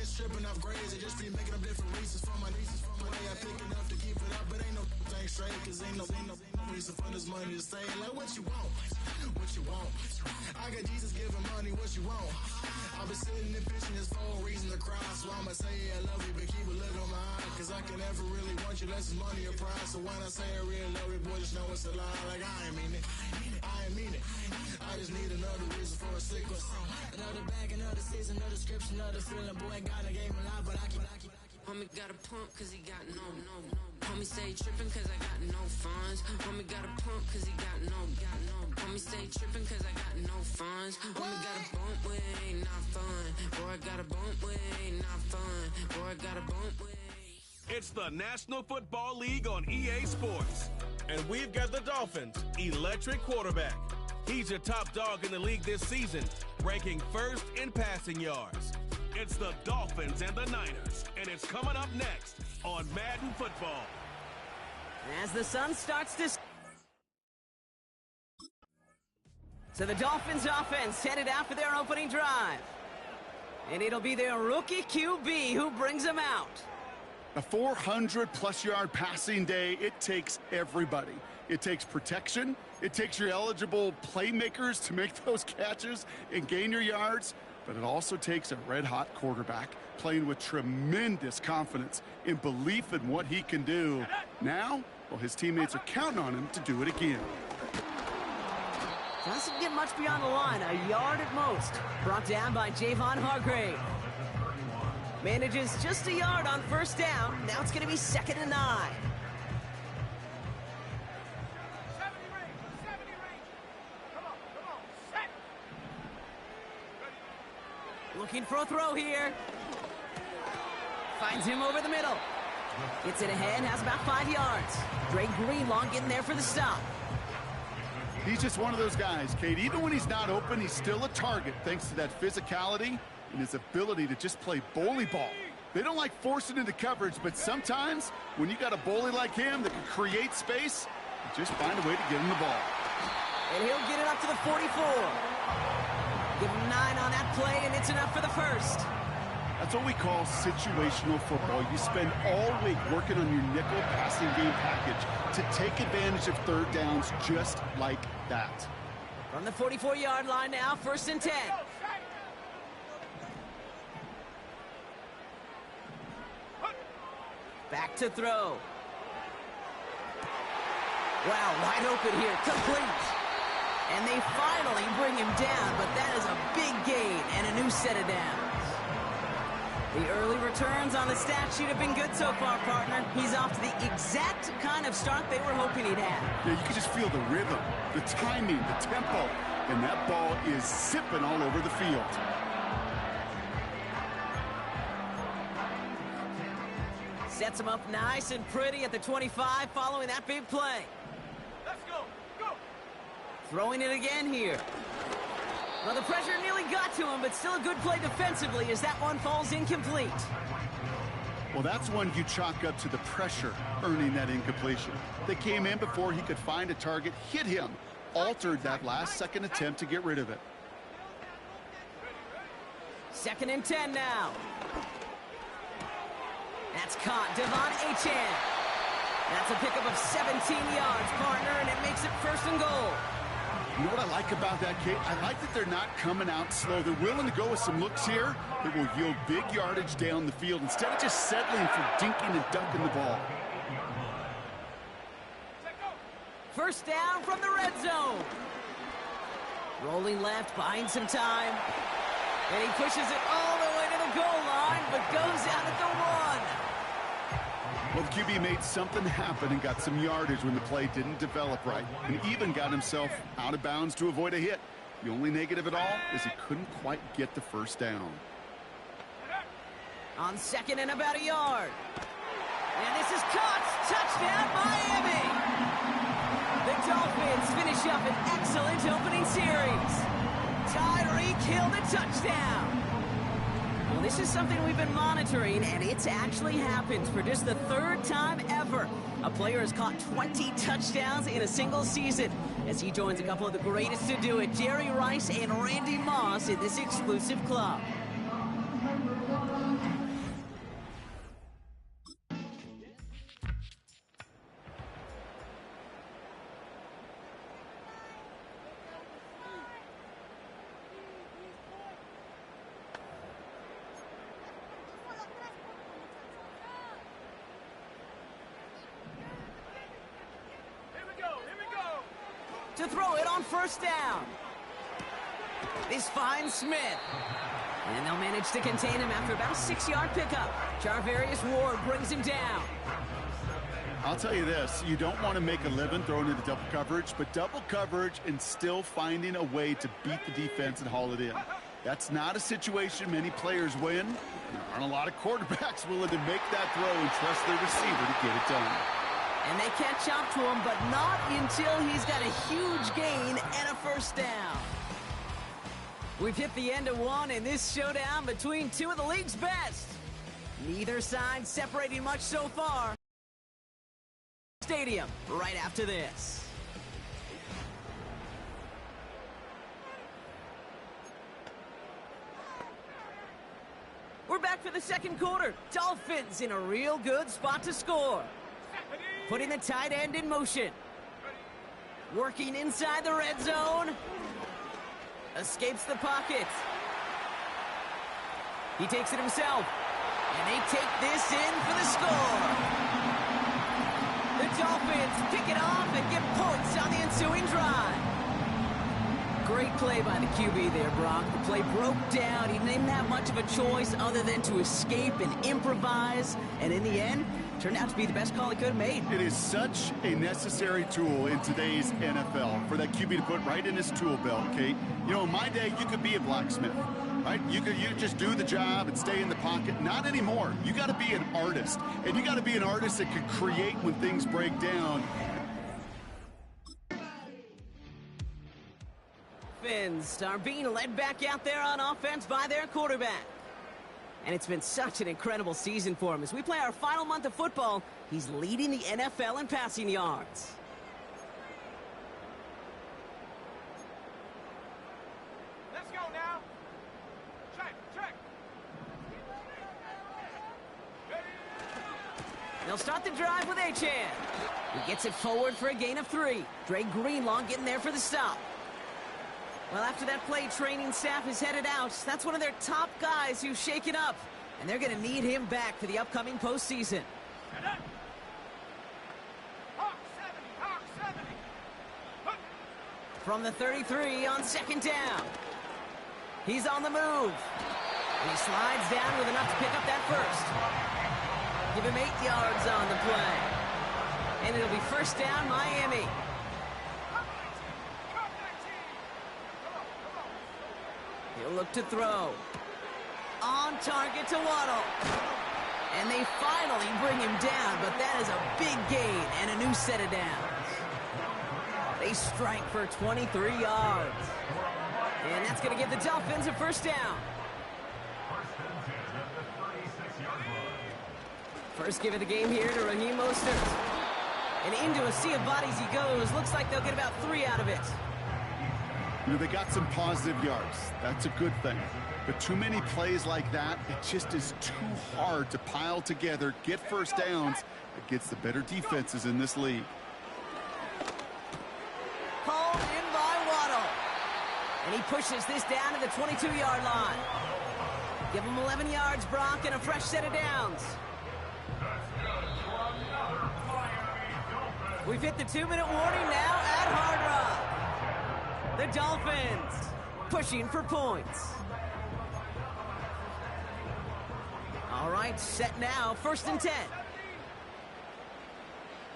stripping off grades, I just be making up different reasons for my nieces. From my way I pick enough to keep it up, but ain't no thing straight, cause ain't no reason for this money to stay. Like what you want, what you want. I got Jesus giving money, what you want. I've been sitting and pitching this for a reason to cry, so I'ma say I love you, but keep a look on my eye, cause I can never really want you unless it's money or pride. So when I say I really love you, boy, just know it's a lie. Like I ain't mean it, I ain't mean it. I just need another reason for a sequence. Another bag, another season, another description, another feeling. Boy, God, I gave him a lot, but I keep. Homie got a pump cause he got no. Homie stay trippin' cause I got no funds. Homie got a pump cause he got no. Homie stay trippin' cause I got no funds. Homie got a bump with it ain't not fun. Boy, I got a bump with it ain't not fun. Boy, I got a bump with it. It's the National Football League on EA Sports. And we've got the Dolphins' electric quarterback. He's your top dog in the league this season, ranking first in passing yards. It's the Dolphins and the Niners, and it's coming up next on Madden Football. As the sun starts to... So the Dolphins offense headed out for their opening drive. And it'll be their rookie QB who brings them out. A 400-plus yard passing day, it takes everybody. It takes protection. It takes your eligible playmakers to make those catches and gain your yards. But it also takes a red-hot quarterback playing with tremendous confidence and belief in what he can do. Now, well, his teammates are counting on him to do it again. Doesn't get much beyond the line, a yard at most. Brought down by Javon Hargrave. Manages just a yard on first down. Now it's going to be 2nd and 9. Looking for a throw here. Finds him over the middle. Gets it ahead, has about 5 yards. Dre Greenlaw getting there for the stop. He's just one of those guys, Kate. Even when he's not open, he's still a target thanks to that physicality and his ability to just play bully ball. They don't like forcing into coverage, but sometimes when you got a bully like him that can create space, you just find a way to get him the ball. And he'll get it up to the 44. Give him 9 on that play, and it's enough for the first. That's what we call situational football. You spend all week working on your nickel passing game package to take advantage of third downs just like that. From the 44-yard line now, 1st and 10. Back to throw. Wow, wide open here, complete. And they finally bring him down, but that is a big gain and a new set of downs. The early returns on the stat sheet have been good so far, partner. He's off to the exact kind of start they were hoping he'd have. Yeah, you can just feel the rhythm, the timing, the tempo, and that ball is zipping all over the field. Sets him up nice and pretty at the 25 following that big play. Let's go, go! Throwing it again here. Well, the pressure nearly got to him, but still a good play defensively as that one falls incomplete. Well, that's one you chalk up to the pressure earning that incompletion. They came in before he could find a target, hit him, altered that last-second attempt to get rid of it. 2nd and 10 now. That's caught. Devon Achane. That's a pickup of 17 yards, partner, and it makes it 1st and goal. You know what I like about that, Kate? I like that they're not coming out slow. They're willing to go with some looks here that will yield big yardage down the field instead of just settling for dinking and dunking the ball. 1st down from the red zone. Rolling left, buying some time. And he pushes it all the way to the goal line, but goes out at the 1. Well, the QB made something happen and got some yardage when the play didn't develop right, and even got himself out of bounds to avoid a hit. The only negative at all is he couldn't quite get the 1st down. On 2nd and about a yard. And this is caught. Touchdown, Miami! The Dolphins finish up an excellent opening series. Tyreek Hill the touchdown. Well, this is something we've been monitoring, and it's actually happened for just the 3rd time ever. A player has caught 20 touchdowns in a single season as he joins a couple of the greatest to do it, Jerry Rice and Randy Moss, in this exclusive club. to throw it on first down. This finds Smith. And they'll manage to contain him after about a 6-yard pickup. Charvarius Ward brings him down. I'll tell you this, you don't want to make a living throwing into double coverage, but double coverage and still finding a way to beat the defense and haul it in. That's not a situation many players win. There aren't a lot of quarterbacks willing to make that throw and trust their receiver to get it done. And they catch up to him, but not until he's got a huge gain and a first down. We've hit the end of one in this showdown between two of the league's best. Neither side separating much so far. Stadium right after this. We're back for the second quarter. Dolphins in a real good spot to score. Putting the tight end in motion. Working inside the red zone. Escapes the pocket. He takes it himself. And they take this in for the score. The Dolphins pick it off and get points on the ensuing drive. Great play by the QB there, Brock. The play broke down. He didn't have much of a choice other than to escape and improvise. And in the end, turned out to be the best call he could have made. It is such a necessary tool in today's NFL for that QB to put right in his tool belt, Kate. You know, in my day, you could be a blacksmith, right? You just do the job and stay in the pocket. Not anymore. You got to be an artist, and you got to be an artist that can create when things break down. Dolphins are being led back out there on offense by their quarterback. And it's been such an incredible season for him. As we play our final month of football, he's leading the NFL in passing yards. Let's go now. Check. They'll start the drive with Achane. He gets it forward for a gain of 3. Dre Greenlaw getting there for the stop. Well, after that play, training staff is headed out. That's one of their top guys who's shaken up. And they're going to need him back for the upcoming postseason. From the 33 on second down. He's on the move. And he slides down with enough to pick up that first. Give him 8 yards on the play. And it'll be first down, Miami. He'll look to throw. On target to Waddle. And they finally bring him down, but that is a big gain and a new set of downs. They strike for 23 yards. And that's going to give the Dolphins a first down. First give of the game here to Raheem Mostert. And into a sea of bodies he goes. Looks like they'll get about 3 out of it. You know, they got some positive yards. That's a good thing. But too many plays like that, it just is too hard to pile together, get first downs against the better defenses in this league. Hauled in by Waddle. And he pushes this down to the 22-yard line. Give him 11 yards, Brock, and a fresh set of downs. We've hit the 2-minute warning now at Hard Rock. The Dolphins pushing for points. All right, set now, 1st and 10.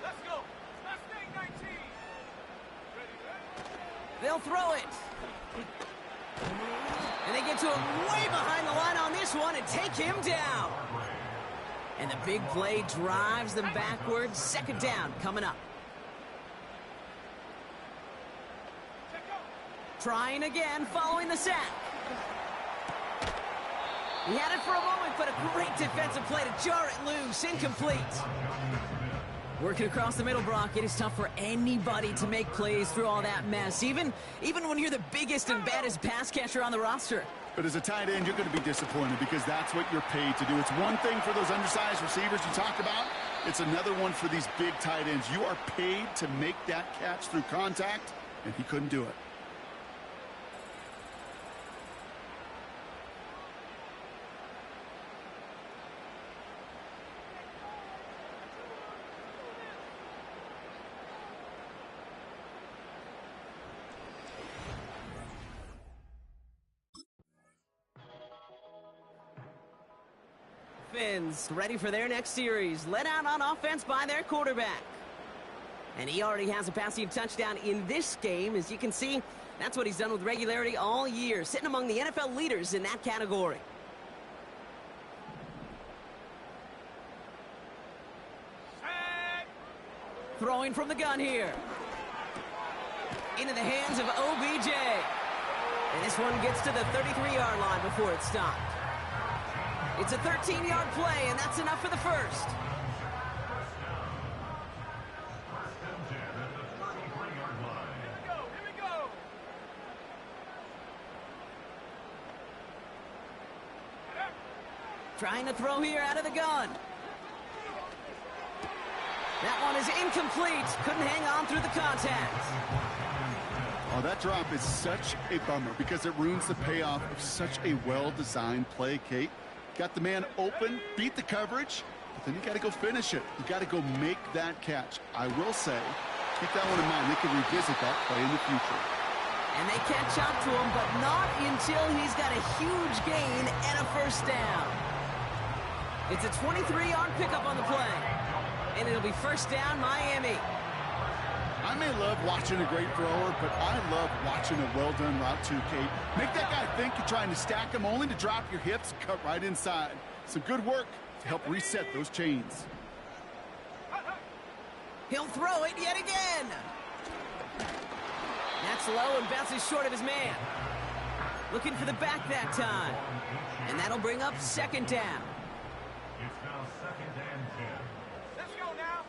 Let's go. Mustang 19. They'll throw it. And they get to him way behind the line on this one and take him down. And the big play drives them backwards. 2nd down coming up. Trying again following the sack. He had it for a moment, but a great defensive play to jar it loose. Incomplete. Working across the middle, Brock, it is tough for anybody to make plays through all that mess, even when you're the biggest and baddest pass catcher on the roster. But as a tight end, you're going to be disappointed because that's what you're paid to do. It's one thing for those undersized receivers you talk about. It's another one for these big tight ends. You are paid to make that catch through contact, and he couldn't do it. Dolphins ready for their next series, led out on offense by their quarterback. And he already has a passing touchdown in this game. As you can see, that's what he's done with regularity all year, sitting among the NFL leaders in that category. Set. Throwing from the gun here. Into the hands of OBJ. And this one gets to the 33-yard line before it's stopped. It's a 13-yard play, and that's enough for the first. Here we go. Trying to throw here out of the gun. That one is incomplete. Couldn't hang on through the contact. Oh, that drop is such a bummer because it ruins the payoff of such a well-designed play, Kate. Got the man open, beat the coverage, but then you got to go finish it. You got to go make that catch. I will say, keep that one in mind. They can revisit that play in the future. And they catch up to him, but not until he's got a huge gain and a first down. It's a 23-yard pickup on the play. And it'll be first down, Miami. I may love watching a great thrower, but I love watching a well-done route too, Kate. Make that guy think you're trying to stack him only to drop your hips and cut right inside. Some good work to help reset those chains. He'll throw it yet again. That's low and bounces short of his man. Looking for the back that time. And that'll bring up second down. It's now second and 10. Let's go now.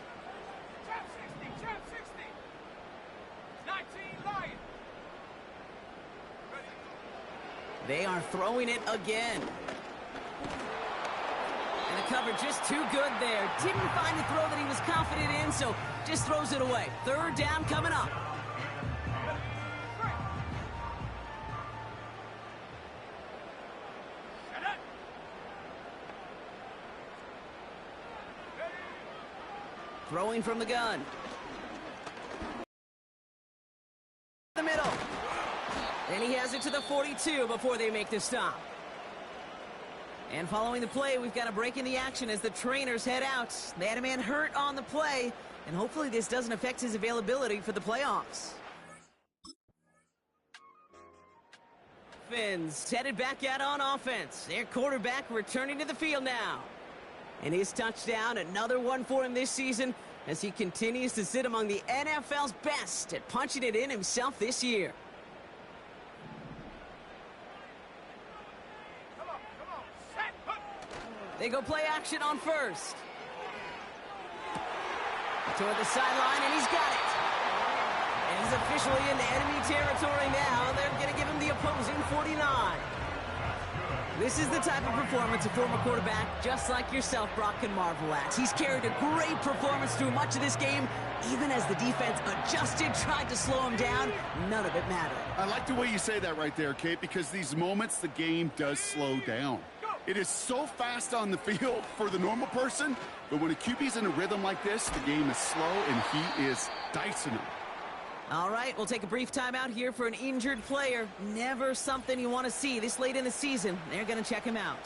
Trap 60, trap 60. 19 Lions. They are throwing it again. And the cover just too good there. Didn't find the throw that he was confident in, so just throws it away. Third down coming up. Throwing from the gun. The middle. And he has it to the 42 before they make the stop. And following the play, we've got a break in the action as the trainers head out. They had a man hurt on the play, and hopefully this doesn't affect his availability for the playoffs. Fins headed back out on offense. Their quarterback returning to the field now. And his touchdown, another one for him this season as he continues to sit among the NFL's best at punching it in himself this year. Come on, set. They go play action on first. Toward the sideline, and he's got it. And he's officially into enemy territory now. They're going to give him the opposing 49. This is the type of performance a former quarterback, just like yourself, Brock, can marvel at. He's carried a great performance through much of this game, even as the defense adjusted, tried to slow him down. None of it mattered. I like the way you say that right there, Kate, because these moments the game does slow down. It is so fast on the field for the normal person, but when a QB's in a rhythm like this, the game is slow and he is dicing it. All right, we'll take a brief timeout here for an injured player. Never something you want to see this late in the season. They're going to check him out.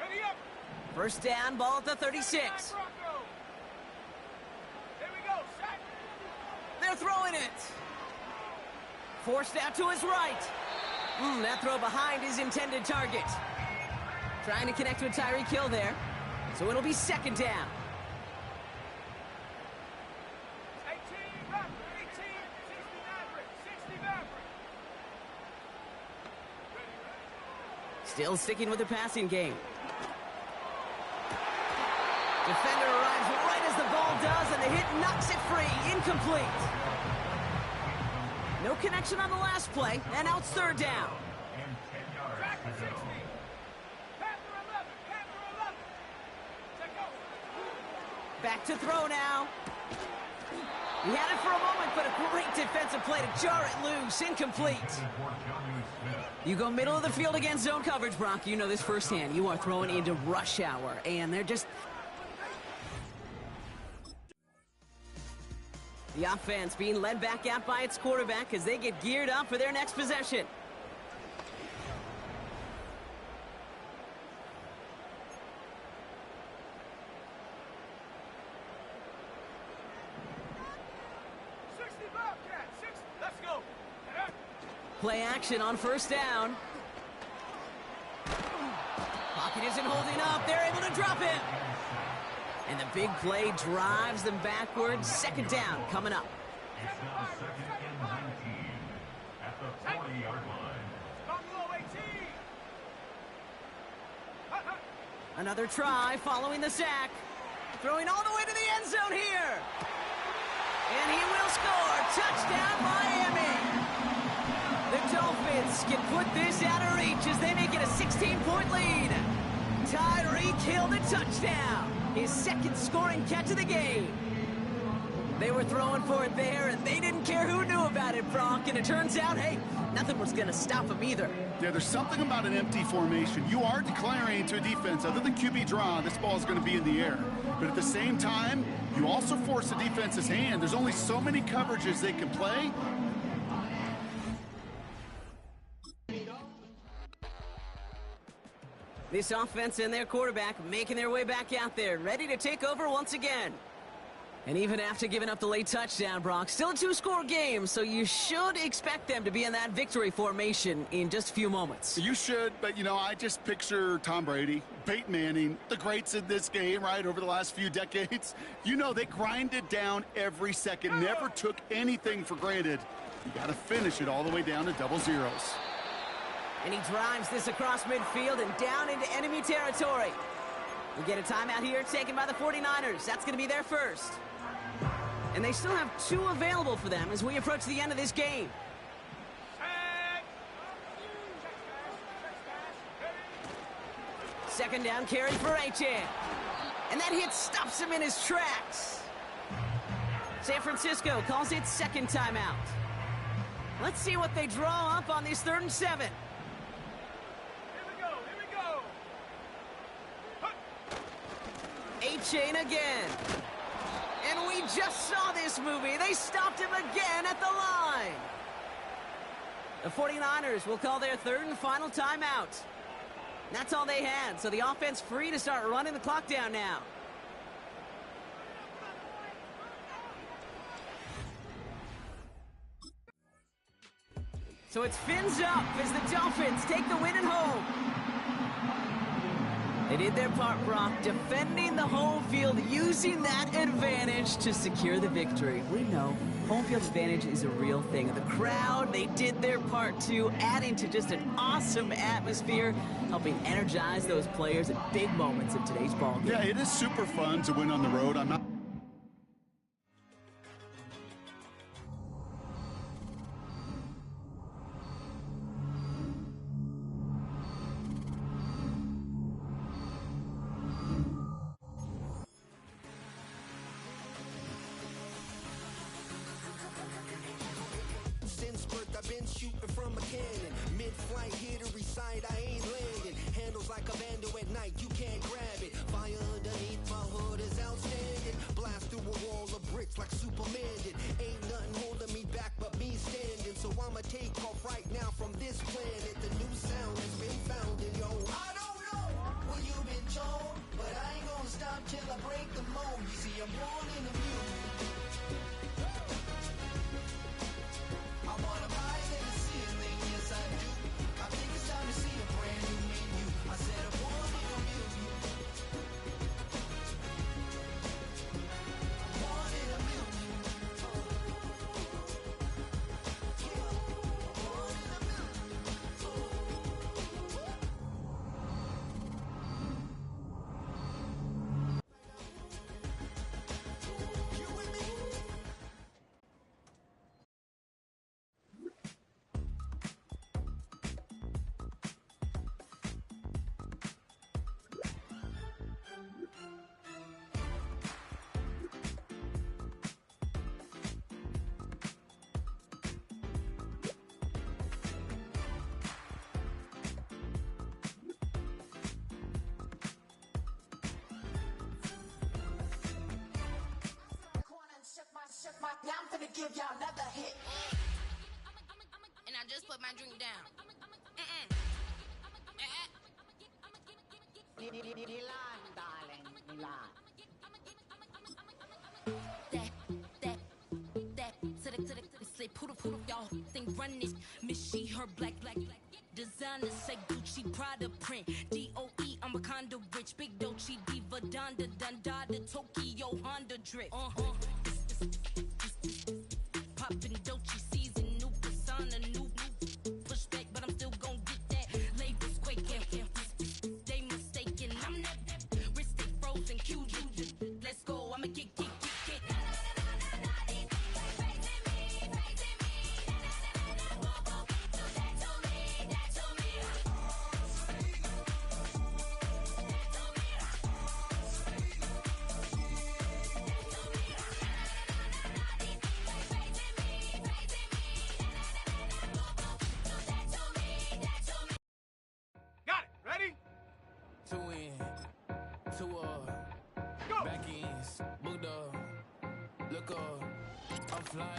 Ready up. First down, ball at the 36. Here we go, set. They're throwing it. Forced out to his right. That throw behind his intended target. Trying to connect with Tyreek Hill there. So it'll be second down. 18 Maverick, 18, 60 Maverick, 60 Maverick. Still sticking with the passing game. Defender arrives right as the ball does, and the hit knocks it free. Incomplete. No connection on the last play, and now it's third down. And 10 yards Track to 60. go. Panther 11, Panther 11. Check go. Back to throw now. He had it for a moment, but a great defensive play to jar it loose. Incomplete. For Jonnu Smith. You go middle of the field against zone coverage, Brock. You know this firsthand. You are throwing into rush hour, and they're just... The offense being led back out by its quarterback as they get geared up for their next possession. play action on first down. Pocket isn't holding up. They're able to drop it. And the big play drives them backwards. Second down coming up. It's now second and 19 at the 40-yard line. Bungalow 18. Another try following the sack. Throwing all the way to the end zone here. And he will score. Touchdown, Miami. The Dolphins can put this out of reach as they make it a 16-point lead. Tyreek Hill the touchdown. His second scoring catch of the game. They were throwing for it there, and they didn't care who knew about it, Brock. And it turns out, hey, nothing was going to stop them either. Yeah, there's something about an empty formation. You are declaring to a defense, other than QB draw, this ball is going to be in the air. But at the same time, you also force the defense's hand. There's only so many coverages they can play. This offense and their quarterback making their way back out there, ready to take over once again. And even after giving up the late touchdown, Brock, still a two-score game, so you should expect them to be in that victory formation in just a few moments. You should, but, you know, I just picture Tom Brady, Peyton Manning, the greats in this game, right, over the last few decades. You know, they grinded down every second, never took anything for granted. You got to finish it all the way down to double zeros. And he drives this across midfield and down into enemy territory. We get a timeout here taken by the 49ers. That's going to be their first. And they still have two available for them as we approach the end of this game. Second down carry for H.A. And that hit stops him in his tracks. San Francisco calls it second timeout. Let's see what they draw up on this 3rd and 7. A-Chain again. And we just saw this movie. They stopped him again at the line. The 49ers will call their 3rd and final timeout. That's all they had, so the offense free to start running the clock down now. So it's fins up as the Dolphins take the win at home. They did their part, Brock, defending the home field, using that advantage to secure the victory. We know home field advantage is a real thing. And the crowd, they did their part too, adding to just an awesome atmosphere, helping energize those players at big moments in today's ball game. Yeah, it is super fun to win on the road. I'm not... I've been shooting from a cannon. Mid-flight, hit or recite, I ain't landing. Handles like a vandal at night, you can't grab it. Fire underneath my hood is outstanding. Blast through a wall of bricks like Superman did. Ain't nothing holding me back but me standing. So I'ma take off right now from this planet. The new sound has been found in yo. I don't know what you've been told, but I ain't gonna stop till I break the mold. You see, I'm born in the music. I wanna rise in the ceiling, yes I do. I think it's time to see a brand new menu. I said I want it a million. I wanted a million. Yeah, I wanted a million. You with me? Now I'm gonna give y'all another hit. And I just put my drink down. Milan, darling, Milan. That, to the slip Poodle, y'all think run this. Miss she, her black. Designer say Gucci, Prada print. DOE, I'm a condo rich. Big Dolce, Diva, Donda, Tokyo, Honda drip. Poppin' Dolce season, new persona, new pushback, but I'm still gon' get that. Labels quaking, they mistaken. I'm that wrist they frozen, QU. Let's go, I'ma get. Got it. Ready? Two in, two Go. back ends, booked up, look up, I'm flying,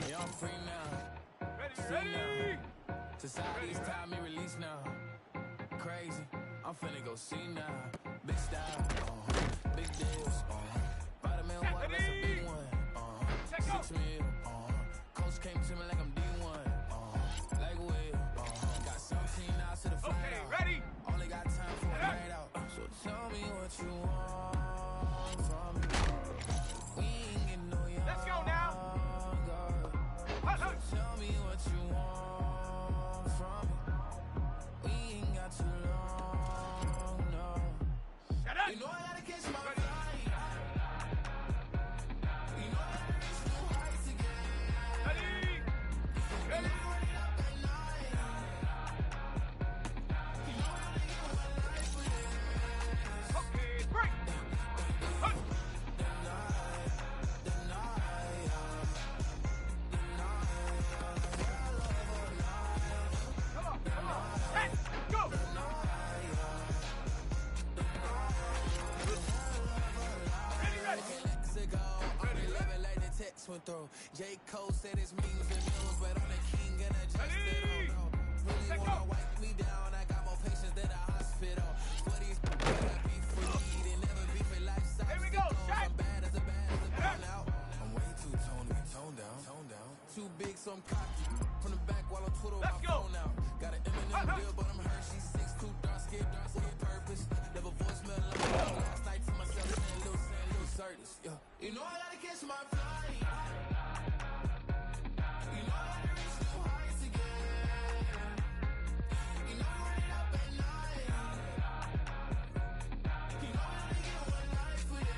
yeah, I'm free now. Ready? Society's time me release now. Crazy, I'm finna go see now. Big style, big deals, vitamin water, that's a big one. 6 mil, coach came to me like I'm D1, like Will, got 17 out to the flat Okay, out. ready? Only got time for a night out. So tell me what you want from me. We ain't getting no younger. Let's go now. So tell me what you want from me. We ain't got too long, no. Shut up. You know I gotta catch my flight. You know I gotta reach new heights again. Ready? You know I run it up at night. You know I only get one life for this. Okay, break. Come on. Hey, go. Ready? Went through. J. Cole said his memes and news, but I'm the king and I just Ready? really Let wanna go. wipe me down. I got more patience than a hospital. For these I be free, they never be for life. Here we go, shot. I'm bad as a burn out. I'm way too toned down. Too big, so I'm cocky. From the back while on Twitter, Let's my go. phone out. Got an Eminem deal, but I'm Hershey 6'2", dark skin, with a purpose. Never voicemail last night to myself, saying little Curtis. Yeah. You know I gotta catch my flight. You know I gotta reach new heights again. You know I run it up at night. You know I only get one life for this.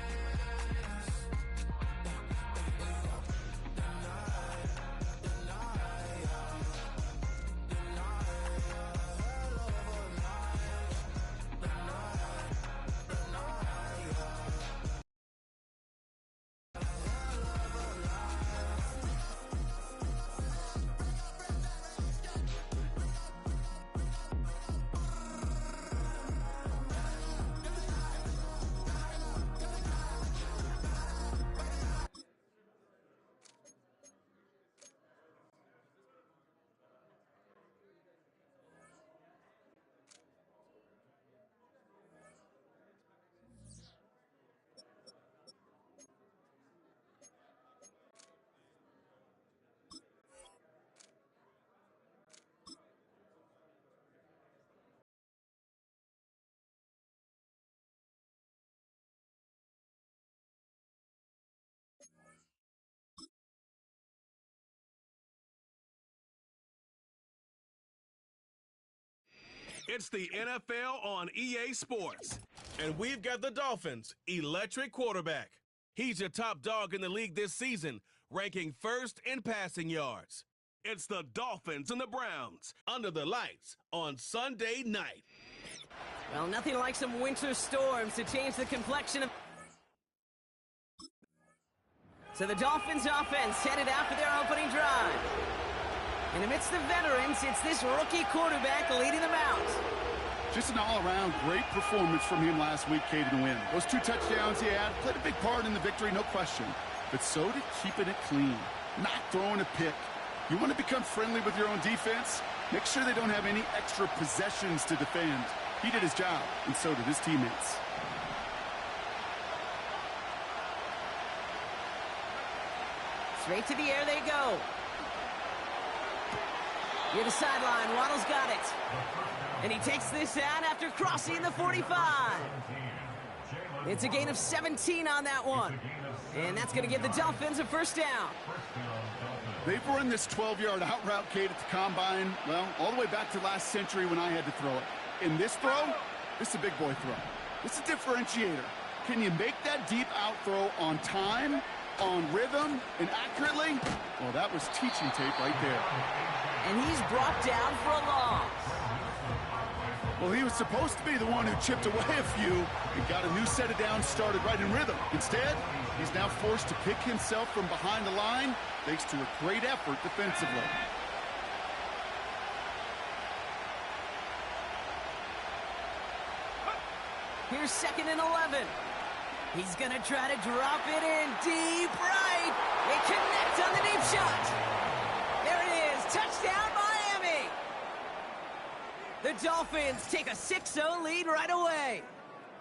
It's the NFL on EA Sports, and we've got the Dolphins' electric quarterback. He's your top dog in the league this season, ranking first in passing yards. It's the Dolphins and the Browns under the lights on Sunday night. Well, nothing like some winter storms to change the complexion of... So the Dolphins offense headed out for their opening drive. And amidst the veterans, it's this rookie quarterback leading them out. Just an all-around great performance from him last week, Caden, to win. Those 2 touchdowns he had played a big part in the victory, no question. But so did keeping it clean, not throwing a pick. You want to become friendly with your own defense? Make sure they don't have any extra possessions to defend. He did his job, and so did his teammates. Straight to the air they go. Near the sideline, Waddle's got it. And he takes this out after crossing the 45. It's a gain of 17 on that one. And that's going to give the Dolphins a first down. They've run this 12-yard out route, Kate, at the combine, well, all the way back to last century when I had to throw it. In this throw, this is a big boy throw. This is a differentiator. Can you make that deep out throw on time, on rhythm, and accurately? Well, that was teaching tape right there. And he's brought down for a loss. Well, he was supposed to be the one who chipped away a few and got a new set of downs started right in rhythm. Instead, he's now forced to pick himself from behind the line thanks to a great effort defensively. Here's 2nd and 11. He's going to try to drop it in deep right. It connects on the deep shot. There it is. Touchdown, Miami. The Dolphins take a 6-0 lead right away.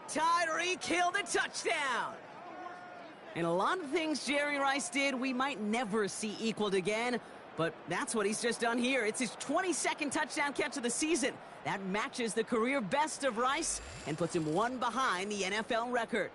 Tyreek Hill the touchdown. And a lot of things Jerry Rice did we might never see equaled again, but that's what he's just done here. It's his 22nd touchdown catch of the season. That matches the career best of Rice and puts him one behind the NFL record.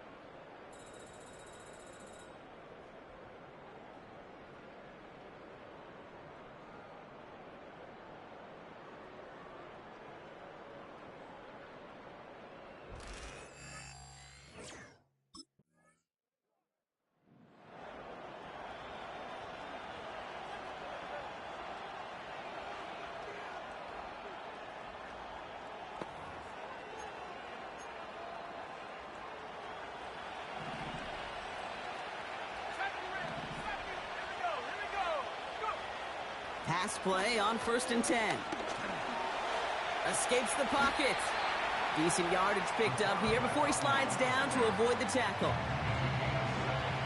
Pass play on 1st and 10. Escapes the pocket. Decent yardage picked up here before he slides down to avoid the tackle.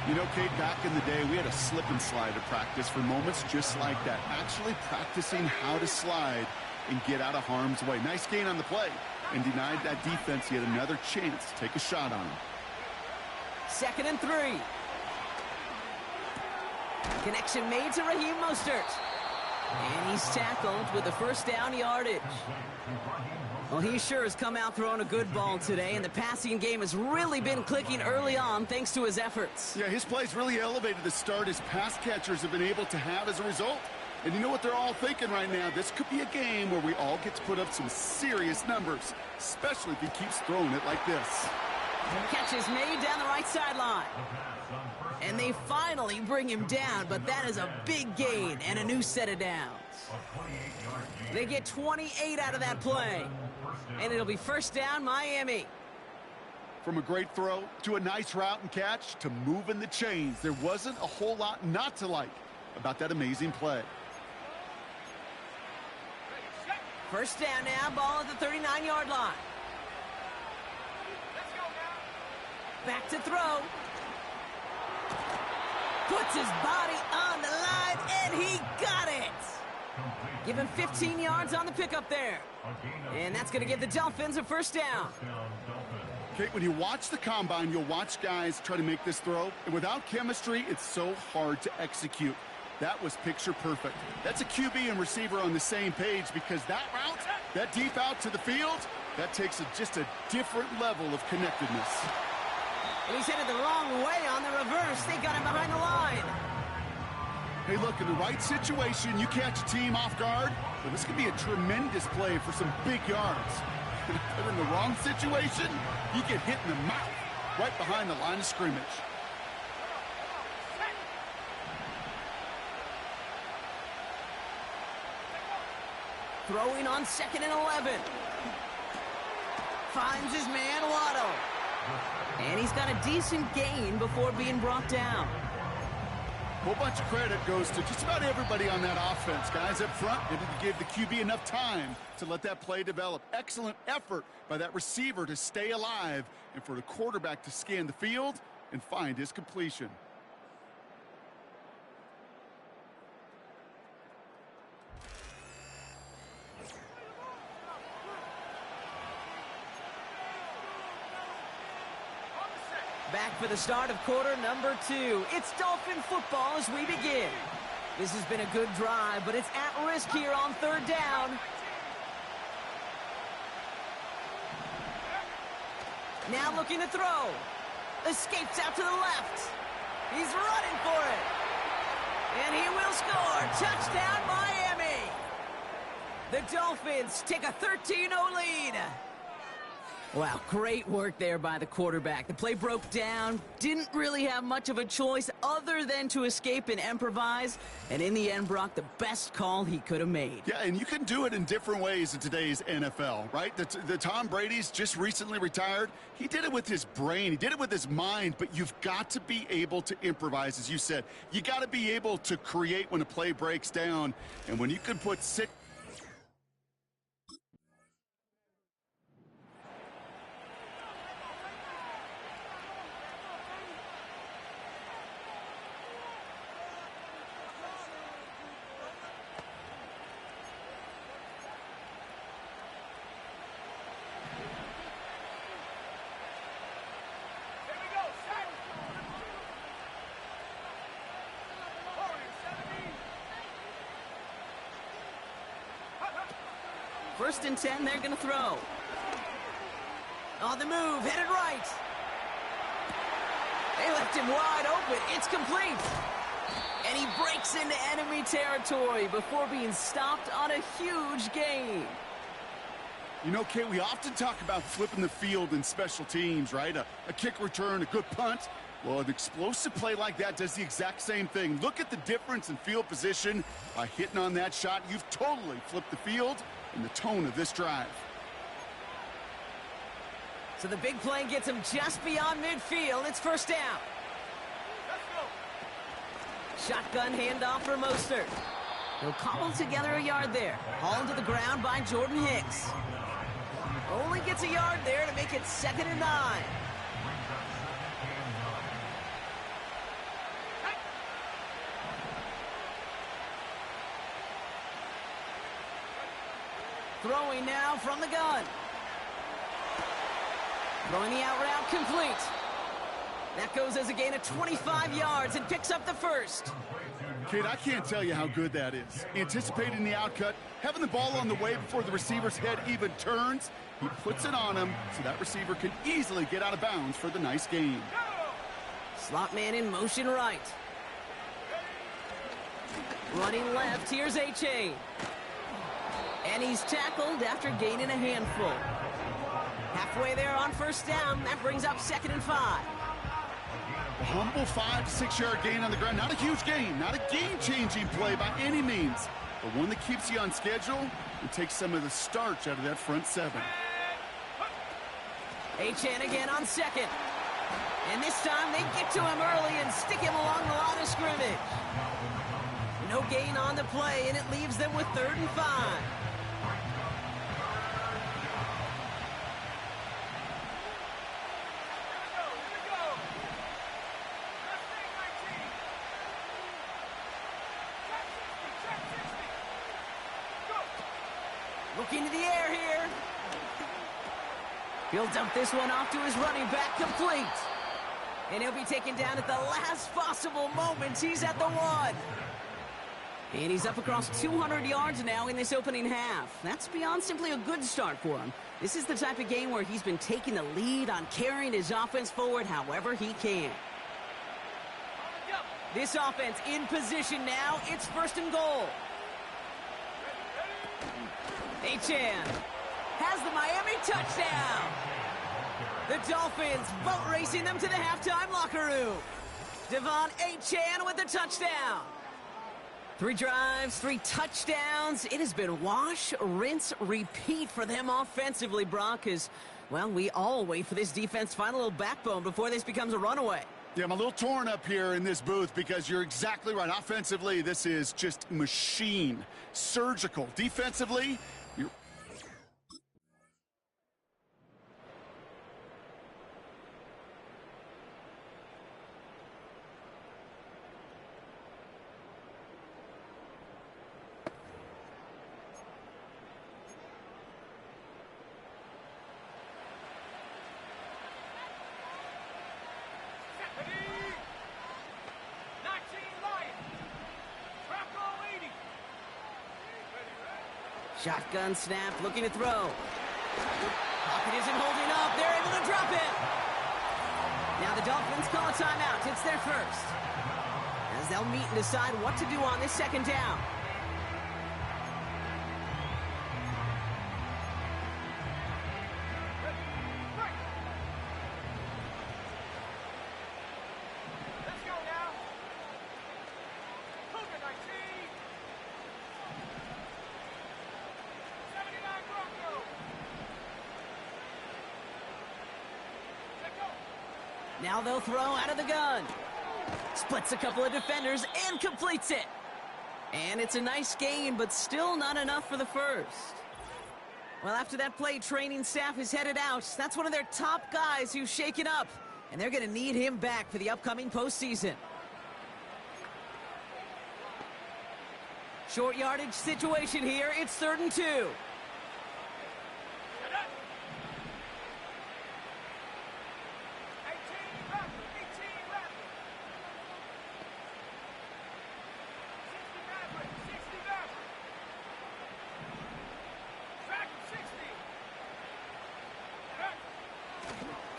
You know, Kate, back in the day, we had a slip and slide to practice for moments just like that. Actually practicing how to slide and get out of harm's way. Nice gain on the play and denied that defense yet another chance to take a shot on him. 2nd and 3. Connection made to Raheem Mostert. And he's tackled with the first down yardage. Well, he sure has come out throwing a good ball today, and the passing game has really been clicking early on thanks to his efforts. Yeah, his play's really elevated the start his pass catchers have been able to have as a result. And you know what they're all thinking right now? This could be a game where we all get to put up some serious numbers, especially if he keeps throwing it like this. Catch is made down the right sideline. And they finally bring him down, but that is a big gain and a new set of downs. They get 28 out of that play. And it'll be first down, Miami. From a great throw to a nice route and catch to moving the chains, there wasn't a whole lot not to like about that amazing play. First down now, ball at the 39-yard line. Back to throw. Puts his body on the line, and he got it. Give him 15 yards on the pickup there. And that's going to give the Dolphins a first down. Okay, when you watch the combine, you'll watch guys try to make this throw. And without chemistry, it's so hard to execute. That was picture perfect. That's a QB and receiver on the same page because that route, that deep out to the field, that takes just a different level of connectedness. And he's headed the wrong way on the reverse. They got him behind the line. Hey, look, in the right situation, you catch a team off guard, but this could be a tremendous play for some big yards. But in the wrong situation, you get hit in the mouth right behind the line of scrimmage. Throwing on 2nd and 11. Finds his man, Waddle. And he's got a decent gain before being brought down. A whole bunch of credit goes to just about everybody on that offense. Guys up front, they didn't give the QB enough time to let that play develop. Excellent effort by that receiver to stay alive and for the quarterback to scan the field and find his completion. Back for the start of quarter number 2. It's Dolphin football as we begin. This has been a good drive, but it's at risk here on third down. Now looking to throw. Escapes out to the left. He's running for it. And he will score. Touchdown, Miami. The Dolphins take a 13-0 lead. Wow, great work there by the quarterback. The play broke down. Didn't really have much of a choice other than to escape and improvise. And in the end, Brock, the best call he could have made. Yeah, and you can do it in different ways in today's NFL, right? The Tom Brady's just recently retired. He did it with his brain. He did it with his mind. But you've got to be able to improvise, as you said. You got to be able to create when a play breaks down. And when you can put six... First and 10, they're going to throw. On the move, headed right. They left him wide open. It's complete. And he breaks into enemy territory before being stopped on a huge gain. You know, Kate, we often talk about flipping the field in special teams, right? A kick return, a good punt. Well, an explosive play like that does the exact same thing. Look at the difference in field position. By hitting on that shot, you've totally flipped the field and the tone of this drive. So the big play gets him just beyond midfield. It's first down. Shotgun handoff for Mostert. He'll cobble together a yard there. Hauled to the ground by Jordan Hicks. Only gets a yard there to make it 2nd and 9. Throwing now from the gun. Throwing the out route complete. That goes as a gain of 25 yards and picks up the first. Kate, I can't tell you how good that is. Anticipating the outcut, having the ball on the way before the receiver's head even turns. He puts it on him so that receiver can easily get out of bounds for the nice gain. Slot man in motion right. Running left, here's A-Chain. And he's tackled after gaining a handful. Halfway there on first down. That brings up 2nd and 5. A humble 5 to 6 yard gain on the ground. Not a huge gain, not a game-changing play by any means, but one that keeps you on schedule and takes some of the starch out of that front 7. Achan again on 2nd. And this time they get to him early and stick him along the line of scrimmage. No gain on the play, and it leaves them with 3rd and 5. Looking to the air here. He'll dump this one off to his running back, complete. And he'll be taken down at the last possible moment. He's at the 1. And he's up across 200 yards now in this opening half. That's beyond simply a good start for him. This is the type of game where he's been taking the lead on carrying his offense forward however he can. This offense in position now. It's 1st and goal. Achan has the Miami touchdown. The Dolphins boat racing them to the halftime locker room. Devon Achan with the touchdown. 3 drives, 3 touchdowns. It has been wash, rinse, repeat for them offensively, Brock, as, well, we all wait for this defense to find a little backbone before this becomes a runaway. Yeah, I'm a little torn up here in this booth because you're exactly right. Offensively, this is just machine. Surgical. Defensively, you're... Shotgun snap, looking to throw. Pocket isn't holding up. They're able to drop it. Now the Dolphins call a timeout. It's their first. As they'll meet and decide what to do on this second down. Let's go now. Cougar 19. 79 Broncos. Let go. Now they'll throw out of the gun. Splits a couple of defenders and completes it. And it's a nice gain, but still not enough for the first. Well, after that play, training staff is headed out. That's one of their top guys who's shaken up. And they're going to need him back for the upcoming postseason. Short yardage situation here. It's 3rd and 2.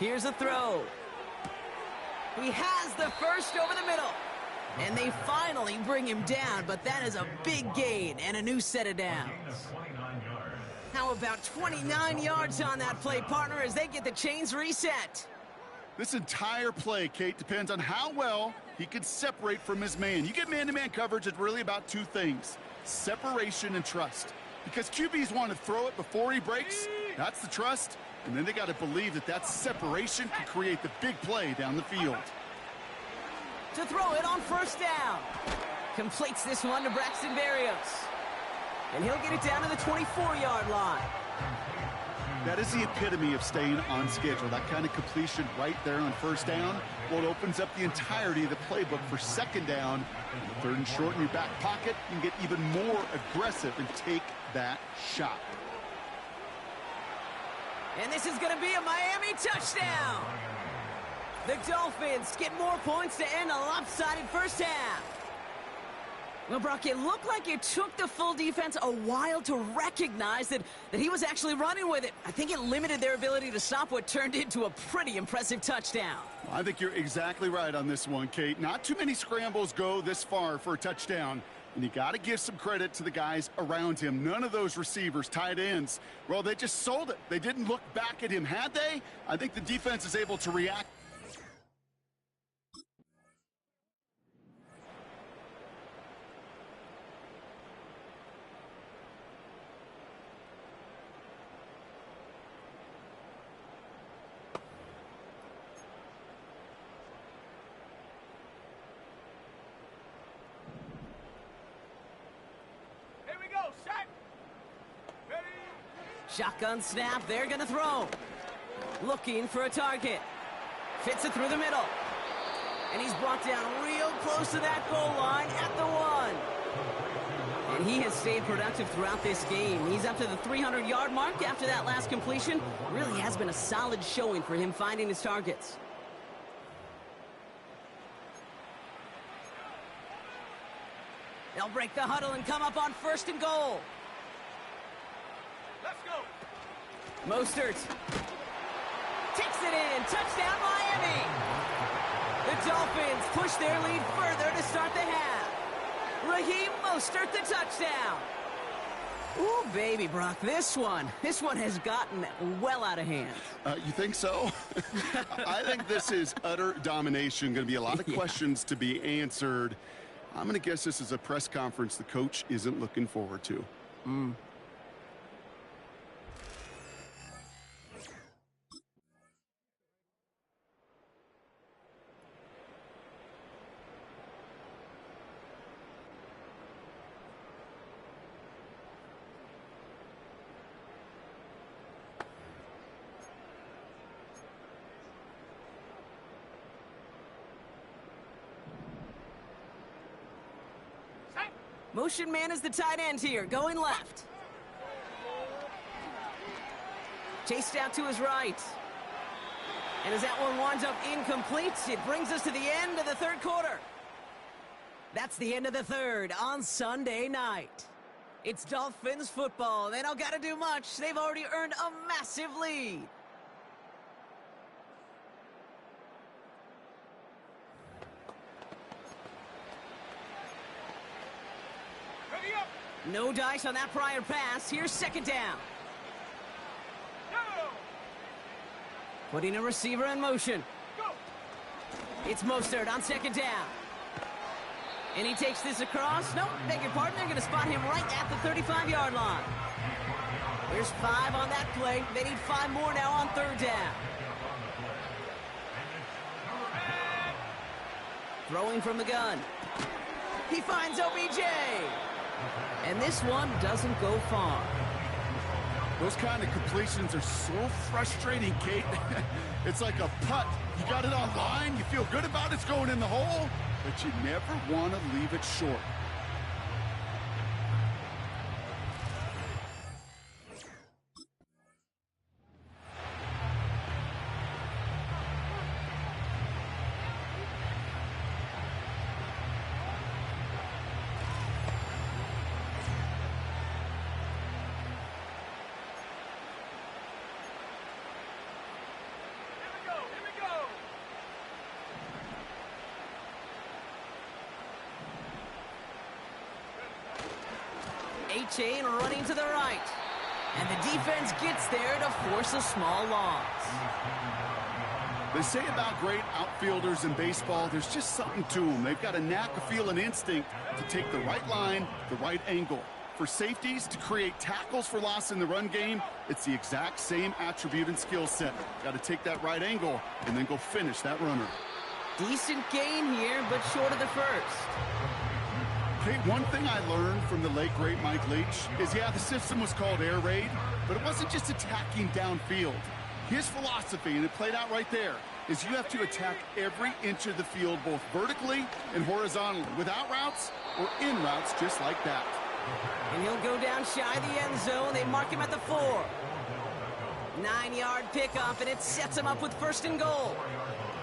Here's a throw. He has the first over the middle. And they finally bring him down, but that is a big gain and a new set of downs. How about 29 yards on that play, partner, as they get the chains reset? This entire play, Kate, depends on how well he can separate from his man. You get man-to-man coverage, it's really about two things: separation and trust. Because QBs want to throw it before he breaks. That's the trust. And then they got to believe that that separation can create the big play down the field. To throw it on first down. Completes this one to Braxton Berrios. And he'll get it down to the 24-yard line. That is the epitome of staying on schedule. That kind of completion right there on first down. Well, it opens up the entirety of the playbook for second down. 3rd and short in your back pocket, you can get even more aggressive and take that shot. And this is going to be a Miami touchdown. The Dolphins get more points to end a lopsided first half. Well, Brock, it looked like it took the full defense a while to recognize that he was actually running with it. I think it limited their ability to stop what turned into a pretty impressive touchdown. Well, I think you're exactly right on this one, Kate. Not too many scrambles go this far for a touchdown. And you got to give some credit to the guys around him. None of those receivers, tight ends, well, they just sold it. They didn't look back at him. Had they? I think the defense is able to react. Shotgun snap, they're going to throw. Looking for a target. Fits it through the middle. And he's brought down real close to that goal line at the 1. And he has stayed productive throughout this game. He's up to the 300-yard mark after that last completion. Really has been a solid showing for him finding his targets. They'll break the huddle and come up on 1st and goal. Let's go. Mostert takes it in. Touchdown, Miami. The Dolphins push their lead further to start the half. Raheem Mostert, the touchdown. Ooh, baby, Brock, this one has gotten well out of hand. You think so? I think this is utter domination. Going to be a lot of questions to be answered. I'm going to guess this is a press conference the coach isn't looking forward to. Motion man is the tight end here, going left. Chased out to his right. And as that one winds up incomplete, it brings us to the end of the 3rd quarter. That's the end of the 3rd on Sunday night. It's Dolphins football. They don't got to do much. They've already earned a massive lead. Ready up. No dice on that prior pass. Here's second down. Go. Putting a receiver in motion. Go. It's Mostert on second down. And he takes this across. Nope, beg your pardon. They're going to spot him right at the 35-yard line. There's 5 on that play. They need 5 more now on third down. Throwing from the gun. He finds OBJ. And this one doesn't go far. Those kind of completions are so frustrating, Kate. It's like a putt. You got it on line, you feel good about it's going in the hole, but you never want to leave it short. A-Chain running to the right. And the defense gets there to force a small loss. They say about great outfielders in baseball, there's just something to them. They've got a knack, a feel, and instinct to take the right line, the right angle. For safeties to create tackles for loss in the run game, it's the exact same attribute and skill set. Got to take that right angle and then go finish that runner. Decent gain here, but short of the first. Kate, one thing I learned from the late, great Mike Leach is, yeah, the system was called air raid, but it wasn't just attacking downfield. His philosophy, and it played out right there, is you have to attack every inch of the field, both vertically and horizontally, without routes or in routes just like that. And he'll go down shy of the end zone. They mark him at the 4. 9-yard pickup, and it sets him up with first and goal.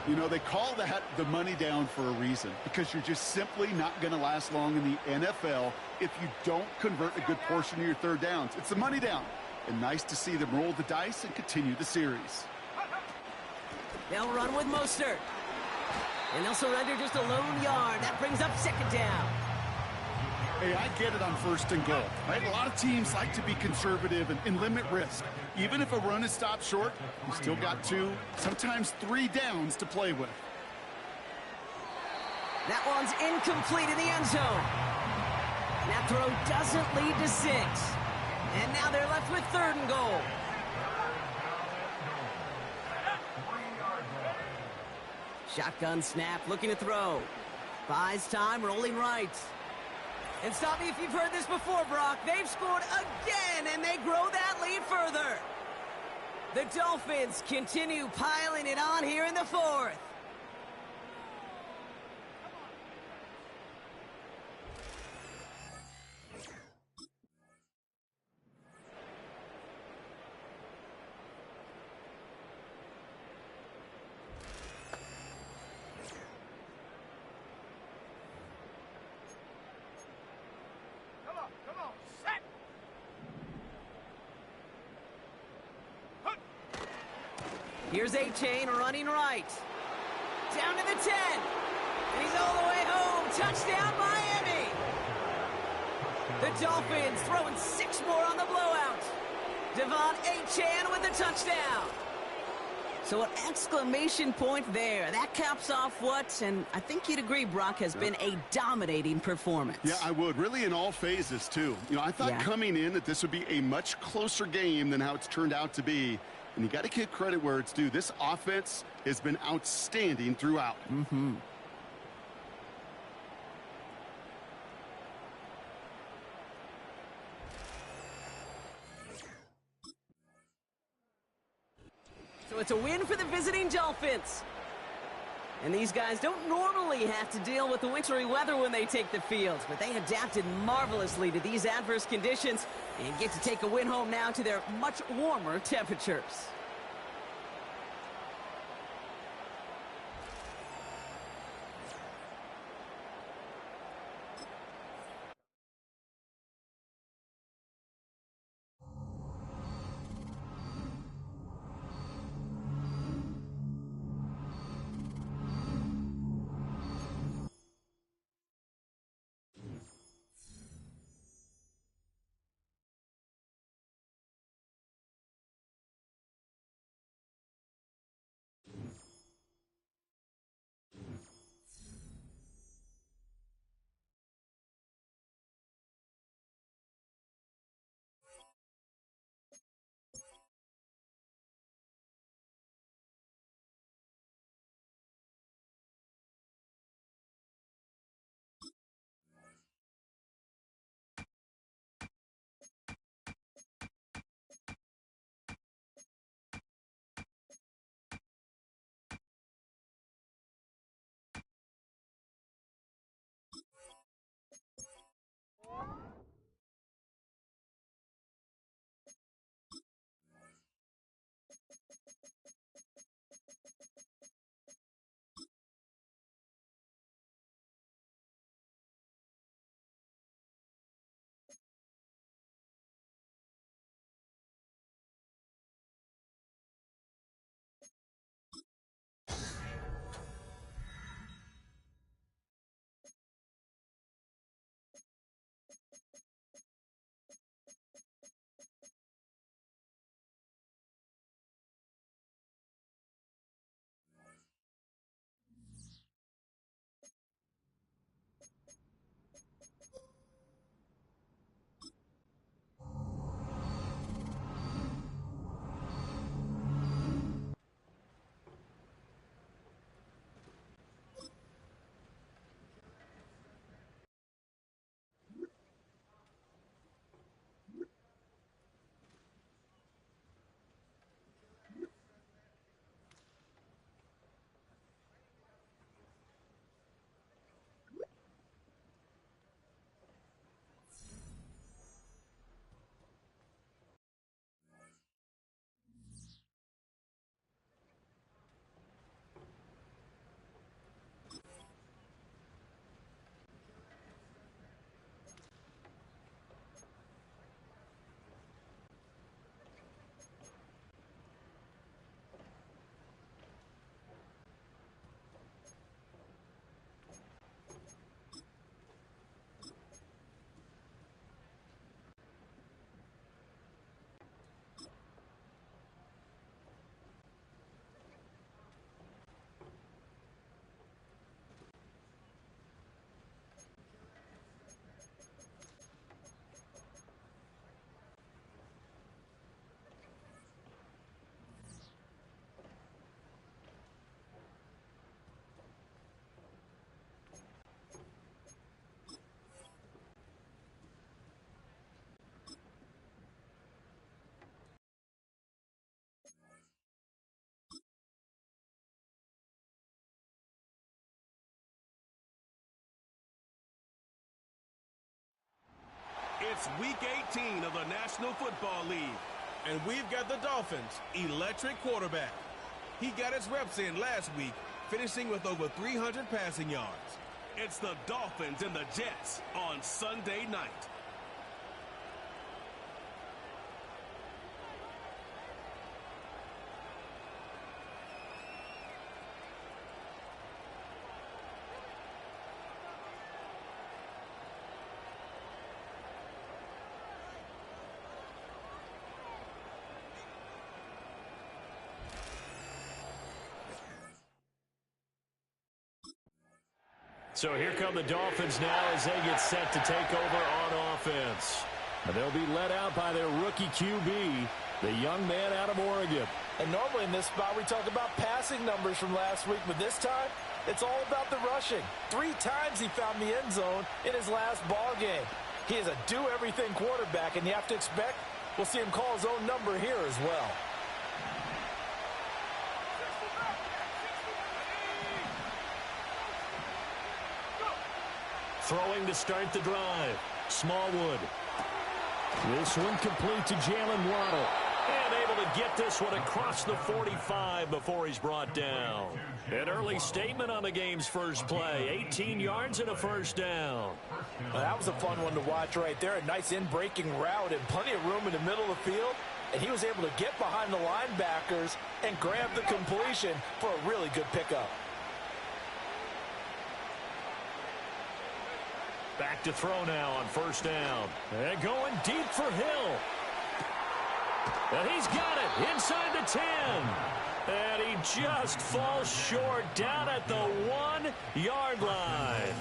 You know, they call that the money down for a reason, because you're just simply not going to last long in the NFL if you don't convert a good portion of your third downs. It's the money down. And nice to see them roll the dice and continue the series. They'll run with Mostert. And they'll surrender just a lone yard. That brings up second down. Hey, I get it on first and goal, right? A lot of teams like to be conservative and limit risk. Even if a run is stopped short, you still got 2, sometimes 3 downs to play with. That one's incomplete in the end zone. That throw doesn't lead to 6. And now they're left with third and goal. Shotgun snap, looking to throw. Buys time, rolling right. And stop me if you've heard this before, Brock. They've scored again, and they grow that lead further. The Dolphins continue piling it on here in the 4th. Come on, set. Here's A-Chain running right. Down to the 10. And he's all the way home. Touchdown, Miami. The Dolphins throwing 6 more on the blowout. Devon A-Chan with the touchdown. So an exclamation point there. That caps off what, and I think you'd agree, Brock, has been a dominating performance. Yeah, I would. Really in all phases, too. You know, I thought coming in that this would be a much closer game than how it's turned out to be. And you got to give credit where it's due. This offense has been outstanding throughout. So it's a win for the visiting Dolphins. And these guys don't normally have to deal with the wintry weather when they take the field, but they adapted marvelously to these adverse conditions and get to take a win home now to their much warmer temperatures. It's Week 18 of the National Football League, and we've got the Dolphins' electric quarterback. He got his reps in last week, finishing with over 300 passing yards. It's the Dolphins and the Jets on Sunday night. So here come the Dolphins now as they get set to take over on offense. And they'll be led out by their rookie QB, the young man out of Oregon. And normally in this spot we talk about passing numbers from last week, but this time it's all about the rushing. 3 times he found the end zone in his last ball game. He is a do-everything quarterback, and you have to expect we'll see him call his own number here as well. Throwing to start the drive. Smallwood. This one complete to Jalen Waddle. And able to get this one across the 45 before he's brought down. An early statement on the game's first play. 18 yards and a first down. Well, that was a fun one to watch right there. A nice in-breaking route and plenty of room in the middle of the field. And he was able to get behind the linebackers and grab the completion for a really good pickup. Back to throw now on first down. And going deep for Hill. And he's got it inside the 10. And he just falls short down at the 1-yard line.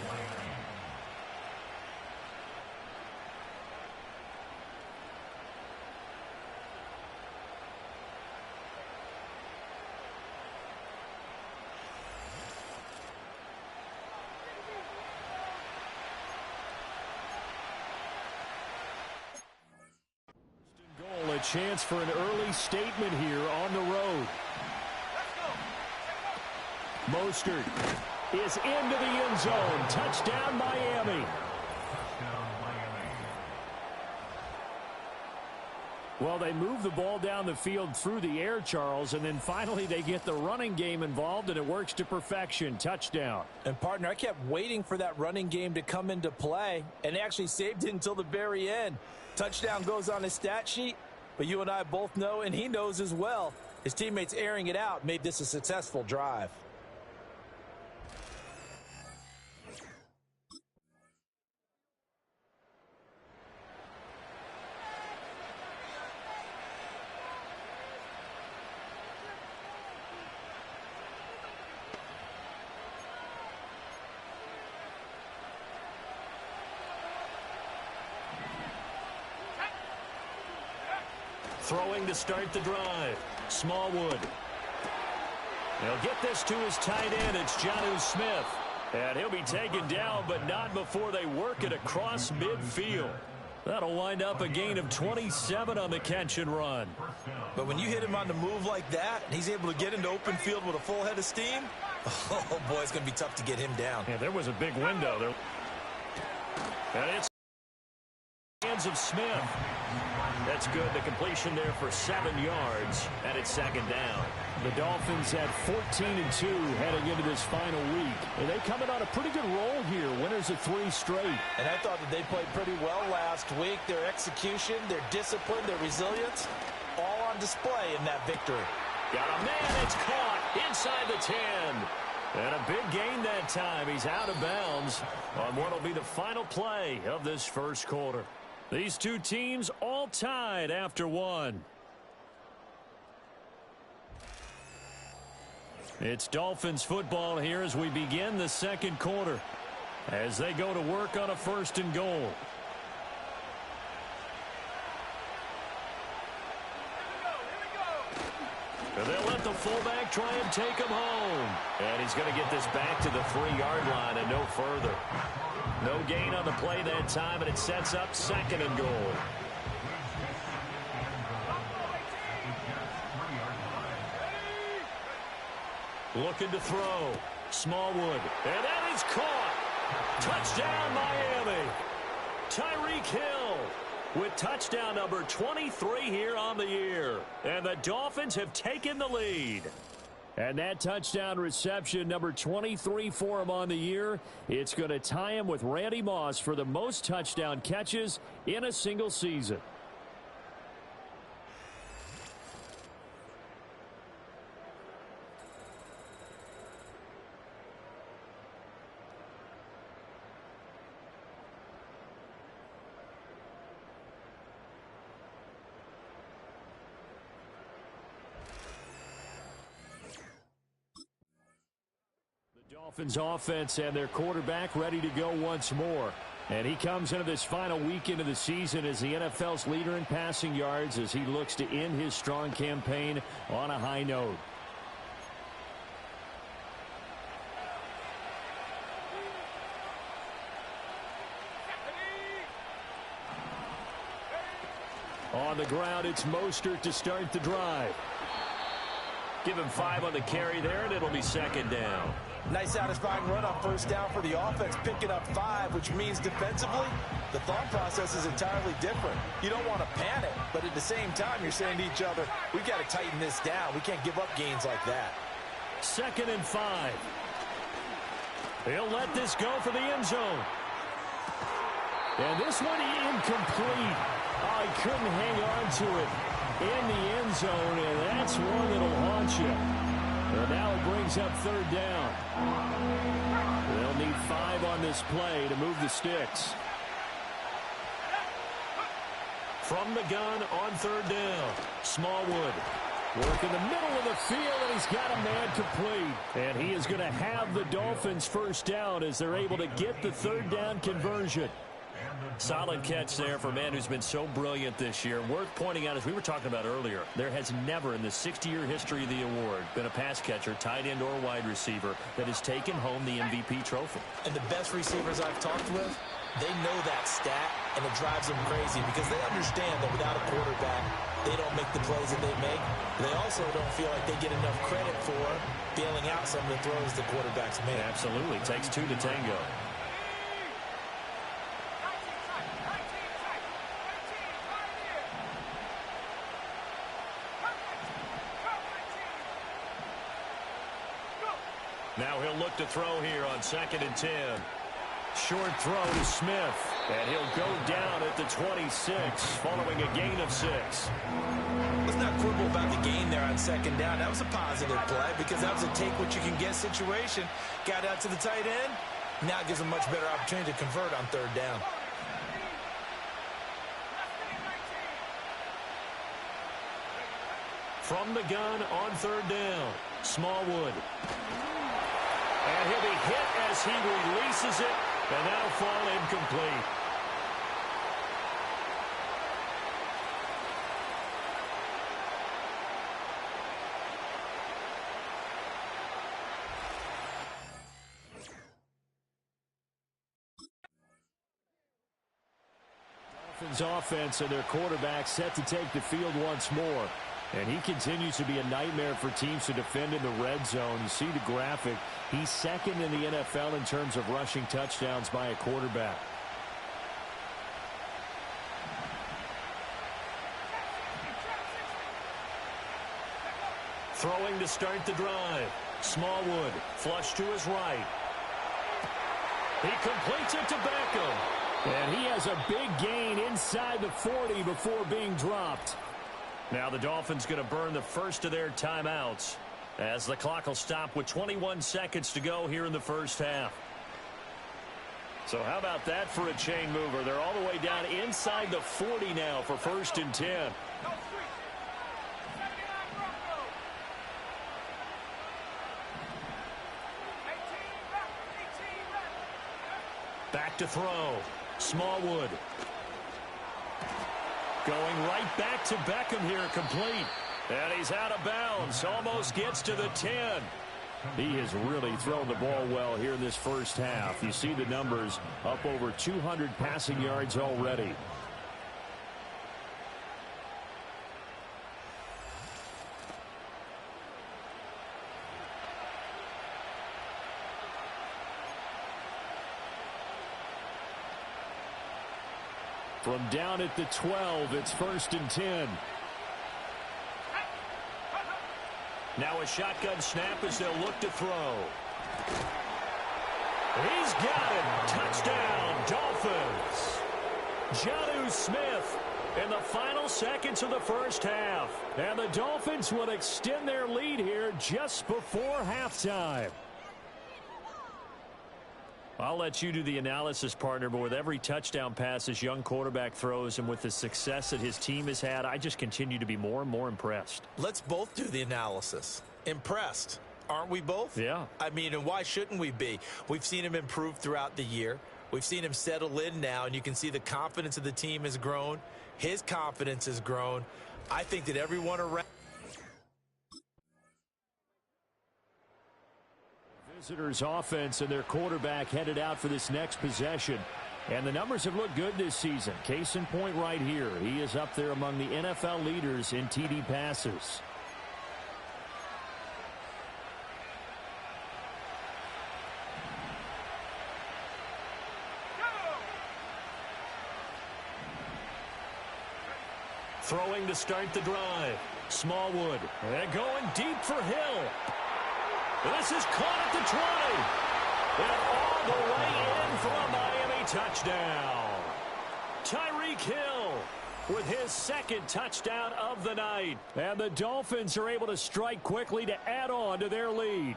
A chance for an early statement here on the road. Mostert is into the end zone. Touchdown, Miami. Well, they move the ball down the field through the air, Charles, and then finally they get the running game involved, and it works to perfection. Touchdown. And, partner, I kept waiting for that running game to come into play, and they actually saved it until the very end. Touchdown goes on his stat sheet, but you and I both know, and he knows as well, his teammates airing it out made this a successful drive. Throwing to start the drive. Smallwood. They'll get this to his tight end. It's Jonnu Smith. And he'll be taken down, but not before they work it across midfield. That'll wind up a gain of 27 on the catch and run. But when you hit him on the move like that, and he's able to get into open field with a full head of steam, oh, boy, it's going to be tough to get him down. Yeah, there was a big window there. And it's hands of Smith. That's good. The completion there for 7 yards, and it's second down. The Dolphins at 14-2 heading into this final week. And they come in on a pretty good roll here. Winners of 3 straight. And I thought that they played pretty well last week. Their execution, their discipline, their resilience, all on display in that victory. Got a man. It's caught inside the 10. And a big gain that time. He's out of bounds on what will be the final play of this first quarter. These two teams all tied after 1. It's Dolphins football here as we begin the second quarter, as they go to work on a 1st and goal. And they'll let the fullback try and take him home. And he's going to get this back to the 3-yard line and no further. No gain on the play that time, and it sets up 2nd and goal. Looking to throw. Smallwood. And that is caught. Touchdown, Miami. Tyreek Hill with touchdown number 23 here on the year. And the Dolphins have taken the lead. And that touchdown reception, number 23 for him on the year, it's going to tie him with Randy Moss for the most touchdown catches in a single season. Dolphins offense and their quarterback ready to go once more. And he comes into this final weekend of the season as the NFL's leader in passing yards as he looks to end his strong campaign on a high note. On the ground, it's Mostert to start the drive. Give him 5 on the carry there, and it'll be second down. Nice satisfying run on first down for the offense, picking up 5, which means defensively, the thought process is entirely different. You don't want to panic, but at the same time, you're saying to each other, we've got to tighten this down. We can't give up gains like that. 2nd and 5. He'll let this go for the end zone. And this one incomplete. Oh, he couldn't hang on to it in the end zone, and that's one that'll haunt you. And now it brings up 3rd down. They'll need 5 on this play to move the sticks. From the gun on 3rd down, Smallwood. Work in the middle of the field, and he's got a man complete. And he is going to have the Dolphins first down as they're able to get the 3rd down conversion. Solid catch there for a man who's been so brilliant this year. Worth pointing out, as we were talking about earlier, there has never in the 60-year history of the award been a pass catcher, tight end, or wide receiver that has taken home the MVP trophy. And the best receivers I've talked with, they know that stat, and it drives them crazy because they understand that without a quarterback, they don't make the plays that they make. They also don't feel like they get enough credit for bailing out some of the throws the quarterbacks make. Absolutely. Takes 2 to tango. Now he'll look to throw here on 2nd and 10. Short throw to Smith. And he'll go down at the 26 following a gain of 6. Let's not quibble about the gain there on 2nd down. That was a positive play because that was a take-what-you-can-get situation. Got out to the tight end. Now it gives a much better opportunity to convert on 3rd down. From the gun on 3rd down, Smallwood. And he'll be hit as he releases it, and that'll fall incomplete. Dolphins offense and their quarterback set to take the field once more. And he continues to be a nightmare for teams to defend in the red zone. You see the graphic. He's 2nd in the NFL in terms of rushing touchdowns by a quarterback. Throwing to start the drive. Smallwood, flush to his right. He completes it to Beckham. And he has a big gain inside the 40 before being dropped. Now the Dolphins going to burn the first of their timeouts as the clock will stop with 21 seconds to go here in the first half. So how about that for a chain mover? They're all the way down inside the 40 now for 1st and 10. Back to throw. Smallwood. Going right back to Beckham here, complete. And he's out of bounds, almost gets to the 10. He has really thrown the ball well here in this first half. You see the numbers, up over 200 passing yards already. From down at the 12, it's 1st and 10. Now a shotgun snap as they'll look to throw. He's got it. Touchdown, Dolphins. Jonnu Smith in the final seconds of the first half. And the Dolphins will extend their lead here just before halftime. I'll let you do the analysis, partner, but with every touchdown pass this young quarterback throws and with the success that his team has had, I just continue to be more and more impressed. Let's both do the analysis. Impressed. Aren't we both? Yeah. I mean, and why shouldn't we be? We've seen him improve throughout the year. We've seen him settle in now, and you can see the confidence of the team has grown. His confidence has grown. I think that everyone around. Visitors offense and their quarterback headed out for this next possession. And the numbers have looked good this season. Case in point right here. He is up there among the NFL leaders in TD passes. Throwing to start the drive. Smallwood. And going deep for Hill. This is caught at the 20. And all the way in for a Miami touchdown. Tyreek Hill with his second touchdown of the night. And the Dolphins are able to strike quickly to add on to their lead.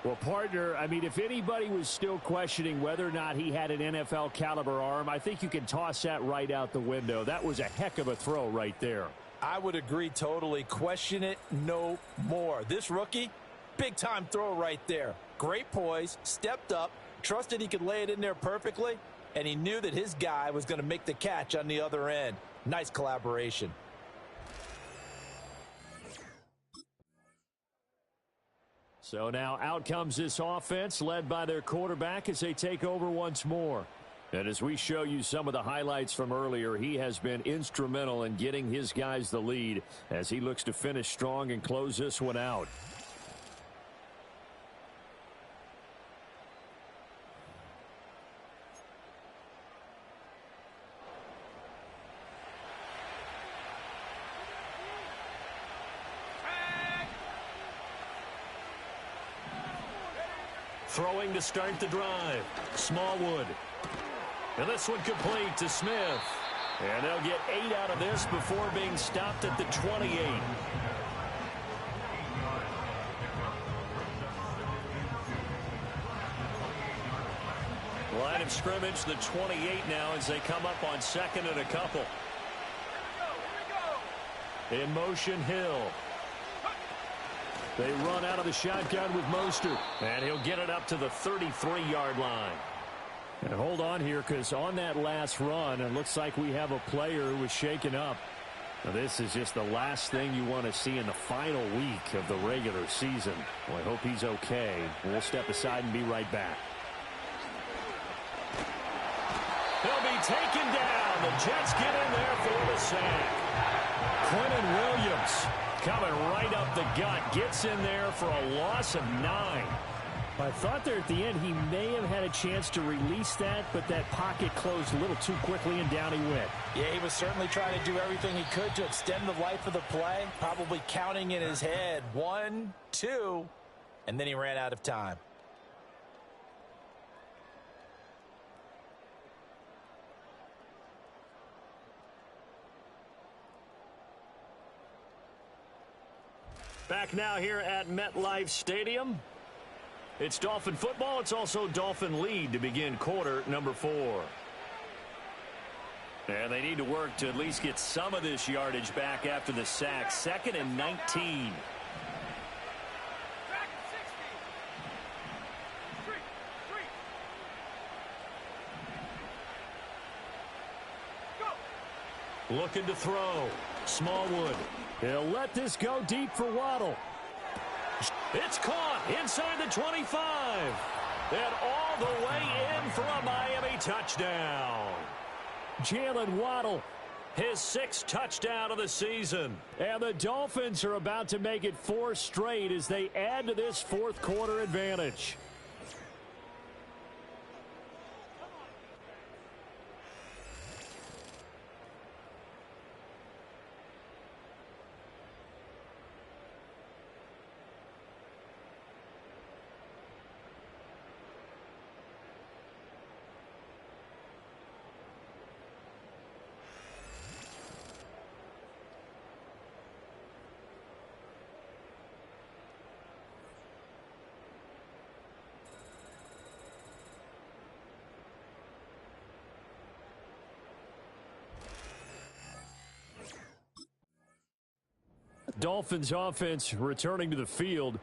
Well, partner, I mean, if anybody was still questioning whether or not he had an NFL caliber arm, I think you can toss that right out the window. That was a heck of a throw right there. I would agree totally. Question it no more. This rookie, big-time throw right there. Great poise, stepped up, trusted he could lay it in there perfectly, and he knew that his guy was going to make the catch on the other end. Nice collaboration. So now out comes this offense led by their quarterback as they take over once more. And as we show you some of the highlights from earlier, he has been instrumental in getting his guys the lead as he looks to finish strong and close this one out. Throwing to start the drive. Smallwood. And this one complete to Smith. And they'll get 8 out of this before being stopped at the 28. Line of scrimmage, the 28 now as they come up on second and a couple. In motion, Hill. They run out of the shotgun with Mostert. And he'll get it up to the 33-yard line. And hold on here, because on that last run, it looks like we have a player who was shaken up. Now, this is just the last thing you want to see in the final week of the regular season. Well, I hope he's okay. We'll step aside and be right back. He'll be taken down. The Jets get in there for the sack. Quentin Williams coming right up the gut. Gets in there for a loss of 9. I thought there at the end he may have had a chance to release that, but that pocket closed a little too quickly and down he went. Yeah, he was certainly trying to do everything he could to extend the life of the play, probably counting in his head 1, 2, and then he ran out of time. Back now here at MetLife Stadium. It's Dolphin football. It's also Dolphin lead to begin quarter number 4. And they need to work to at least get some of this yardage back after the sack. 2nd and 19. Looking to throw. Smallwood. He'll let this go deep for Waddle. It's caught inside the 25. And all the way in for a Miami touchdown. Jalen Waddle, his 6th touchdown of the season. And the Dolphins are about to make it 4 straight as they add to this 4th quarter advantage. Dolphins offense returning to the field.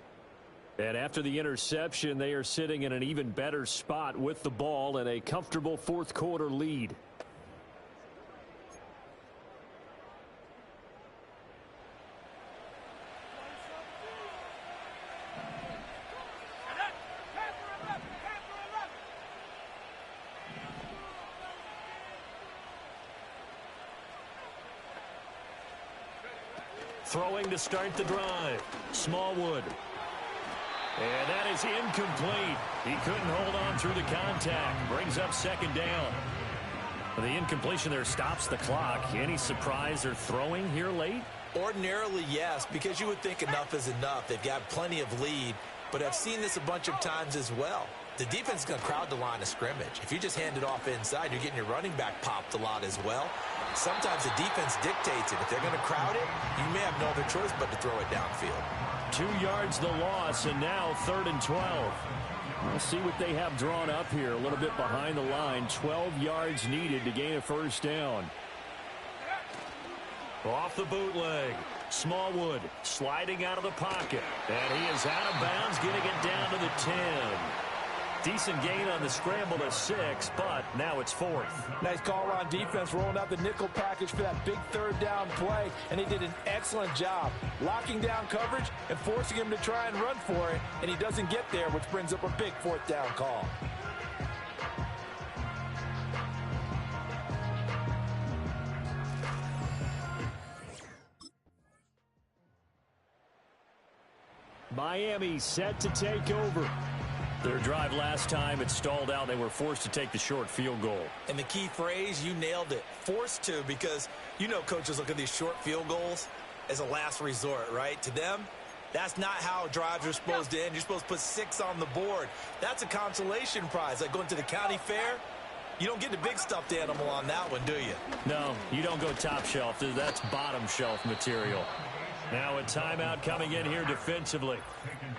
And after the interception, they are sitting in an even better spot with the ball and a comfortable fourth quarter lead. Throwing to start the drive. Smallwood. And that is incomplete. He couldn't hold on through the contact. Brings up second down. The incompletion there stops the clock. Any surprise they're throwing here late? Ordinarily, yes, because you would think enough is enough. They've got plenty of lead, but I've seen this a bunch of times as well. The defense is going to crowd the line of scrimmage. If you just hand it off inside, you're getting your running back popped a lot as well. Sometimes the defense dictates it. If they're going to crowd it, you may have no other choice but to throw it downfield. 2 yards the loss, and now 3rd and 12. We'll see what they have drawn up here. A little bit behind the line. 12 yards needed to gain a first down. Off the bootleg. Smallwood sliding out of the pocket. And he is out of bounds, getting it down to the 10. Decent gain on the scramble to 6, but now it's 4th. Nice call on defense, rolling out the nickel package for that big 3rd down play, and he did an excellent job locking down coverage and forcing him to try and run for it, and he doesn't get there, which brings up a big 4th down call. Miami set to take over. Their drive last time, it stalled out. They were forced to take the short field goal. And the key phrase, you nailed it. Forced to, because you know coaches look at these short field goals as a last resort, right? To them, that's not how drives are supposed to end. You're supposed to put 6 on the board. That's a consolation prize. Like going to the county fair, you don't get the big stuffed animal on that one, do you? No, you don't go top shelf. That's bottom shelf material. Now a timeout coming in here defensively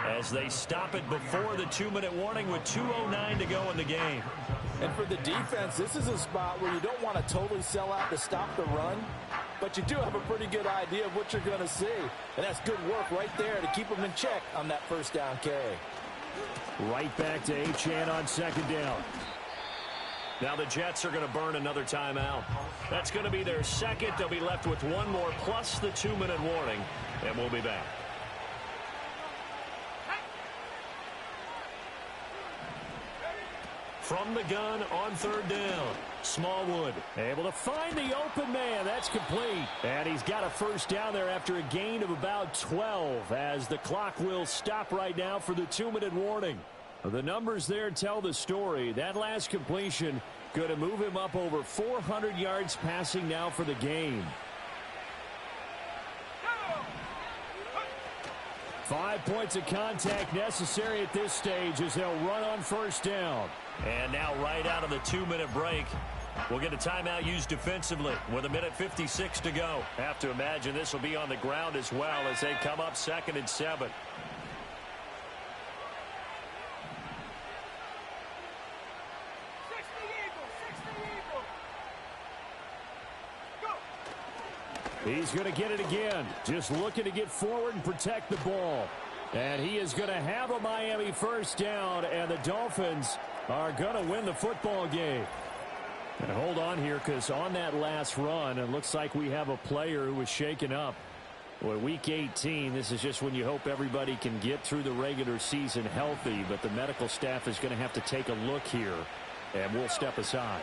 as they stop it before the 2-minute warning with 2:09 to go in the game. And for the defense, this is a spot where you don't want to totally sell out to stop the run, but you do have a pretty good idea of what you're going to see. And that's good work right there to keep them in check on that first down carry. Right back to Achane on second down. Now the Jets are going to burn another timeout. That's going to be their second. They'll be left with one more plus the 2-minute warning, and we'll be back. From the gun on 3rd down. Smallwood able to find the open man. That's complete. And he's got a first down there after a gain of about 12 as the clock will stop right now for the 2-minute warning. The numbers there tell the story. That last completion going to move him up over 400 yards passing now for the game. 5 points of contact necessary at this stage as they'll run on first down. And now right out of the 2-minute break, we'll get a timeout used defensively with 1:56 to go. Have to imagine this will be on the ground as well as they come up 2nd and 7. He's going to get it again. Just looking to get forward and protect the ball. And he is going to have a Miami first down, and the Dolphins are going to win the football game. And hold on here, because on that last run, it looks like we have a player who was shaken up. Well, week 18, this is just when you hope everybody can get through the regular season healthy, but the medical staff is going to have to take a look here, and we'll step aside.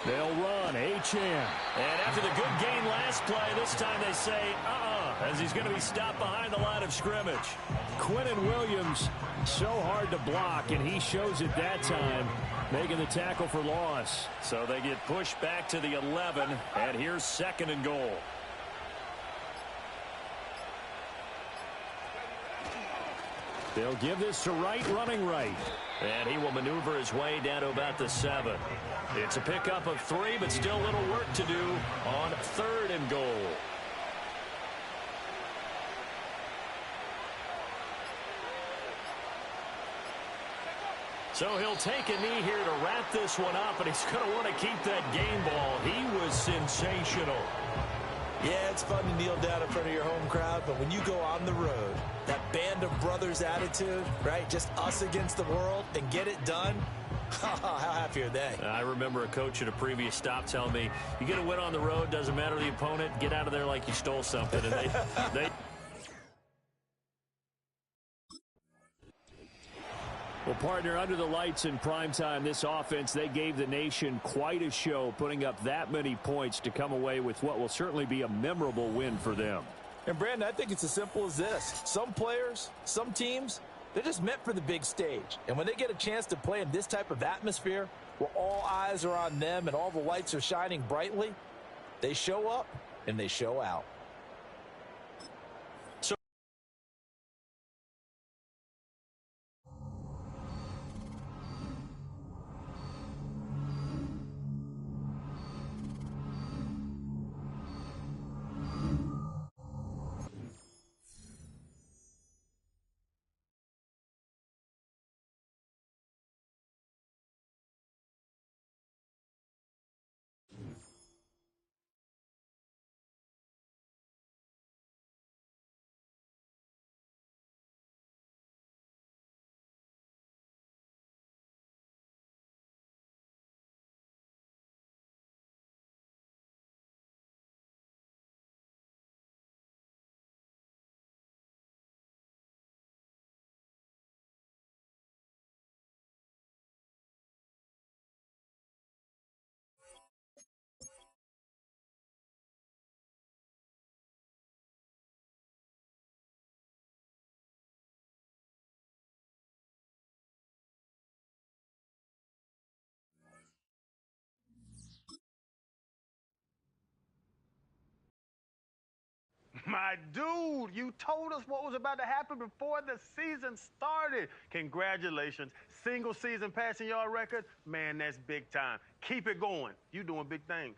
They'll run, Achane. And after the good game last play, this time they say, as he's going to be stopped behind the line of scrimmage. Quinnen Williams, so hard to block, and he shows it that time, making the tackle for loss. So they get pushed back to the 11, and here's 2nd and goal. They'll give this to Wright, running right. And he will maneuver his way down to about the 7. It's a pickup of 3, but still a little work to do on 3rd and goal. So he'll take a knee here to wrap this one up, and he's going to want to keep that game ball. He was sensational. Yeah, it's fun to kneel down in front of your home crowd, but when you go on the road, that band of brothers attitude, right? Just us against the world and get it done. How happy are they? I remember a coach at a previous stop telling me, you get a win on the road, doesn't matter the opponent, get out of there like you stole something. And they Well, partner, under the lights in primetime, this offense, they gave the nation quite a show, putting up that many points to come away with what will certainly be a memorable win for them. And, Brandon, I think it's as simple as this. Some players, some teams, they're just meant for the big stage. And when they get a chance to play in this type of atmosphere, where all eyes are on them and all the lights are shining brightly, they show up and they show out. My dude, you told us what was about to happen before the season started. Congratulations. Single season passing yard record? Man, that's big time. Keep it going. You doing big things.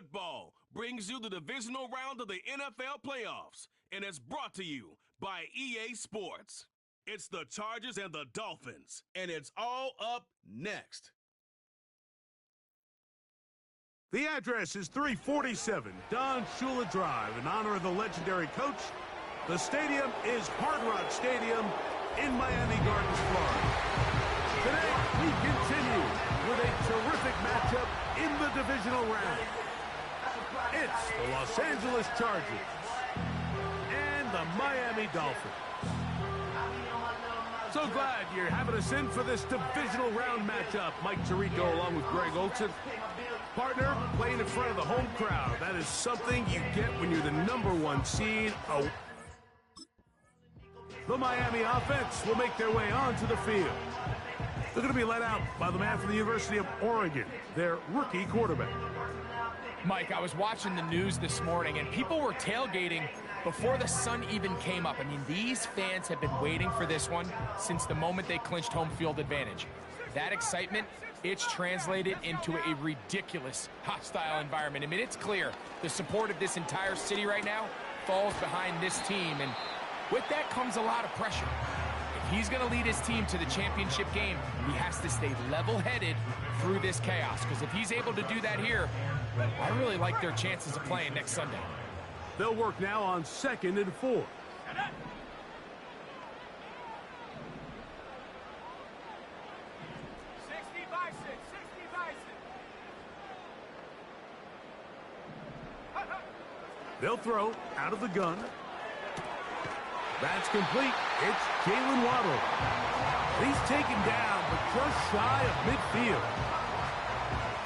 Football brings you the divisional round of the NFL playoffs, and it's brought to you by EA Sports. It's the Chargers and the Dolphins, and it's all up next. The address is 347 Don Shula Drive. In honor of the legendary coach, the stadium is Hard Rock Stadium in Miami Gardens, Florida. Today, we continue with a terrific matchup in the divisional round. It's the Los Angeles Chargers and the Miami Dolphins. So glad you're having us in for this divisional round matchup. Mike Tirico along with Greg Olson. Partner, playing in front of the home crowd. That is something you get when you're the #1 seed. The Miami offense will make their way onto the field. They're going to be led out by the man from the University of Oregon, their rookie quarterback. Mike, I was watching the news this morning, and people were tailgating before the sun even came up. I mean, these fans have been waiting for this one since the moment they clinched home field advantage. That excitement, it's translated into a ridiculous hostile environment. I mean, it's clear the support of this entire city right now falls behind this team, and with that comes a lot of pressure. If he's going to lead his team to the championship game, he has to stay level-headed through this chaos, because if he's able to do that here, I really like their chances of playing next Sunday. They'll work now on 2nd and 4. They'll throw out of the gun. That's complete. It's Jalen Waddle. He's taken down, but just shy of midfield.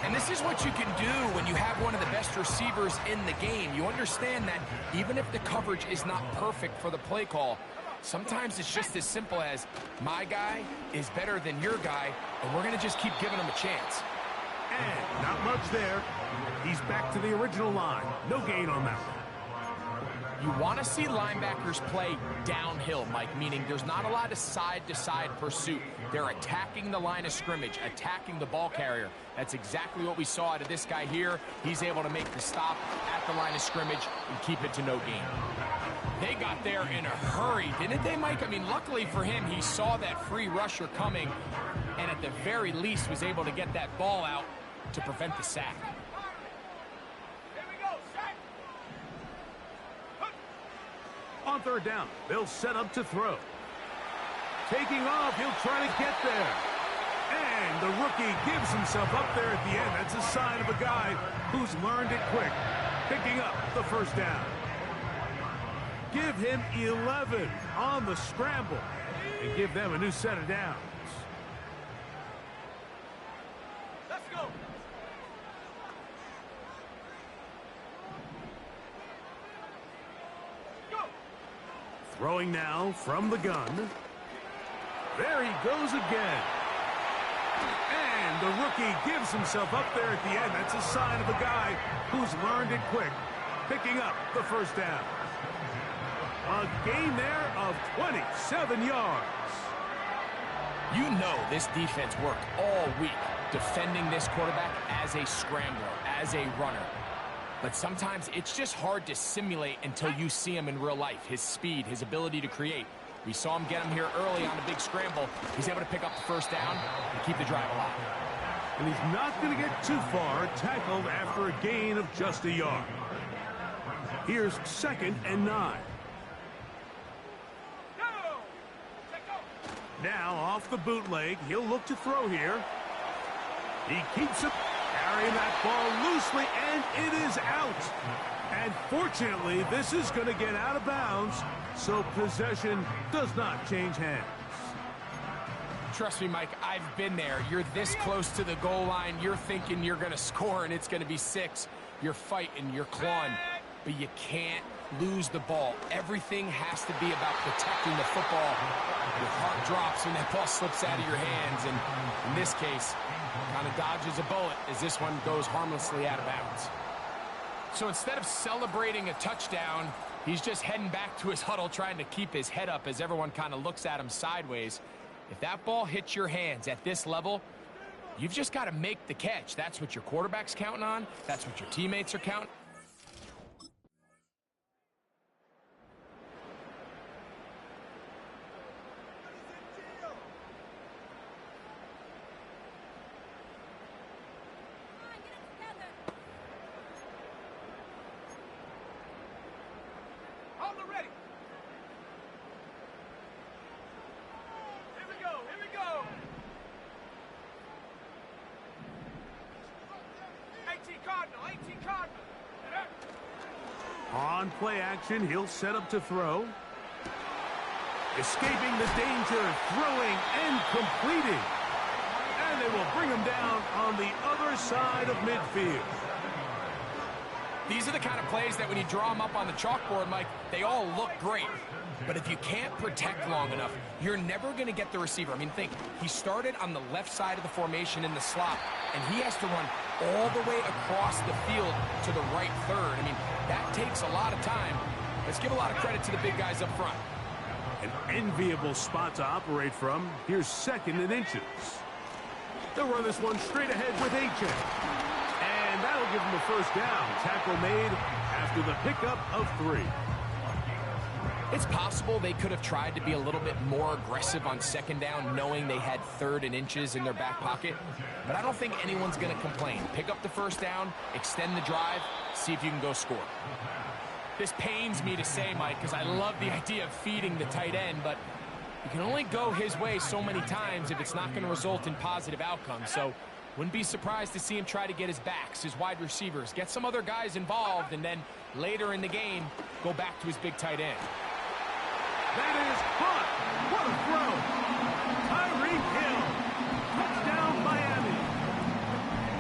And this is what you can do when you have one of the best receivers in the game. You understand that even if the coverage is not perfect for the play call, sometimes it's just as simple as, my guy is better than your guy, and we're going to just keep giving him a chance. And not much there. He's back to the original line. No gain on that one. You want to see linebackers play downhill, Mike, meaning there's not a lot of side-to-side pursuit. They're attacking the line of scrimmage, attacking the ball carrier. That's exactly what we saw out of this guy here. He's able to make the stop at the line of scrimmage and keep it to no gain. They got there in a hurry, didn't they, Mike? I mean, luckily for him, he saw that free rusher coming and at the very least was able to get that ball out to prevent the sack. On 3rd down, they'll set up to throw. Taking off, he'll try to get there. And the rookie gives himself up there at the end. That's a sign of a guy who's learned it quick. Picking up the 1st down. Give him 11 on the scramble and give them a new set of downs. Let's go. Throwing now from the gun. There he goes again. And the rookie gives himself up there at the end. That's a sign of a guy who's learned it quick. Picking up the 1st down. A gain there of 27 yards. You know this defense worked all week defending this quarterback as a scrambler, as a runner. But sometimes it's just hard to simulate until you see him in real life. His speed, his ability to create. We saw him get him here early on a big scramble. He's able to pick up the 1st down and keep the drive alive. And he's not going to get too far, tackled after a gain of just a yard. Here's 2nd and 9. Now off the bootleg, he'll look to throw here. He keeps it, carrying that ball loosely, and it is out. And fortunately, this is going to get out of bounds, so possession does not change hands. Trust me, Mike, I've been there. You're this close to the goal line. You're thinking you're going to score, and it's going to be 6. You're fighting, you're clawing, but you can't lose the ball. Everything has to be about protecting the football. Your heart drops when that ball slips out of your hands, and in this case, kind of dodges a bullet as this one goes harmlessly out of bounds. So instead of celebrating a touchdown, he's just heading back to his huddle trying to keep his head up as everyone kind of looks at him sideways. If that ball hits your hands at this level, You've just got to make the catch. That's what your quarterback's counting on. That's what your teammates are counting. Hold it ready. Here we go. Here we go. 18 Cardinal. 18 Cardinal. On play action, he'll set up to throw. Escaping the danger, throwing and completing. And they will bring him down on the other side of midfield. These are the kind of plays that when you draw them up on the chalkboard, Mike, they all look great. But if you can't protect long enough, you're never going to get the receiver. I mean, think, he started on the left side of the formation in the slot, and he has to run all the way across the field to the right third. I mean, that takes a lot of time. Let's give a lot of credit to the big guys up front. An enviable spot to operate from. Here's 2nd and inches. They'll run this one straight ahead with H.A. And that'll give him a first down. Tackle made after the pickup of 3. It's possible they could have tried to be a little bit more aggressive on 2nd down, knowing they had 3rd and inches in their back pocket. But I don't think anyone's going to complain. Pick up the first down, extend the drive, see if you can go score. This pains me to say, Mike, because I love the idea of feeding the tight end, but you can only go his way so many times if it's not going to result in positive outcomes. So wouldn't be surprised to see him try to get his backs, his wide receivers, get some other guys involved, and then later in the game, go back to his big tight end. That is caught. What a throw. Tyreek Hill. Touchdown, Miami.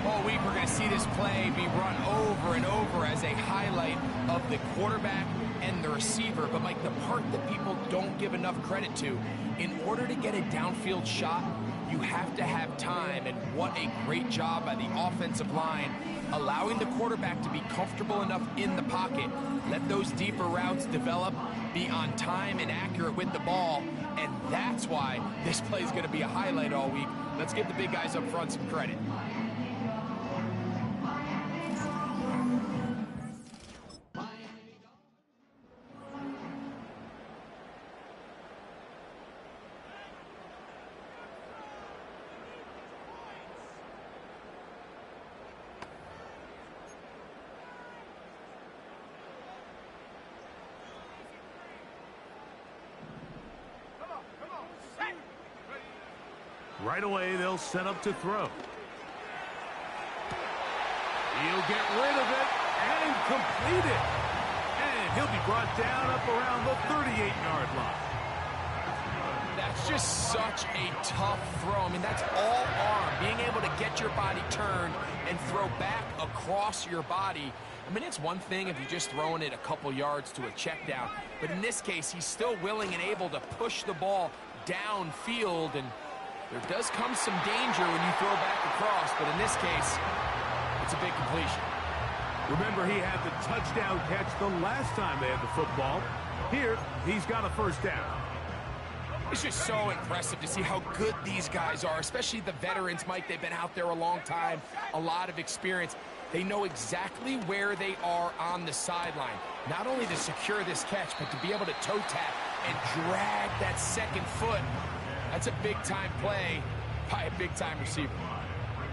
All week, we're going to see this play be run over and over as a highlight of the quarterback and the receiver. But, Mike, the part that people don't give enough credit to, in order to get a downfield shot, you have to have time, and what a great job by the offensive line, allowing the quarterback to be comfortable enough in the pocket, let those deeper routes develop, be on time and accurate with the ball, and that's why this play is going to be a highlight all week. Let's give the big guys up front some credit. Right away, they'll set up to throw. He'll get rid of it and complete it. And he'll be brought down up around the 38-yard line. That's just such a tough throw. I mean, that's all arm. Being able to get your body turned and throw back across your body. I mean, it's one thing if you're just throwing it a couple yards to a check down. But in this case, he's still willing and able to push the ball downfield, and there does come some danger when you throw back across, but in this case, it's a big completion. Remember, he had the touchdown catch the last time they had the football. Here, he's got a first down. It's just so impressive to see how good these guys are, especially the veterans, Mike. They've been out there a long time, a lot of experience. They know exactly where they are on the sideline, not only to secure this catch, but to be able to toe tap and drag that second foot. That's a big-time play by a big-time receiver.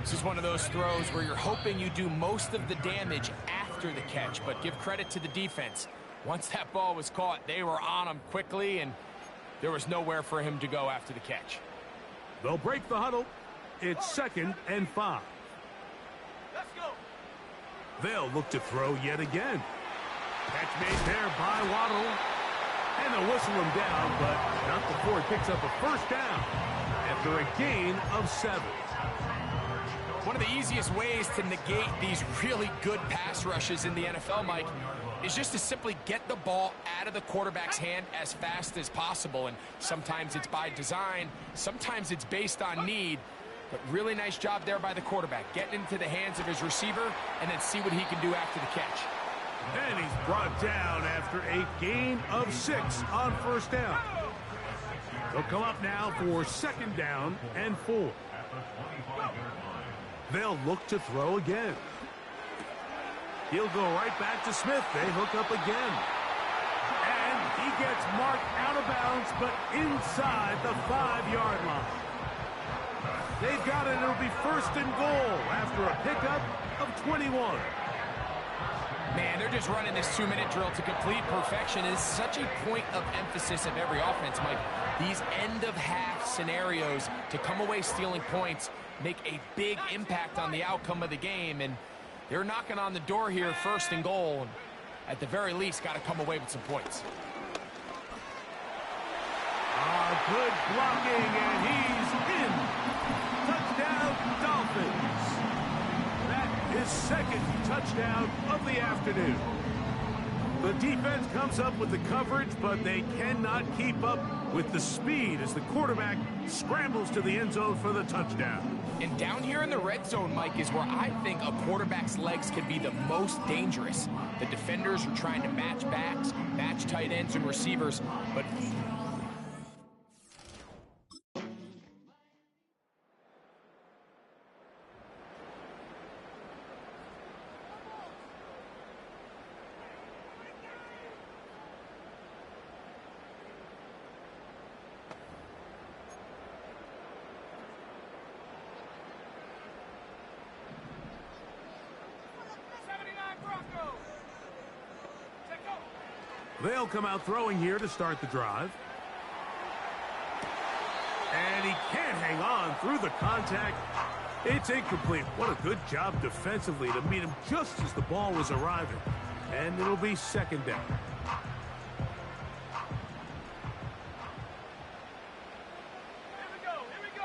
This is one of those throws where you're hoping you do most of the damage after the catch, but give credit to the defense. Once that ball was caught, they were on him quickly, and there was nowhere for him to go after the catch. They'll break the huddle. It's 2nd and 5. Let's go. They'll look to throw yet again. Catch made there by Waddle. And they'll whistle him down, but not before he picks up a first down after a gain of 7. One of the easiest ways to negate these really good pass rushes in the NFL, Mike, is just to simply get the ball out of the quarterback's hand as fast as possible. And sometimes it's by design, sometimes it's based on need. But really nice job there by the quarterback, getting into the hands of his receiver and then see what he can do after the catch. And he's brought down after a gain of 6 on first down. They'll come up now for 2nd down and 4. They'll look to throw again. He'll go right back to Smith. They hook up again. And he gets marked out of bounds, but inside the 5-yard line. They've got it. It'll be 1st and goal after a pickup of 21. Man, they're just running this 2-minute drill to complete perfection. It's such a point of emphasis of every offense, Mike. These end-of-half scenarios to come away stealing points make a big impact on the outcome of the game, and they're knocking on the door here, 1st and goal. And at the very least, got to come away with some points. Good blocking, and he's in. Touchdown, Dolphins. That is 2nd touchdown of the afternoon. The defense comes up with the coverage, but they cannot keep up with the speed as the quarterback scrambles to the end zone for the touchdown. And down here in the red zone, Mike, is where I think a quarterback's legs can be the most dangerous. The defenders are trying to match backs, match tight ends and receivers, but they'll come out throwing here to start the drive. And he can't hang on through the contact. It's incomplete. What a good job defensively to meet him just as the ball was arriving. And it'll be 2nd down.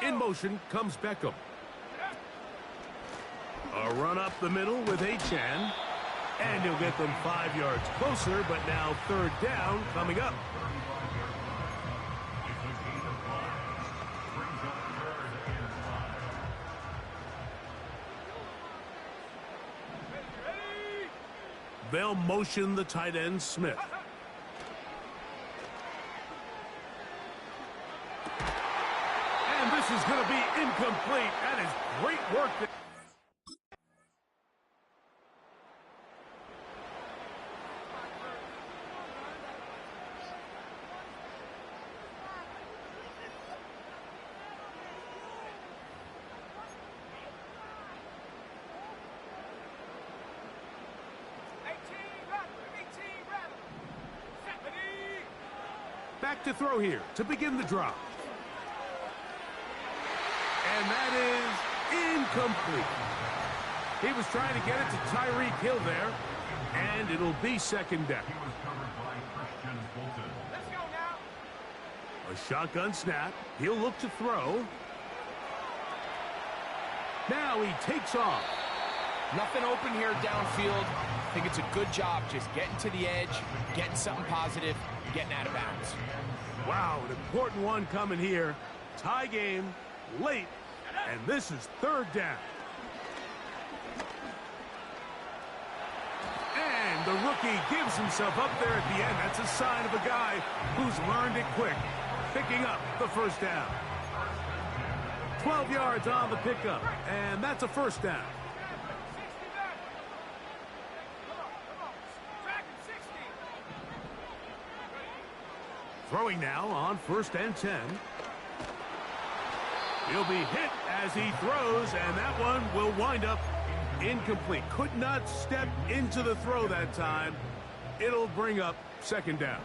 In motion comes Beckham. A run up the middle with Achan. And he'll get them 5 yards closer, but now 3rd down coming up. They'll motion the tight end, Smith. And this is going to be incomplete. That is great work. Back to throw here to begin the drive. And that is incomplete. He was trying to get it to Tyreek Hill there, and it'll be 2nd down. Let's go now. A shotgun snap. He'll look to throw. Now he takes off. nothing open here downfield. I think it's a good job just getting to the edge, getting something positive, getting out of bounds. Wow, an important one coming here. Tie game, late, and this is 3rd down. And the rookie gives himself up there at the end. That's a sign of a guy who's learned it quick, picking up the 1st down. 12 yards on the pickup, and that's a 1st down. Throwing now on 1st and 10. He'll be hit as he throws, and that one will wind up incomplete. Could not step into the throw that time. It'll bring up 2nd down.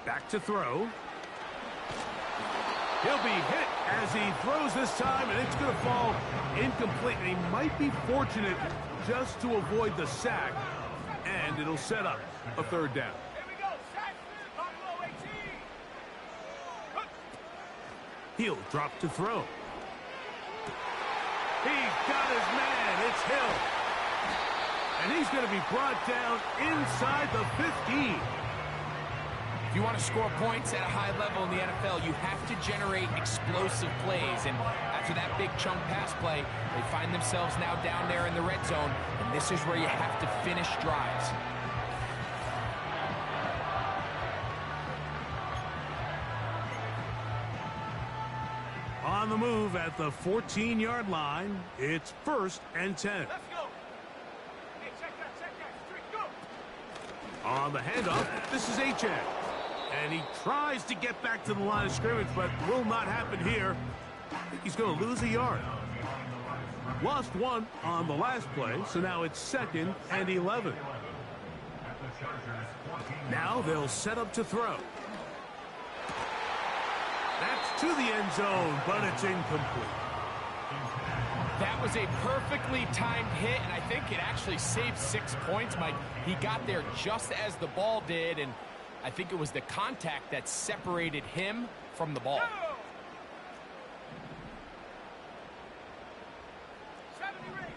Back to throw. He'll be hit as he throws this time, and it's going to fall incomplete. And he might be fortunate just to avoid the sack, and it'll set up a 3rd down. He'll drop to throw. He's got his man. It's Hill. And he's going to be brought down inside the 15. If you want to score points at a high level in the NFL, you have to generate explosive plays. And after that big chunk pass play, they find themselves now down there in the red zone. And this is where you have to finish drives. On the move at the 14-yard line, it's 1st and 10. Let's go. Hey, check that. 3, go. On the handoff, this is H.A. And he tries to get back to the line of scrimmage, but will not happen here. I think he's going to lose a yard. Lost 1 on the last play, so now it's 2nd and 11. Now they'll set up to throw. That's to the end zone, but it's incomplete. That was a perfectly timed hit, and I think it actually saved 6 points, Mike. He got there just as the ball did, and I think it was the contact that separated him from the ball. 70 range.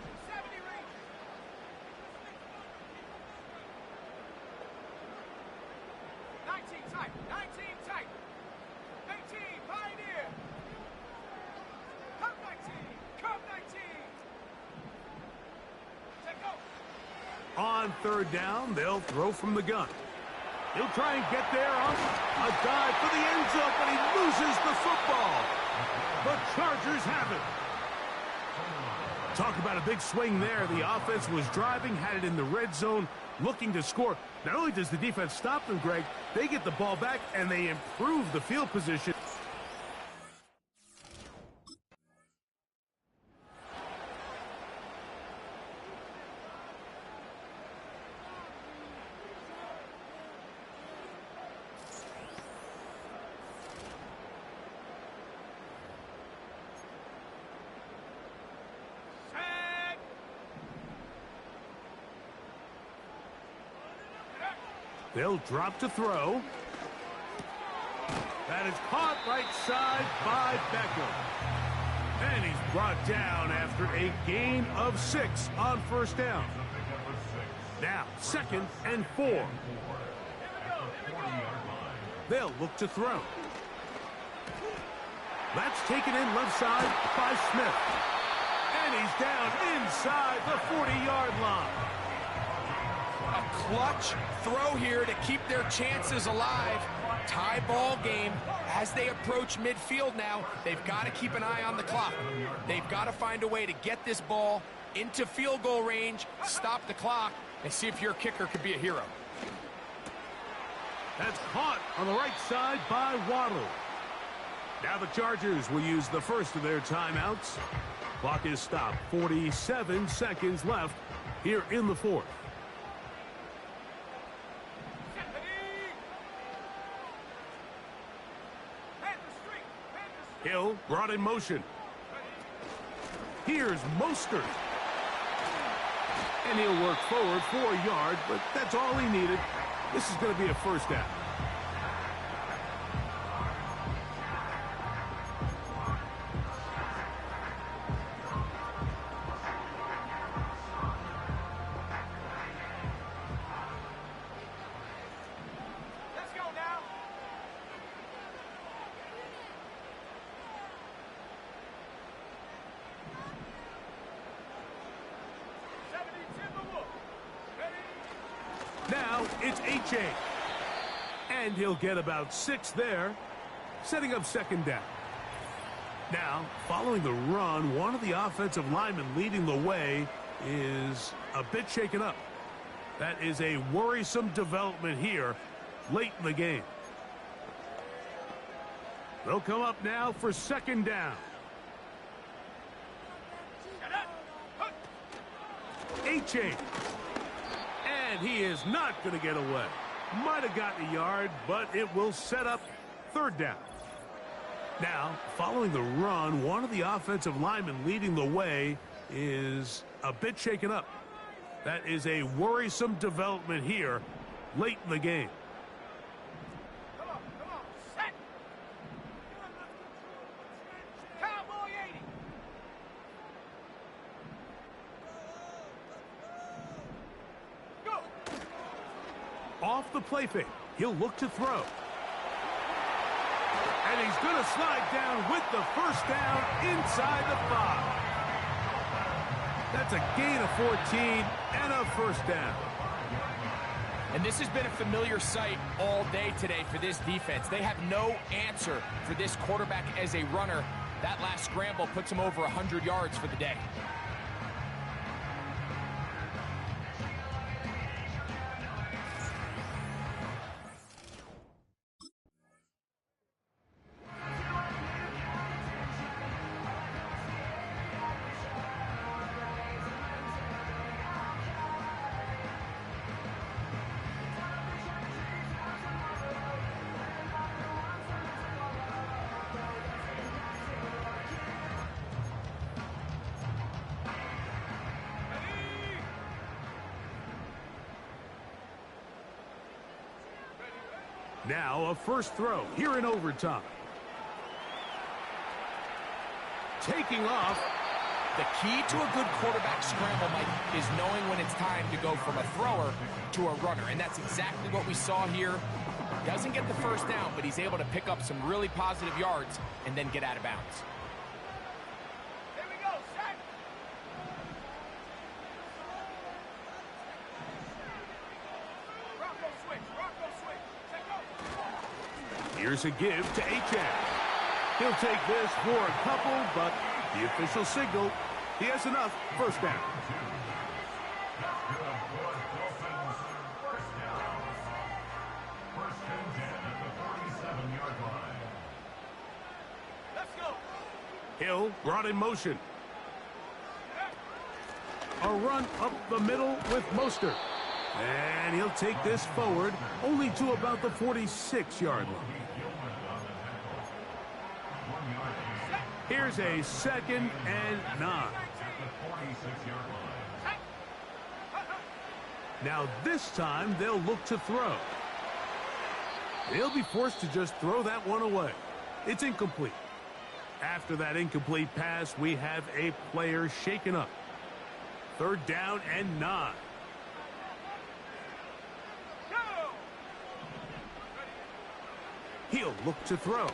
19 tight. 18, Pioneer. Come 19. Take go. On 3rd down, they'll throw from the gun. He'll try and get there on a dive for the end zone, but he loses the football. The Chargers have it. Talk about a big swing there. The offense was driving, had it in the red zone, looking to score. Not only does the defense stop them, Greg, they get the ball back and they improve the field position. They'll drop to throw. That is caught right side by Beckham. And he's brought down after a gain of 6 on 1st down. Now 2nd and 4. They'll look to throw. That's taken in left side by Smith. And he's down inside the 40-yard line. A clutch throw here to keep their chances alive. Tie ball game as they approach midfield now. They've got to keep an eye on the clock. They've got to find a way to get this ball into field goal range, stop the clock, and see if your kicker could be a hero. That's caught on the right side by Waddle. Now the Chargers will use the first of their timeouts. Clock is stopped. 47 seconds left here in the 4th. Hill brought in motion. Here's Mostert. And he'll work forward for a yard, but that's all he needed. This is going to be a 1st down. Now it's H.A. And he'll get about 6 there, setting up 2nd down. Now, following the run, one of the offensive linemen leading the way is a bit shaken up. That is a worrisome development here late in the game. They'll come up now for 2nd down. H.A. And he is not going to get away. Might have gotten a yard, but it will set up 3rd down. Now, following the run, one of the offensive linemen leading the way is a bit shaken up. That is a worrisome development here late in the game. Come on, set. Cowboy 80. Go. Off the play fake, he'll look to throw. And he's going to slide down with the 1st down inside the 5. That's a gain of 14 and a 1st down. And this has been a familiar sight all day today for this defense. They have no answer for this quarterback as a runner. That last scramble puts him over 100 yards for the day. Now a first throw here in overtime. Taking off. The key to a good quarterback scramble, Mike, is knowing when it's time to go from a thrower to a runner. And that's exactly what we saw here. Doesn't get the first down, but he's able to pick up some really positive yards and then get out of bounds. Here we go, set. Rocco switch. Take off. Here's a give to Achane. He'll take this for a couple, but the official signal, he has enough. First down. Let's go. Hill brought in motion. A run up the middle with Mostert. And he'll take this forward only to about the 46-yard line. Here's a 2nd and 9. Now this time they'll look to throw. They'll be forced to just throw that one away. It's incomplete. After that incomplete pass, we have a player shaken up. 3rd down and 9. He'll look to throw.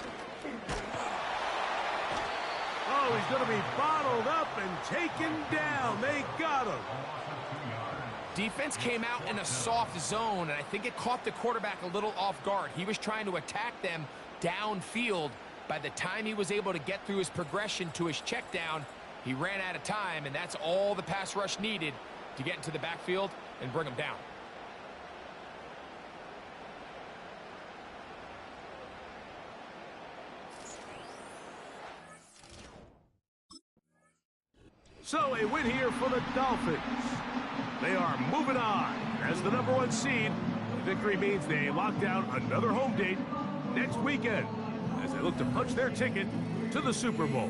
Oh, he's going to be bottled up and taken down. They got him. Defense came out in a soft zone, and I think it caught the quarterback a little off guard. He was trying to attack them downfield. By the time he was able to get through his progression to his check down, he ran out of time, and that's all the pass rush needed to get into the backfield and bring him down. So a win here for the Dolphins. They are moving on as the #1 seed. The victory means they lock down another home date next weekend as they look to punch their ticket to the Super Bowl.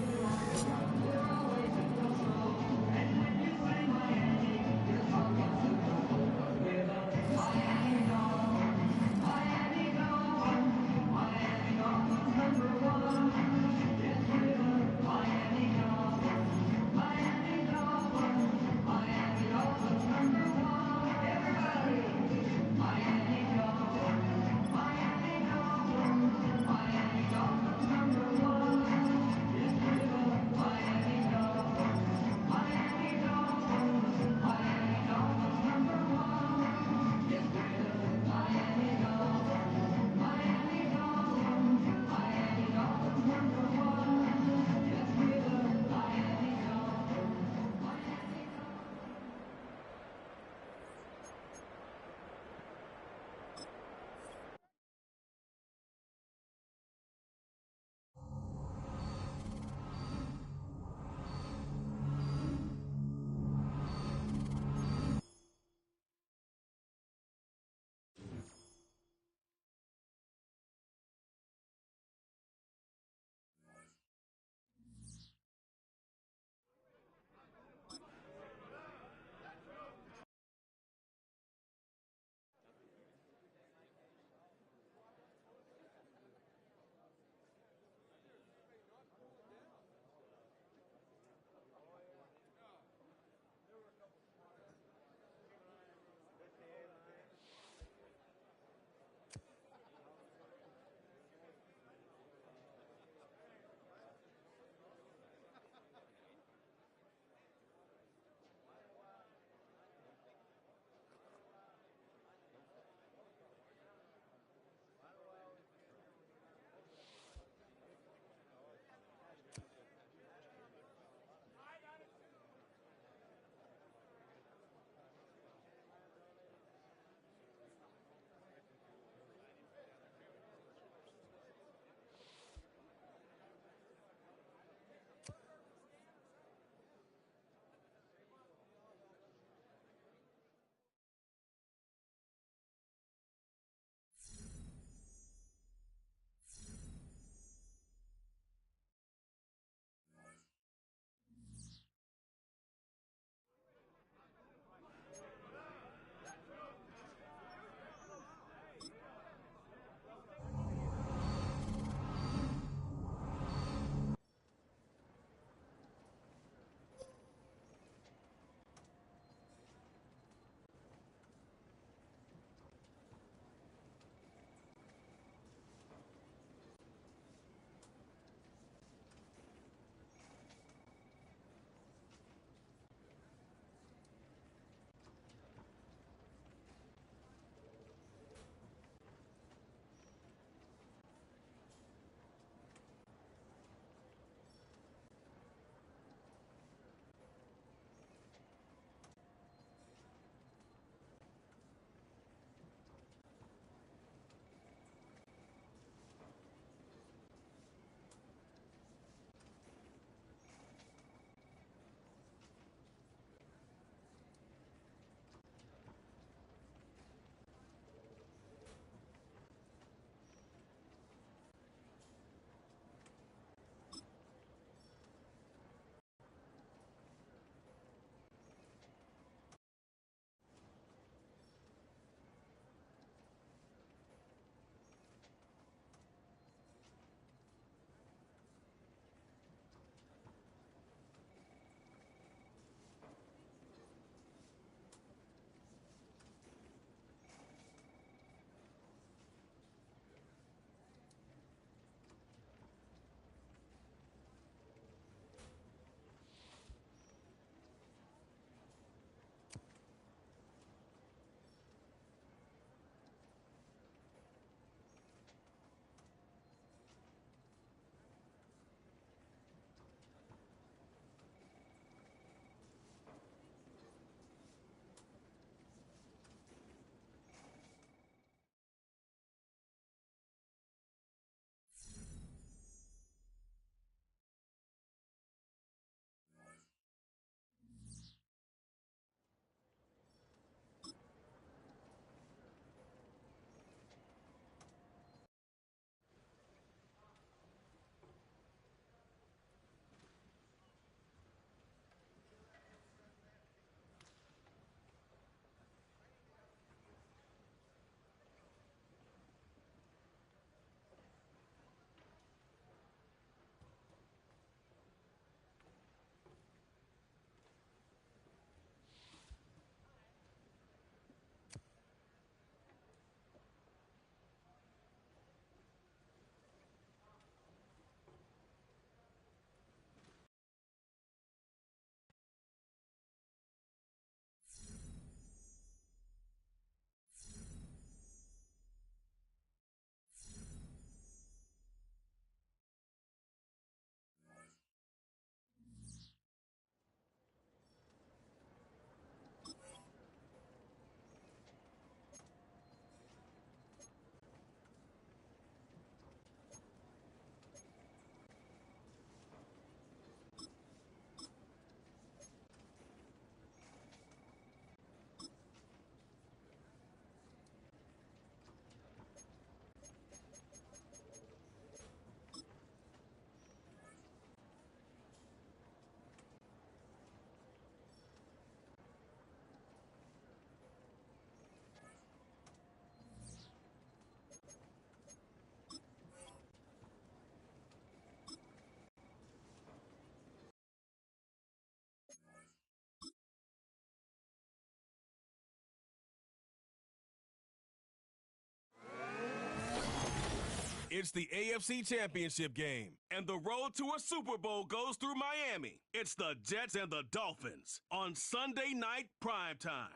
It's the AFC Championship game, and the road to a Super Bowl goes through Miami. It's the Jets and the Dolphins on Sunday night primetime.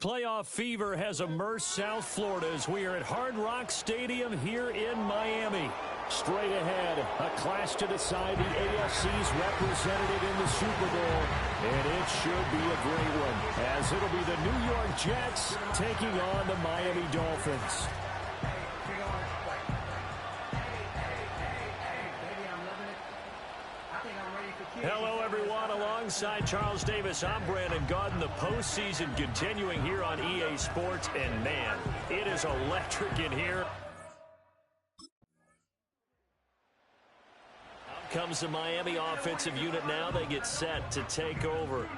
Playoff fever has immersed South Florida as we are at Hard Rock Stadium here in Miami. Straight ahead, a clash to decide the AFC's representative in the Super Bowl. And it should be a great one, as it'll be the New York Jets taking on the Miami Dolphins. Hello, everyone. Alongside Charles Davis, I'm Brandon Gaudin. The postseason continuing here on EA Sports. And, man, it is electric in here. Out comes the Miami offensive unit now. They get set to take over.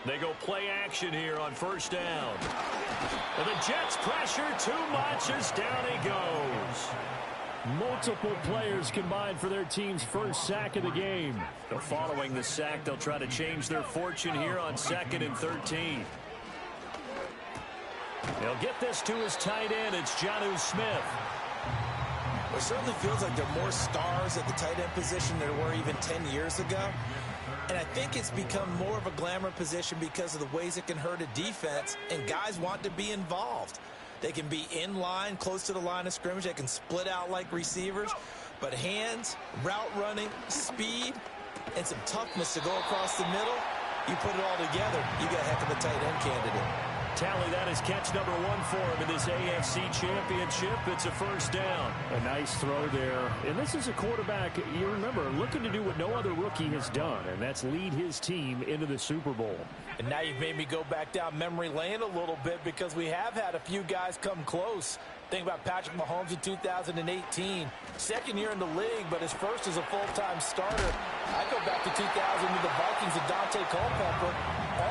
They go play action here on first down. And the Jets pressure too much as down he goes. Multiple players combined for their team's first sack of the game. Following the sack, they'll try to change their fortune here on 2nd and 13. They'll get this to his tight end. It's Jonnu Smith. Well, it certainly feels like there are more stars at the tight end position than there were even 10 years ago. And I think it's become more of a glamour position because of the ways it can hurt a defense, and guys want to be involved. They can be in line, close to the line of scrimmage. They can split out like receivers. But hands, route running, speed, and some toughness to go across the middle, you put it all together, you got a heck of a tight end candidate. Tally, that is catch number 1 for him in this AFC Championship. It's a first down. A nice throw there. And this is a quarterback, you remember, looking to do what no other rookie has done, and that's lead his team into the Super Bowl. And now you've made me go back down memory lane a little bit because we have had a few guys come close. Think about Patrick Mahomes in 2018. Second year in the league, but his first as a full-time starter. I go back to 2000 with the Vikings and Dante Culpepper.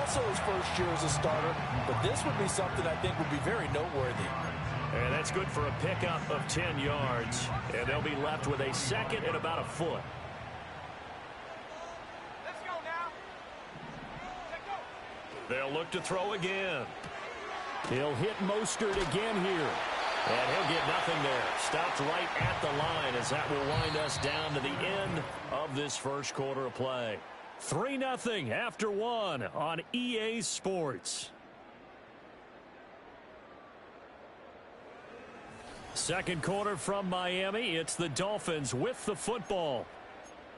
Also his first year as a starter. But this would be something I think would be very noteworthy. And that's good for a pickup of 10 yards. And they'll be left with a second and about a foot. Let's go now. Let's go. They'll look to throw again. He'll hit Mostert again here. And he'll get nothing there. Stopped right at the line as that will wind us down to the end of this first quarter of play. 3-0 after 1 on EA Sports. Second quarter from Miami. It's the Dolphins with the football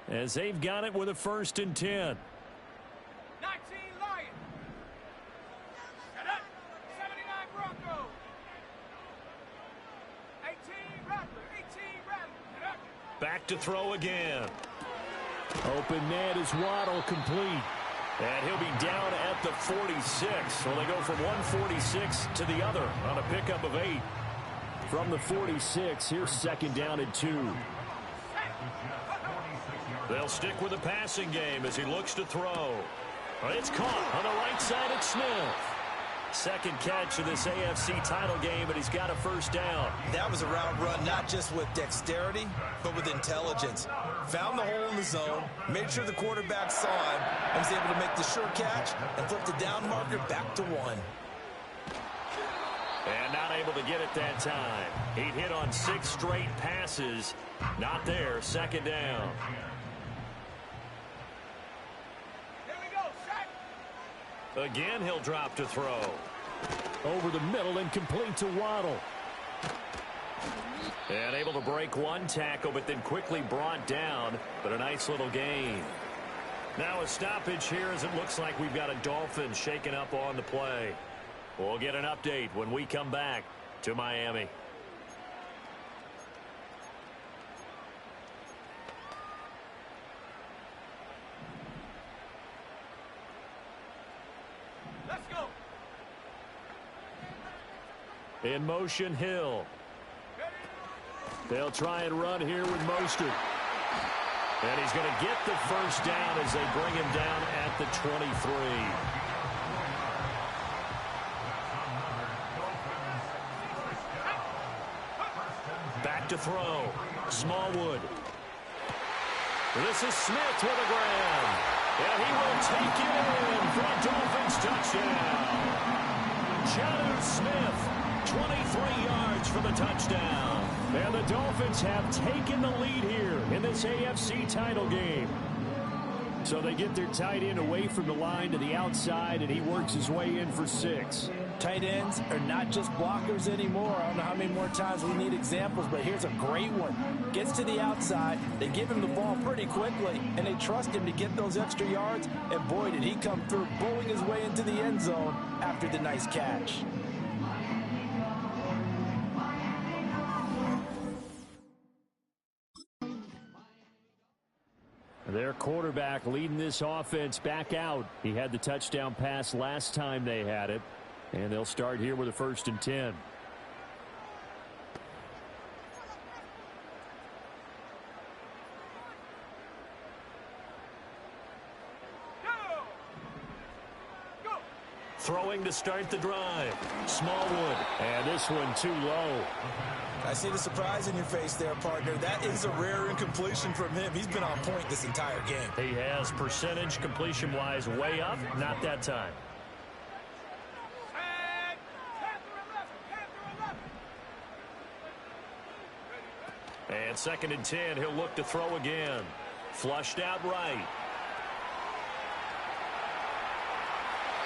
as they've got it with a 1st and 10. 19 Lions. 79 Broncos. 18 Raptors. 18 Raptors. Back to throw again. Open net is Waddle, complete. And he'll be down at the 46. So they go from 146 to the other on a pickup of 8. From the 46, here's 2nd down and 2. They'll stick with the passing game as he looks to throw. It's caught on the right side at Smith. Second catch of this AFC title game, and he's got a 1st down. That was a route run not just with dexterity, but with intelligence. Found the hole in the zone, made sure the quarterback saw him, and was able to make the sure catch and flip the down marker back to 1. And not able to get it that time. He'd hit on 6 straight passes. Not there. 2nd down. Here we go, Shaq. Again, he'll drop to throw. Over the middle and complete to Waddle. And able to break one tackle, but then quickly brought down. But a nice little gain. Now a stoppage here as it looks like we've got a Dolphin shaken up on the play. We'll get an update when we come back to Miami. Let's go. In motion, Hill. They'll try and run here with Mostert. And he's going to get the first down as they bring him down at the 23. Back to throw. Smallwood. This is Smith with a grab. And he will take it in for a Dolphins touchdown. Jonnu Smith, 23 yards for the touchdown. And the Dolphins have taken the lead here in this AFC title game. So they get their tight end away from the line to the outside, and he works his way in for 6. Tight ends are not just blockers anymore. I don't know how many more times we need examples, but here's a great one. Gets to the outside, they give him the ball pretty quickly, and they trust him to get those extra yards, and boy, did he come through, bowling his way into the end zone after the nice catch. Their quarterback leading this offense back out. He had the touchdown pass last time they had it. And they'll start here with a 1st and 10. Throwing to start the drive. Smallwood. And this one too low. I see the surprise in your face there, partner. That is a rare incompletion from him. He's been on point this entire game. He has percentage completion-wise way up. Not that time. And 2nd and 10, he'll look to throw again. Flushed out right.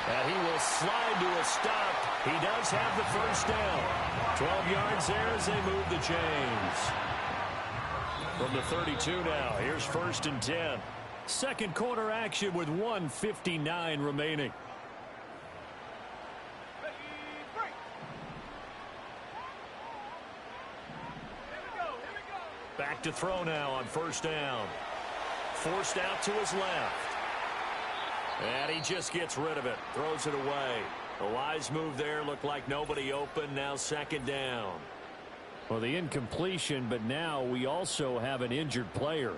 And he will slide to a stop. He does have the first down. 12 yards there as they move the chains. From the 32 now, here's 1st and 10. Second quarter action with 1:59 remaining. Back to throw now on 1st down. Forced out to his left. And he just gets rid of it. Throws it away. A wise move there. Looked like nobody open. Now 2nd down. Well, the incompletion, but now we also have an injured player.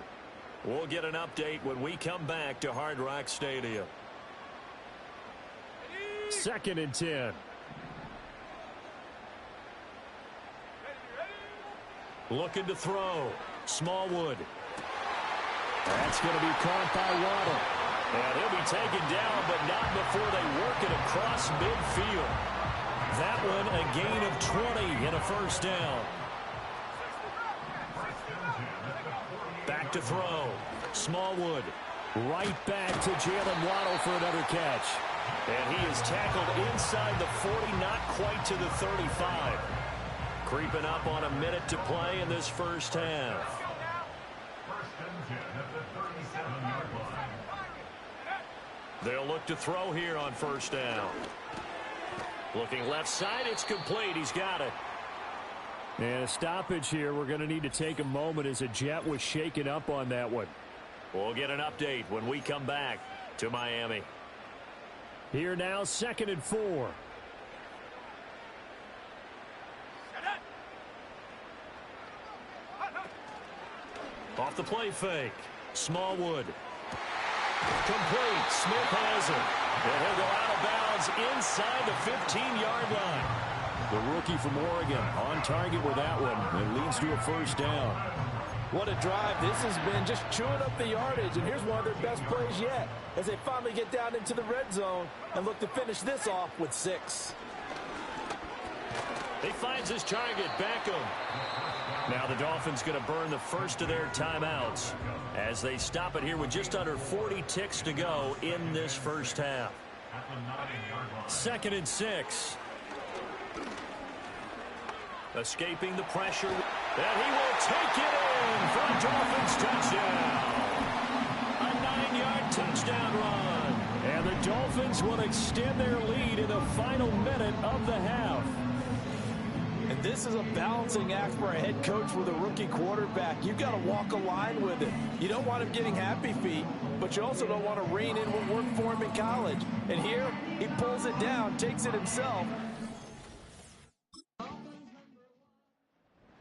We'll get an update when we come back to Hard Rock Stadium. 2nd and 10. Looking to throw. Smallwood. That's going to be caught by Waddle. And he'll be taken down, but not before they work it across midfield. That one a gain of 20 and a 1st down. Back to throw. Smallwood. Right back to Jalen Waddle for another catch. And he is tackled inside the 40, not quite to the 35. Creeping up on a minute to play in this first half. They'll look to throw here on 1st down. Looking left side, it's complete. He's got it. And a stoppage here. We're going to need to take a moment as a jet was shaken up on that one. We'll get an update when we come back to Miami. Here now, 2nd and 4. Off the play fake. Smallwood. Complete. Smith has it. And he'll go out of bounds inside the 15-yard line. The rookie from Oregon on target with that one. And leads to a 1st down. What a drive. This has been just chewing up the yardage. And here's one of their best plays yet as they finally get down into the red zone and look to finish this off with 6. He finds his target. Beckham. Now the Dolphins going to burn the first of their timeouts as they stop it here with just under 40 ticks to go in this first half. 2nd and 6. Escaping the pressure. And he will take it in for a Dolphins touchdown. A 9-yard touchdown run. And the Dolphins will extend their lead in the final minute of the half. And this is a balancing act for a head coach with a rookie quarterback. You've got to walk a line with it. You don't want him getting happy feet, but you also don't want to rein in what worked for him in college. And here, he pulls it down, takes it himself.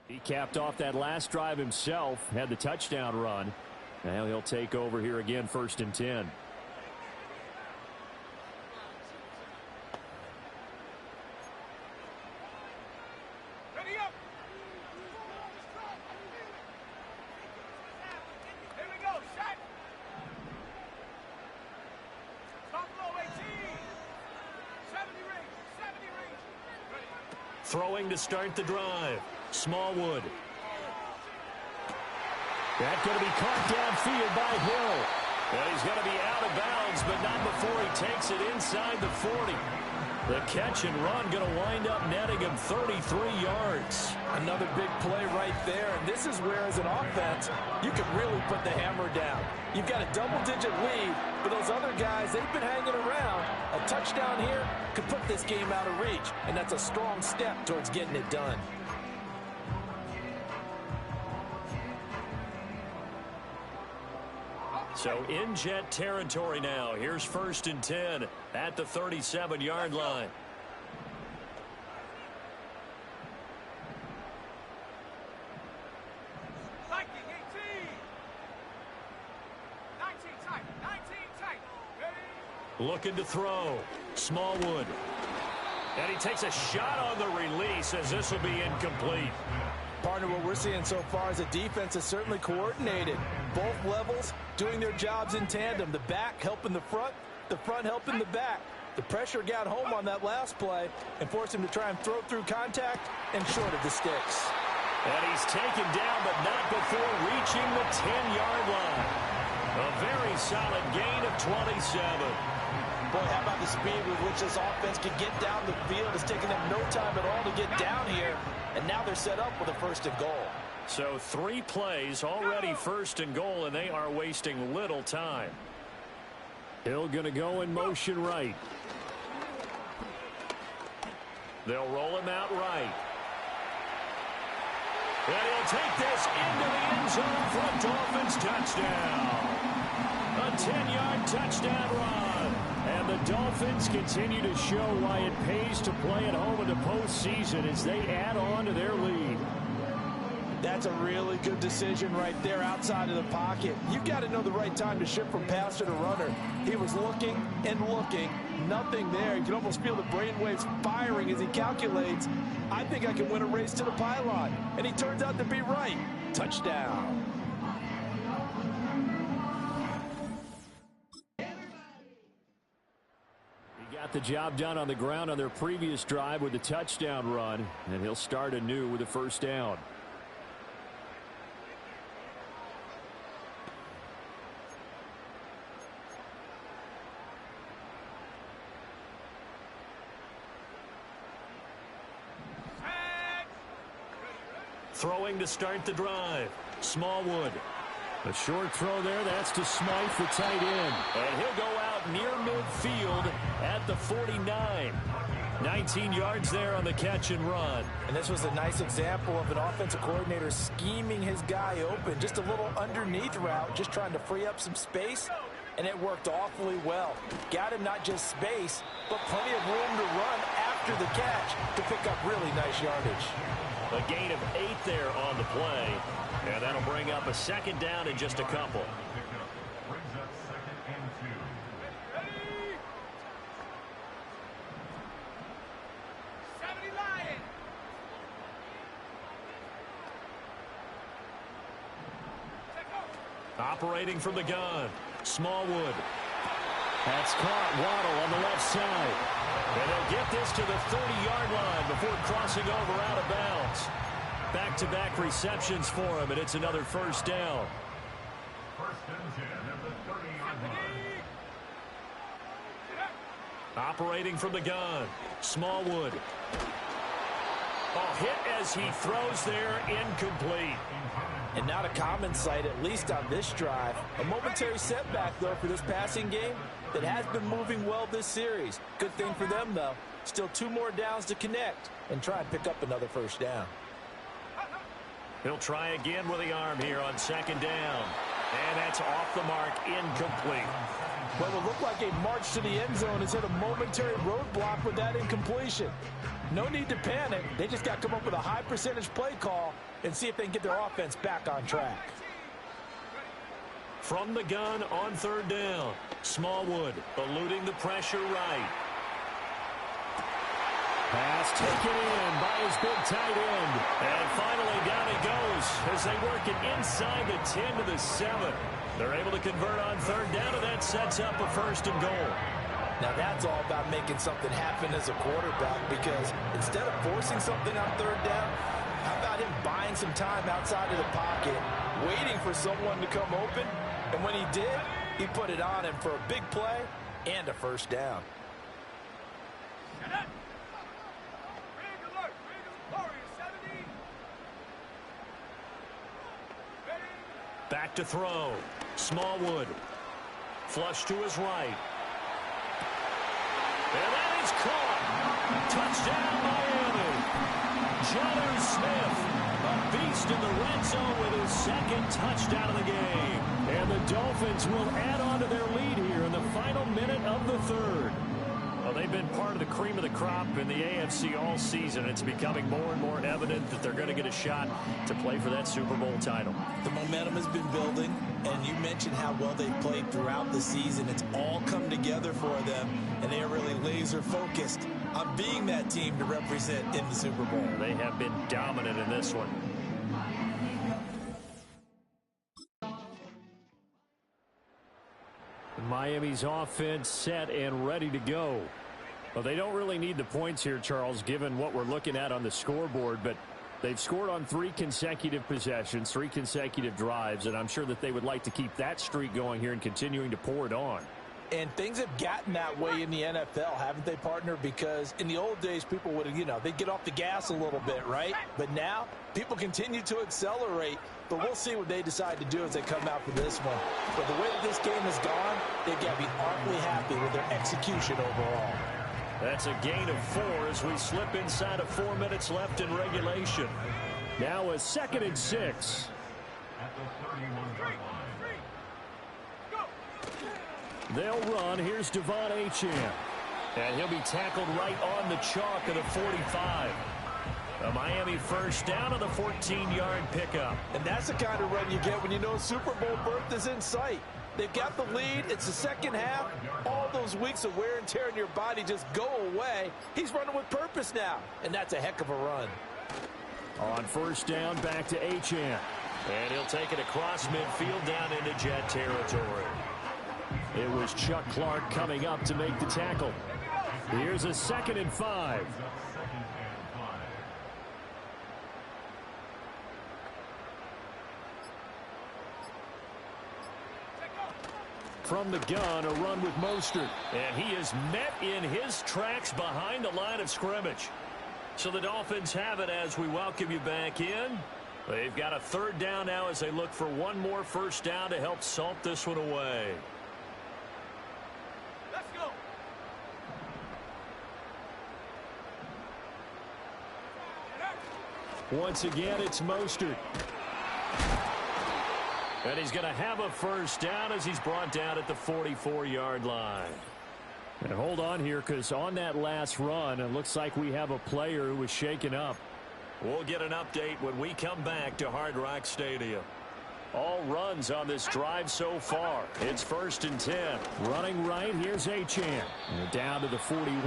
He capped off that last drive himself, had the touchdown run. Now he'll take over here again, 1st and 10. Ready up. Here we go. Shot. Top low 18. 70 range. 70 range. Ready. Throwing to start the drive. Smallwood. That's going to be caught downfield by Hill. And he's going to be out of bounds, but not before he takes it inside the 40. The catch and run going to wind up netting him 33 yards. Another big play right there, and this is where, as an offense, you can really put the hammer down. You've got a double-digit lead, but those other guys, they've been hanging around. A touchdown here could put this game out of reach, and that's a strong step towards getting it done. So in Jet territory now. Here's 1st and 10 at the 37-yard line. Viking 18. 19 tight. 19 tight. Ready. Looking to throw. Smallwood. And he takes a shot on the release as this will be incomplete. Partner, what we're seeing so far is a defense is certainly coordinated. Both levels doing their jobs in tandem. The back helping the front helping the back. The pressure got home on that last play and forced him to try and throw through contact and short of the sticks. And he's taken down, but not before reaching the 10-yard line. A very solid gain of 27. Boy, how about the speed with which this offense can get down the field? It's taken them no time at all to get down here. And now they're set up with a 1st and goal. So 3 plays already 1st and goal, and they are wasting little time. Hill going to go in motion right. They'll roll him out right. And he'll take this into the end zone for a Dolphins touchdown. A 10-yard touchdown run. And the Dolphins continue to show why it pays to play at home in the postseason as they add on to their lead. That's a really good decision right there outside of the pocket. You've got to know the right time to shift from passer to runner. He was looking and looking. Nothing there. You can almost feel the brainwaves firing as he calculates, I think I can win a race to the pylon. And he turns out to be right. Touchdown. Got the job done on the ground on their previous drive with the touchdown run, and he'll start anew with a 1st down. Throwing to start the drive. Smallwood. A short throw there. That's to Smythe, the tight end. And he'll go out near midfield at the 49. 19 yards there on the catch and run. And this was a nice example of an offensive coordinator scheming his guy open. Just a little underneath route, just trying to free up some space. And it worked awfully well. Got him not just space, but plenty of room to run after the catch to pick up really nice yardage. A gain of 8 there on the play. And that'll bring up a 2nd down in just a couple. Brings up 2nd and 2. Ready. 70 Lion. Operating from the gun. Smallwood. That's caught. Waddle on the left side. And they'll get this to the 30-yard line before crossing over out of bounds. Back-to-back receptions for him, and it's another 1st down. 1st and 10 at the 30-yard line. Operating from the gun. Smallwood. A hit as he throws there, incomplete. And not a common sight, at least on this drive. A momentary setback, though, for this passing game that has been moving well this series. Good thing for them, though. Still 2 more downs to connect and try and pick up another 1st down. He'll try again with the arm here on 2nd down. And that's off the mark, incomplete. Well, it will look like a march to the end zone has hit a momentary roadblock with that incompletion. No need to panic. They just got to come up with a high percentage play call and see if they can get their offense back on track. From the gun on third down. Smallwood eluding the pressure right. Pass taken in by his big tight end. And finally down he goes as they work it inside the 10 to the 7. They're able to convert on third down, and that sets up a 1st and goal. Now that's all about making something happen as a quarterback, because instead of forcing something on third down, how about him buying some time outside of the pocket, waiting for someone to come open, and when he did, he put it on him for a big play and a 1st down. Back to throw. Smallwood. Flush to his right. And that is caught. Touchdown, Miami. Jonnu Smith, a beast in the red zone with his 2nd touchdown of the game. And the Dolphins will add on to their lead here in the final minute of the 3rd. Well, they've been part of the cream of the crop in the AFC all season. It's becoming more and more evident that they're going to get a shot to play for that Super Bowl title. The momentum has been building, and you mentioned how well they've played throughout the season. It's all come together for them, and they are really laser focused on being that team to represent in the Super Bowl. They have been dominant in this one. Miami's offense set and ready to go. Well, they don't really need the points here, Charles, given what we're looking at on the scoreboard, but they've scored on 3 consecutive possessions, 3 consecutive drives, and I'm sure that they would like to keep that streak going here and continuing to pour it on. And things have gotten that way in the NFL, haven't they, partner? Because in the old days, people would, they'd get off the gas a little bit, right? But now, people continue to accelerate. But we'll see what they decide to do as they come out for this one. But the way that this game has gone, they've got to be awfully happy with their execution overall. That's a gain of 4 as we slip inside of 4 minutes left in regulation. Now a 2nd and 6. At the 31-yard line. They'll run. Here's Devon Achane. And he'll be tackled right on the chalk of the 45. A Miami 1st down on the 14-yard pickup. And that's the kind of run you get when you know Super Bowl berth is in sight. They've got the lead. It's the second half. All those weeks of wear and tear in your body just go away. He's running with purpose now, and that's a heck of a run. On 1st down, back to Achane. And he'll take it across midfield down into Jet territory. It was Chuck Clark coming up to make the tackle. Here's a 2nd and 5. From the gun, a run with Mostert. And he is met in his tracks behind the line of scrimmage. So the Dolphins have it as we welcome you back in. They've got a 3rd down now as they look for one more 1st down to help salt this one away. Let's go. Once again, it's Mostert. And he's going to have a 1st down as he's brought down at the 44-yard line. And hold on here, because on that last run, it looks like we have a player who was shaken up. We'll get an update when we come back to Hard Rock Stadium. All runs on this drive so far. It's 1st and 10. Running right, here's Achane. Down to the 41.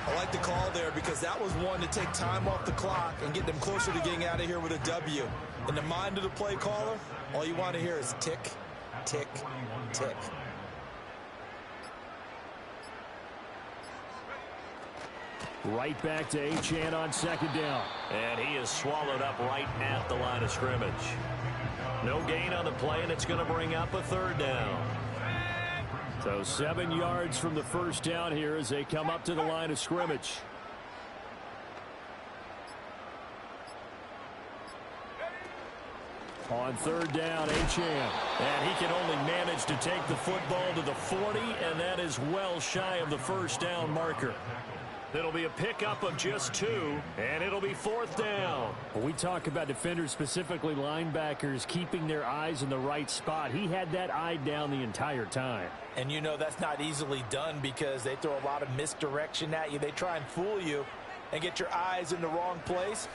I like the call there because that was one to take time off the clock and get them closer to getting out of here with a W. In the mind of the play caller, all you want to hear is tick, tick, tick. Right back to Achane on 2nd down. And he is swallowed up right at the line of scrimmage. No gain on the play, and it's going to bring up a 3rd down. So 7 yards from the 1st down here as they come up to the line of scrimmage. On 3rd down, Achane. And he can only manage to take the football to the 40, and that is well shy of the 1st down marker. It'll be a pickup of just 2, and it'll be 4th down. When we talk about defenders, specifically linebackers, keeping their eyes in the right spot, he had that eye down the entire time. And you know that's not easily done because they throw a lot of misdirection at you. They try and fool you and get your eyes in the wrong place.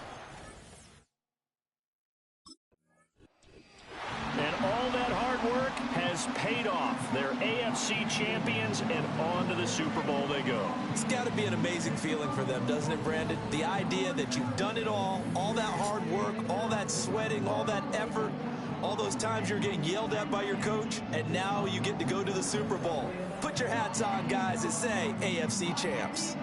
And all that hard work has paid off. They're AFC champions, and on to the Super Bowl they go. It's got to be an amazing feeling for them, doesn't it, Brandon? The idea that you've done it all that hard work, all that sweating, all that effort, all those times you're getting yelled at by your coach, and now you get to go to the Super Bowl. Put your hats on, guys, and say AFC champs.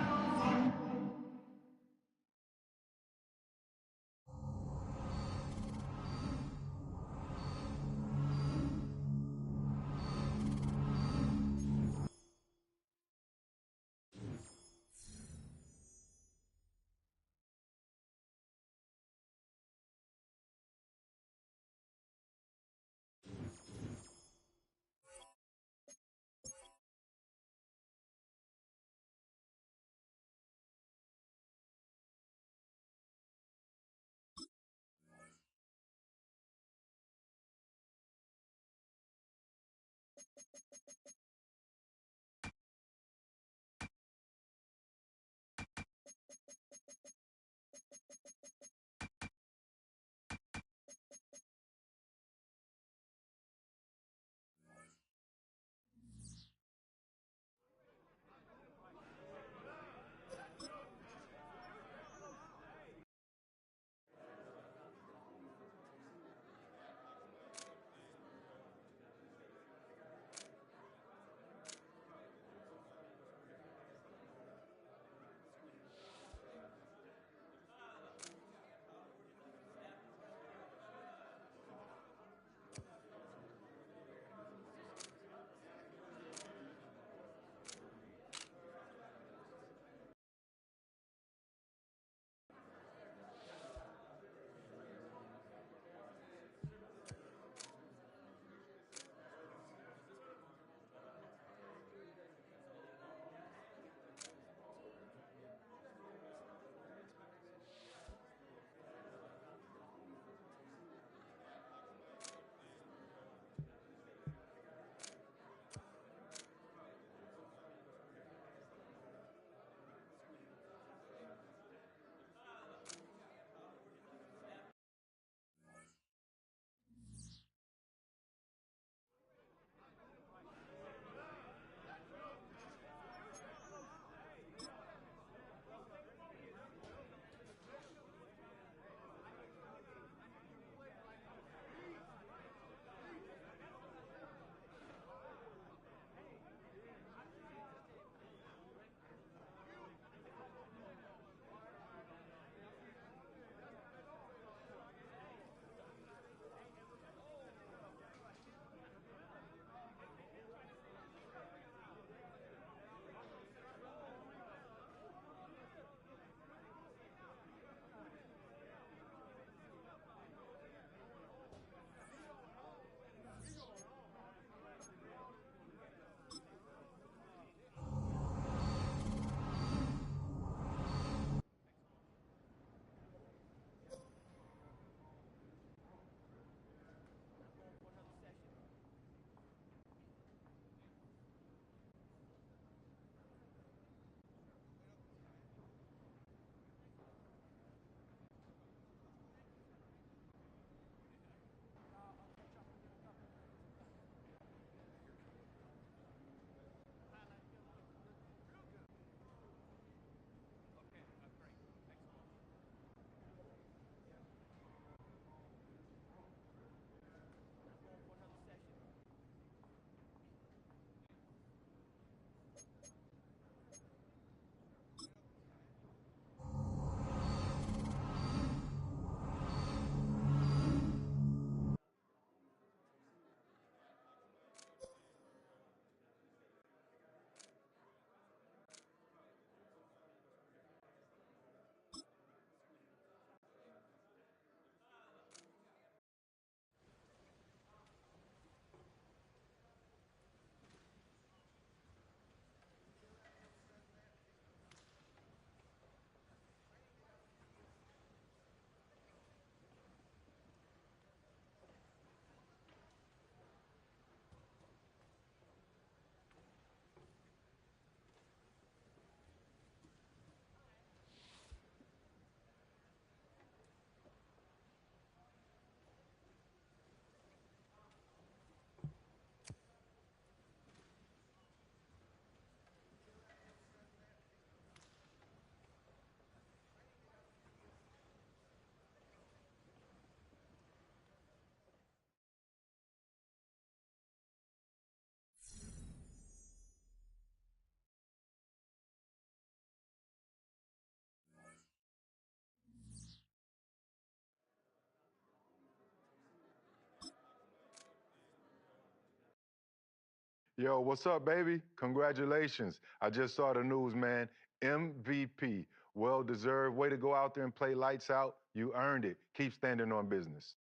Yo, what's up, baby? Congratulations. I just saw the news, man. MVP. Well-deserved. Way to go out there and play lights out. You earned it. Keep standing on business.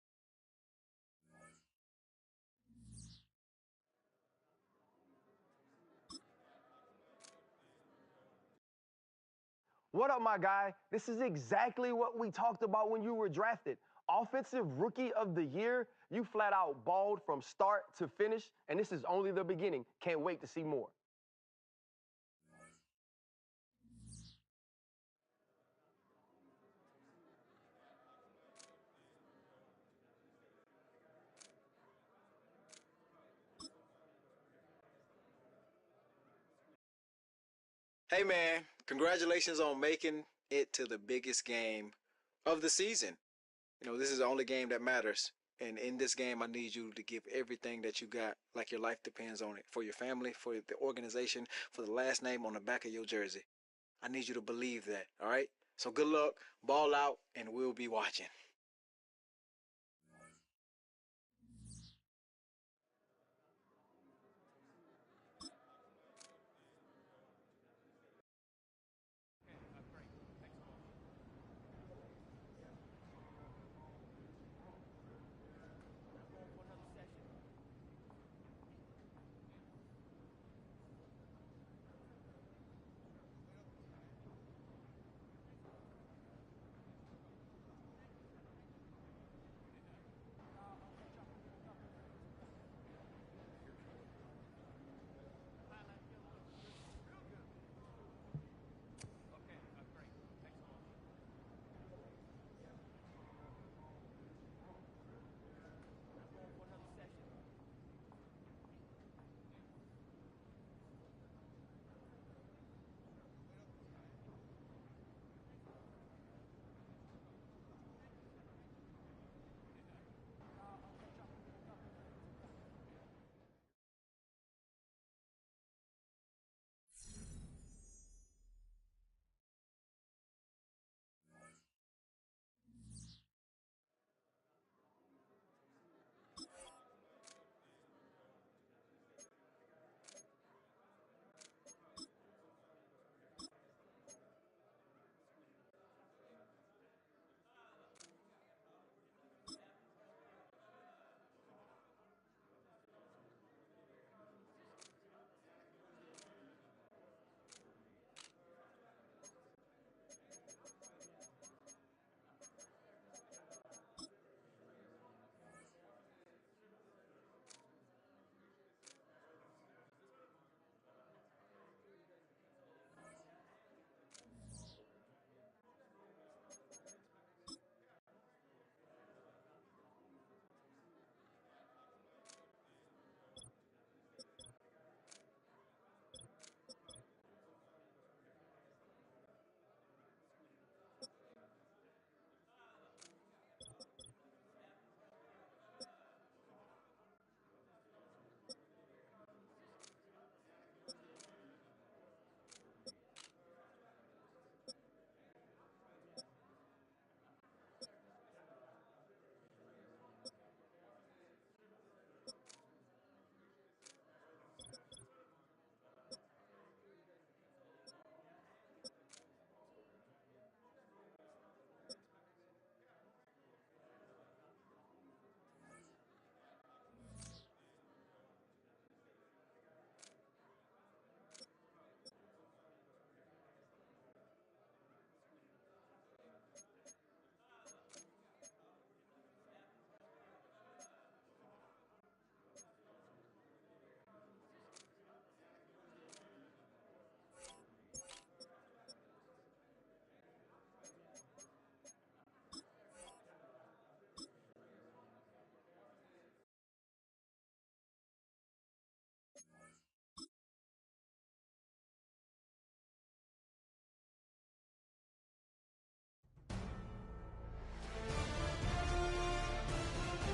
What up, my guy? This is exactly what we talked about when you were drafted. Offensive Rookie of the Year. You flat out balled from start to finish, and this is only the beginning. Can't wait to see more. Hey man, congratulations on making it to the biggest game of the season. You know, this is the only game that matters. And in this game, I need you to give everything that you got, like your life depends on it, for your family, for the organization, for the last name on the back of your jersey. I need you to believe that, all right? So good luck, ball out, and we'll be watching.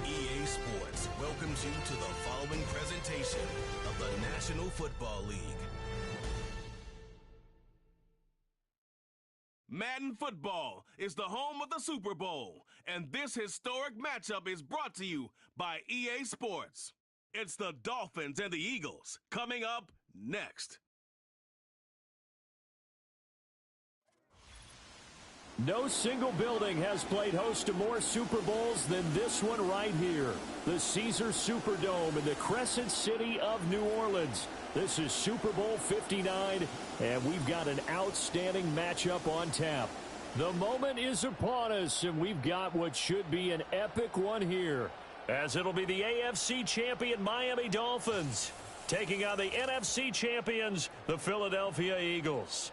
EA Sports welcomes you to the following presentation of the National Football League. Madden Football is the home of the Super Bowl, and this historic matchup is brought to you by EA Sports. It's the Dolphins and the Eagles coming up next. No single building has played host to more Super Bowls than this one right here. The Caesars Superdome in the Crescent City of New Orleans. This is Super Bowl 59, and we've got an outstanding matchup on tap. The moment is upon us, and we've got what should be an epic one here, as it'll be the AFC champion Miami Dolphins taking on the NFC champions, the Philadelphia Eagles.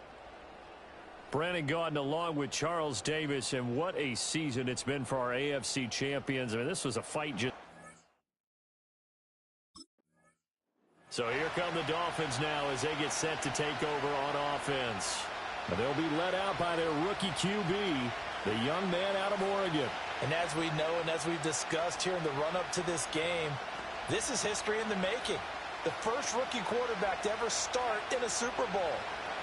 Brandon Gaudin along with Charles Davis, and what a season it's been for our AFC champions. I mean, this was a fight. So here come the Dolphins now as they get set to take over on offense. They'll be led out by their rookie QB, the young man out of Oregon. And as we know and as we've discussed here in the run-up to this game, this is history in the making. The first rookie quarterback to ever start in a Super Bowl.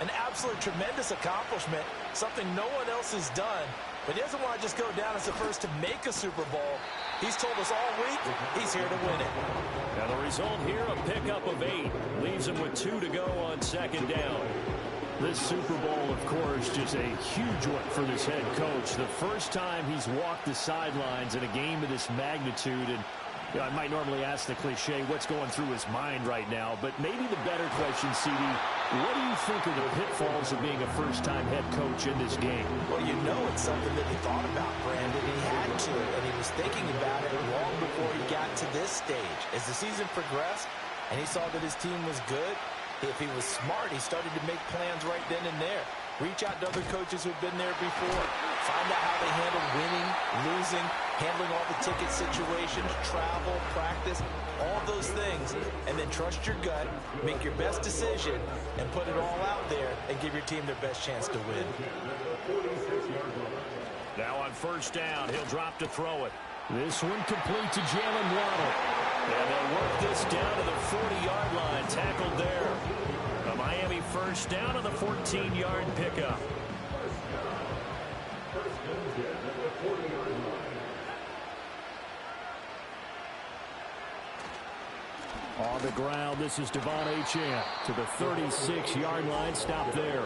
An absolute tremendous accomplishment, something no one else has done. But he doesn't want to just go down as the first to make a Super Bowl. He's told us all week he's here to win it. Now the result here, a pickup of 8. Leaves him with 2 to go on second down. This Super Bowl, of course, just a huge one for this head coach. The first time he's walked the sidelines in a game of this magnitude. And I might normally ask the cliche, what's going through his mind right now? But maybe the better question, CD, what do you think are the pitfalls of being a first-time head coach in this game? Well, you know it's something that he thought about, Brandon. He had to, and he was thinking about it long before he got to this stage. As the season progressed and he saw that his team was good, if he was smart, he started to make plans right then and there. Reach out to other coaches who've been there before. Find out how they handle winning, losing, handling all the ticket situations, travel, practice, all those things. And then trust your gut, make your best decision, and put it all out there and give your team their best chance to win. Now on first down, he'll drop to throw it. This one complete to Jalen Waddle. And they'll work this down to the 40-yard line, tackled there. A Miami first down on the 14-yard pickup. On the ground, this is Devon Achane to the 36-yard line. Stop there.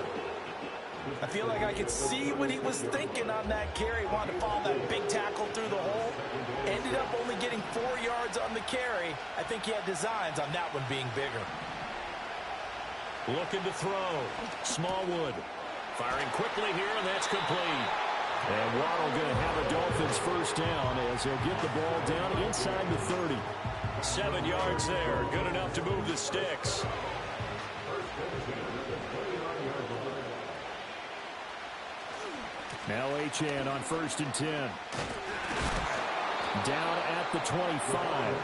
I feel like I could see what he was thinking on that carry. Wanted to follow that big tackle through the hole. Ended up only getting 4 yards on the carry. I think he had designs on that one being bigger. Looking to throw. Smallwood. Firing quickly here, and that's complete. And Waddle going to have a Dolphins first down as he'll get the ball down inside the 30. 7 yards there. Good enough to move the sticks. Now Achane on first and 10. Down at the 25.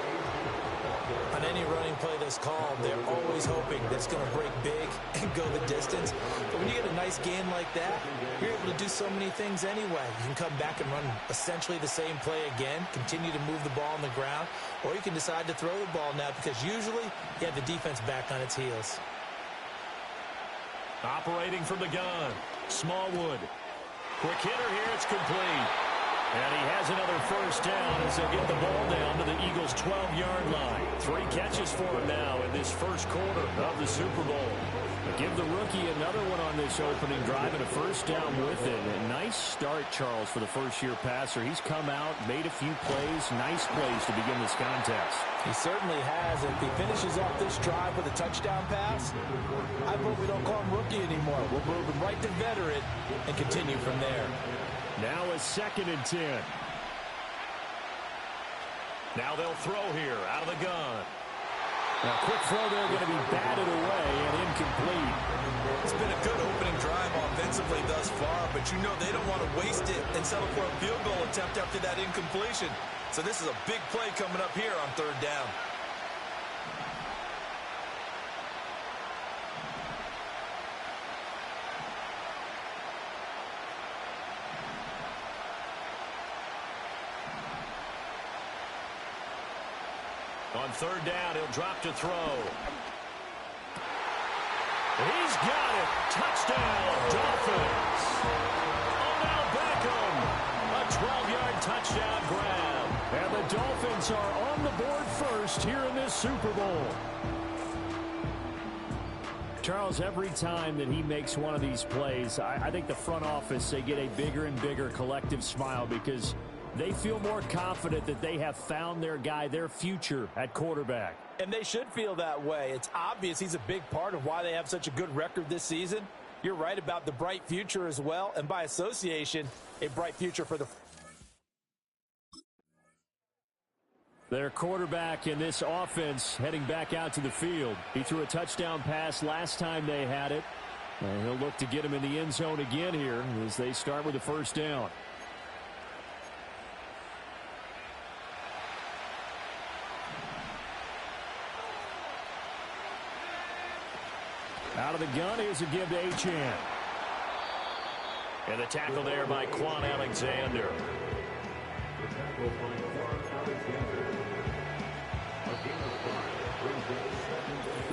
On any running play that's called, they're always hoping that it's going to break big and go the distance. But when you get a nice gain like that, you're able to do so many things anyway. You can come back and run essentially the same play again, continue to move the ball on the ground, or you can decide to throw the ball now because usually you have the defense back on its heels. Operating from the gun, Smallwood. Quick hitter here, it's complete. And he has another first down as they get the ball down to the Eagles' 12-yard line. 3 catches for him now in this first quarter of the Super Bowl. Give the rookie another one on this opening drive and a first down with it. A nice start, Charles, for the first-year passer. He's come out, made a few plays, nice plays to begin this contest. He certainly has. If he finishes off this drive with a touchdown pass, I hope we don't call him rookie anymore. We'll move him right to veteran and continue from there. Now a 2nd and 10. Now they'll throw here out of the gun. Now, quick throw there going to be batted away and incomplete. It's been a good opening drive offensively thus far, but you know they don't want to waste it and settle for a field goal attempt after that incompletion. So this is a big play coming up here on 3rd down. On 3rd down, he'll drop to throw. He's got it. Touchdown, Dolphins. Odell Beckham. A 12-yard touchdown grab. And the Dolphins are on the board first here in this Super Bowl. Charles, every time that he makes one of these plays, I think the front office, they get a bigger and bigger collective smile because they feel more confident that they have found their guy, their future at quarterback. And they should feel that way. It's obvious he's a big part of why they have such a good record this season. You're right about the bright future as well, and by association, a bright future for their quarterback in this offense heading back out to the field. He threw a touchdown pass last time they had it. And he'll look to get him in the end zone again here as they start with the first down. Out of the gun, here's a give to Achane. And the tackle there by Quan Alexander.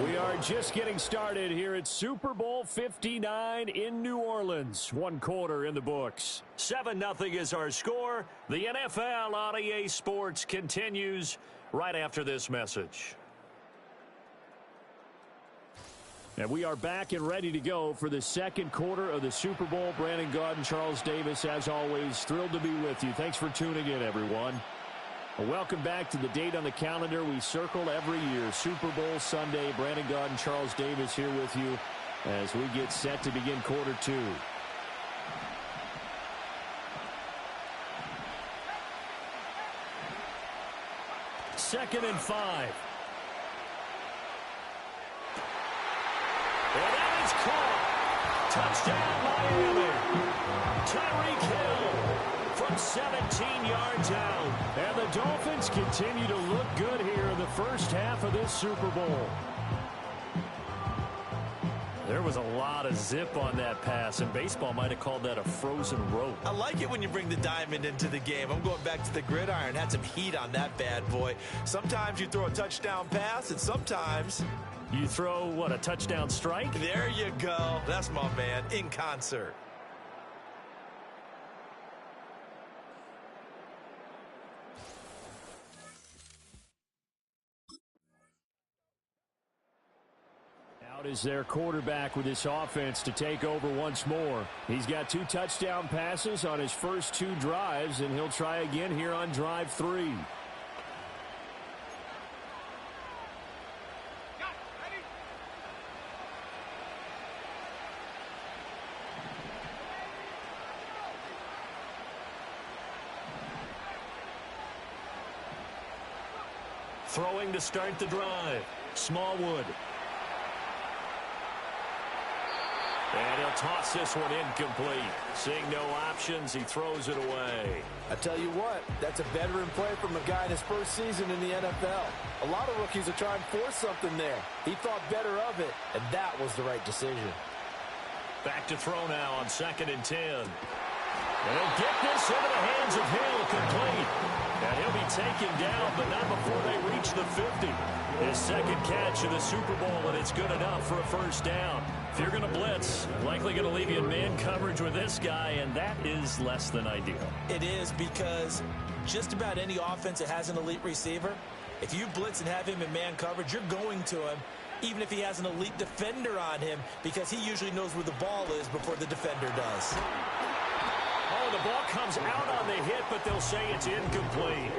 We are just getting started here at Super Bowl 59 in New Orleans. 1 quarter in the books. 7-0 is our score. The NFL on EA Sports continues right after this message. And we are back and ready to go for the second quarter of the Super Bowl. Brandon Gaudin, Charles Davis, as always, thrilled to be with you. Thanks for tuning in, everyone. Welcome back to the date on the calendar we circle every year. Super Bowl Sunday. Brandon Gaudin, Charles Davis here with you as we get set to begin quarter 2. Second and 5. And that is caught. Touchdown, Miami. Tyreek Hill from 17 yards out. And the Dolphins continue to look good here in the first half of this Super Bowl. There was a lot of zip on that pass, and baseball might have called that a frozen rope. I like it when you bring the diamond into the game. I'm going back to the gridiron. Had some heat on that bad boy. Sometimes you throw a touchdown pass, and sometimes you throw, what, a touchdown strike? There you go. That's my man, in concert. Out is their quarterback with this offense to take over once more. He's got 2 touchdown passes on his first 2 drives, and he'll try again here on drive 3. Throwing to start the drive. Smallwood. And he'll toss this one incomplete. Seeing no options, he throws it away. I tell you what, that's a veteran play from a guy in his first season in the NFL. A lot of rookies are trying to force something there. He thought better of it, and that was the right decision. Back to throw now on 2nd and 10. And he'll get this into the hands of Hill, complete. And he'll be taken down, but not before they reach the 50. His second catch of the Super Bowl, and it's good enough for a first down. If you're going to blitz, likely going to leave you in man coverage with this guy, and that is less than ideal. It is, because just about any offense that has an elite receiver, if you blitz and have him in man coverage, you're going to him, even if he has an elite defender on him, because he usually knows where the ball is before the defender does. Oh, the ball comes out on the hit, but they'll say it's incomplete.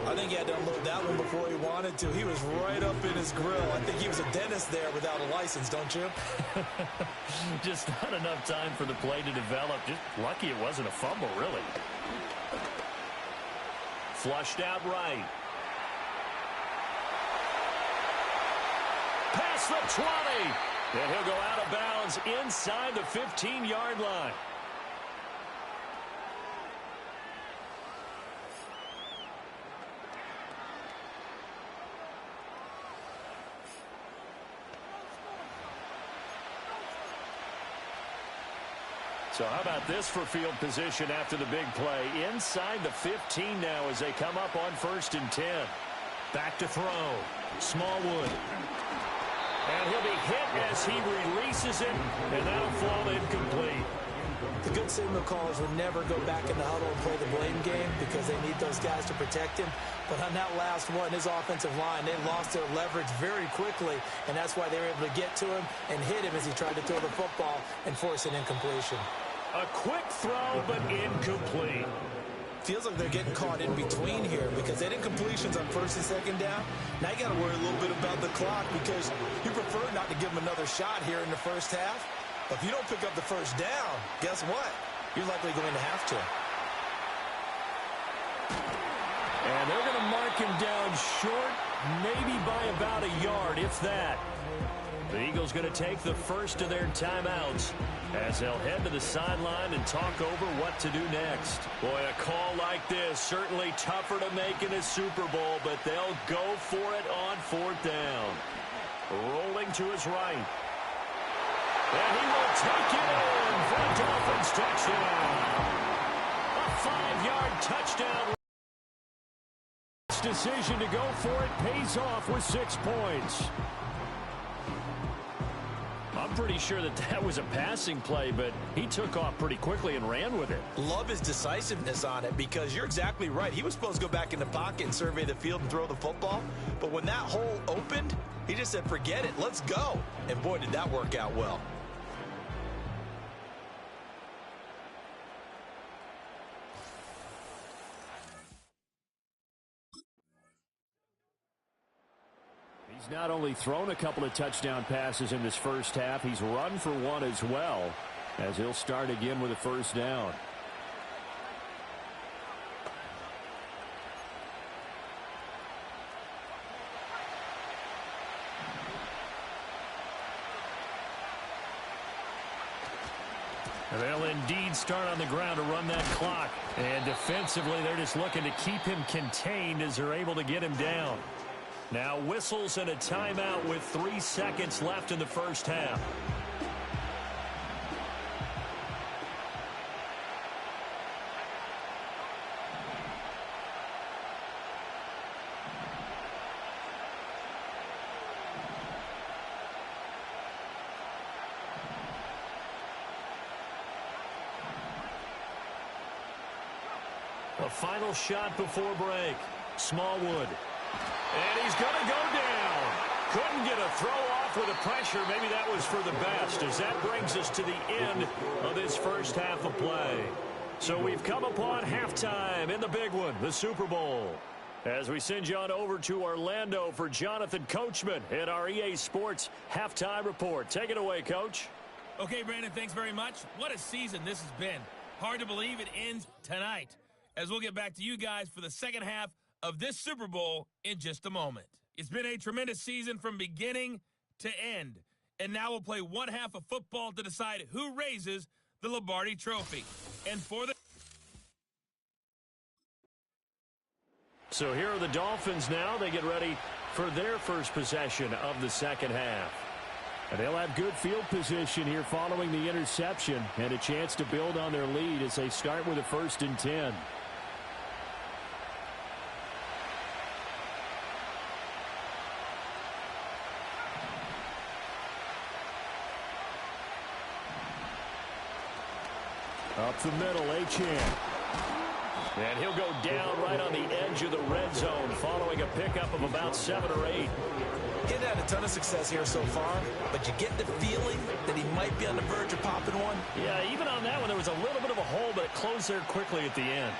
I think he had to unload that one before he wanted to. He was right up in his grill. I think he was a dentist there without a license, don't you? Just not enough time for the play to develop. Just lucky it wasn't a fumble, really. Flushed out right. Past the 20. And he'll go out of bounds inside the 15-yard line. So how about this for field position after the big play? Inside the 15 now as they come up on 1st and 10. Back to throw. Smallwood. And he'll be hit as he releases it, and that'll fall incomplete. The good signal callers would never go back in the huddle and play the blame game, because they need those guys to protect him. But on that last one, his offensive line, they lost their leverage very quickly, and that's why they were able to get to him and hit him as he tried to throw the football and force an incompletion. A quick throw, but incomplete. Feels like they're getting caught in between here because they had incompletions on first and second down. Now you got to worry a little bit about the clock because you prefer not to give them another shot here in the first half. But if you don't pick up the first down, guess what? You're likely going to have to. And they're going to mark him down short, maybe by about a yard, if that. The Eagles going to take the first of their timeouts as they'll head to the sideline and talk over what to do next. Boy, a call like this, certainly tougher to make in a Super Bowl, but they'll go for it on fourth down. Rolling to his right. And he will take it in for a Dolphins touchdown. A 5-yard touchdown. Decision to go for it pays off with 6 points. I'm pretty sure that was a passing play, but he took off pretty quickly and ran with it. Love his decisiveness on it because you're exactly right. He was supposed to go back in the pocket and survey the field and throw the football. But when that hole opened, he just said, forget it, let's go. And boy, did that work out well. He's not only thrown a couple of touchdown passes in this first half, he's run for one as well, as he'll start again with a first down. And they'll indeed start on the ground to run that clock. And defensively, they're just looking to keep him contained as they're able to get him down. Now whistles and a timeout with 3 seconds left in the first half. A final shot before break. Smallwood. And he's going to go down. Couldn't get a throw off with the pressure. Maybe that was for the best, as that brings us to the end of this first half of play. So we've come upon halftime in the big one, the Super Bowl. As we send you on over to Orlando for Jonathan Coachman in our EA Sports Halftime Report. Take it away, Coach. Okay, Brandon, thanks very much. What a season this has been. Hard to believe it ends tonight, as we'll get back to you guys for the second half of this Super Bowl in just a moment. It's been a tremendous season from beginning to end, and now we'll play one half of football to decide who raises the Lombardi Trophy. And for the... So here are the Dolphins now. They get ready for their first possession of the second half. And they'll have good field position here following the interception and a chance to build on their lead as they start with a 1st and 10. Up the middle, Achane. And he'll go down right on the edge of the red zone following a pickup of about 7 or 8. He hasn't had a ton of success here so far, but you get the feeling that he might be on the verge of popping one. Yeah, even on that one, there was a little bit of a hole, but it closed there quickly at the end.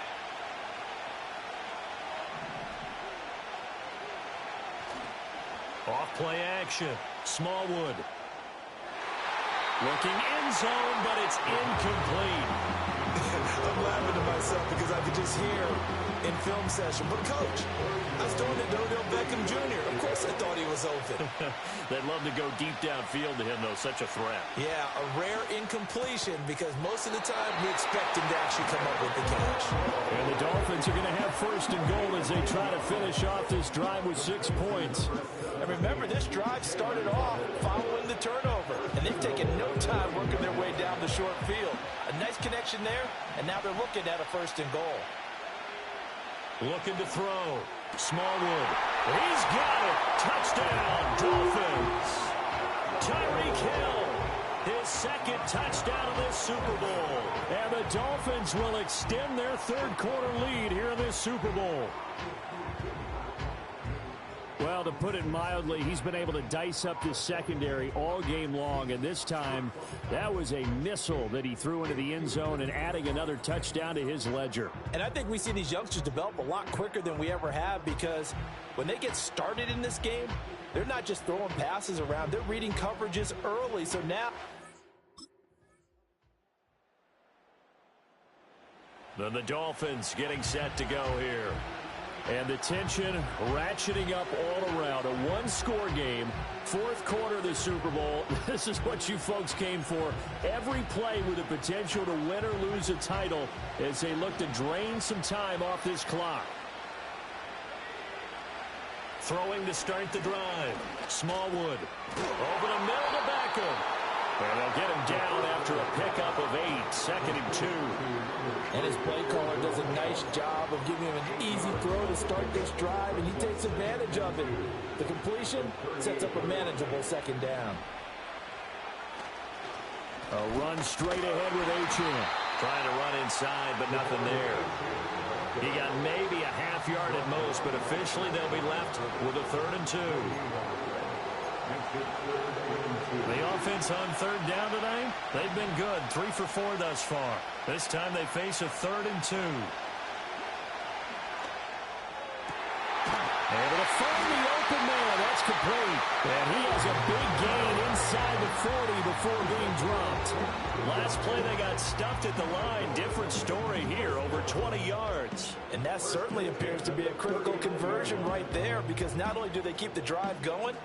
Off-play action. Smallwood. Looking end zone, but it's incomplete. I'm laughing to myself because I could just hear in film session. But, Coach, I was throwing it to Odell Beckham Jr. Of course I thought he was open. They'd love to go deep downfield to him, though. Such a threat. Yeah, a rare incompletion because most of the time we expect him to actually come up with the catch. And the Dolphins are going to have 1st and goal as they try to finish off this drive with 6 points. And remember, this drive started off following the turnover, and they've taken no time working their way down the short field. A nice connection there, and now they're looking at a 1st and goal. Looking to throw. Smallwood. He's got it. Touchdown, Dolphins. Tyreek Hill. His 2nd touchdown of this Super Bowl. And the Dolphins will extend their 3rd quarter lead here in the Super Bowl. Well, to put it mildly, he's been able to dice up this secondary all game long, and this time that was a missile that he threw into the end zone and adding another touchdown to his ledger. And I think we see these youngsters develop a lot quicker than we ever have, because when they get started in this game, they're not just throwing passes around, they're reading coverages early. So now then the Dolphins getting set to go here. And the tension ratcheting up all around. A one-score game, fourth quarter of the Super Bowl. This is what you folks came for. Every play with the potential to win or lose a title as they look to drain some time off this clock. Throwing to start the drive. Smallwood over the middle to Beckham. And they'll get him down after a pickup of 8, 2nd and 2. And his play caller does a nice job of giving him an easy throw to start this drive, and he takes advantage of it. The completion sets up a manageable 2nd down. A run straight ahead with Achane. Trying to run inside, but nothing there. He got maybe a half yard at most, but officially they'll be left with a 3rd and 2. The offense on 3rd down tonight, they've been good. 3 for 4 thus far. This time they face a 3rd and 2. Able to find the open man. That's complete. And he has a big gain inside the 40 before being dropped. Last play they got stuffed at the line. Different story here, over 20 yards. And that certainly appears to be a critical conversion right there, because not only do they keep the drive going,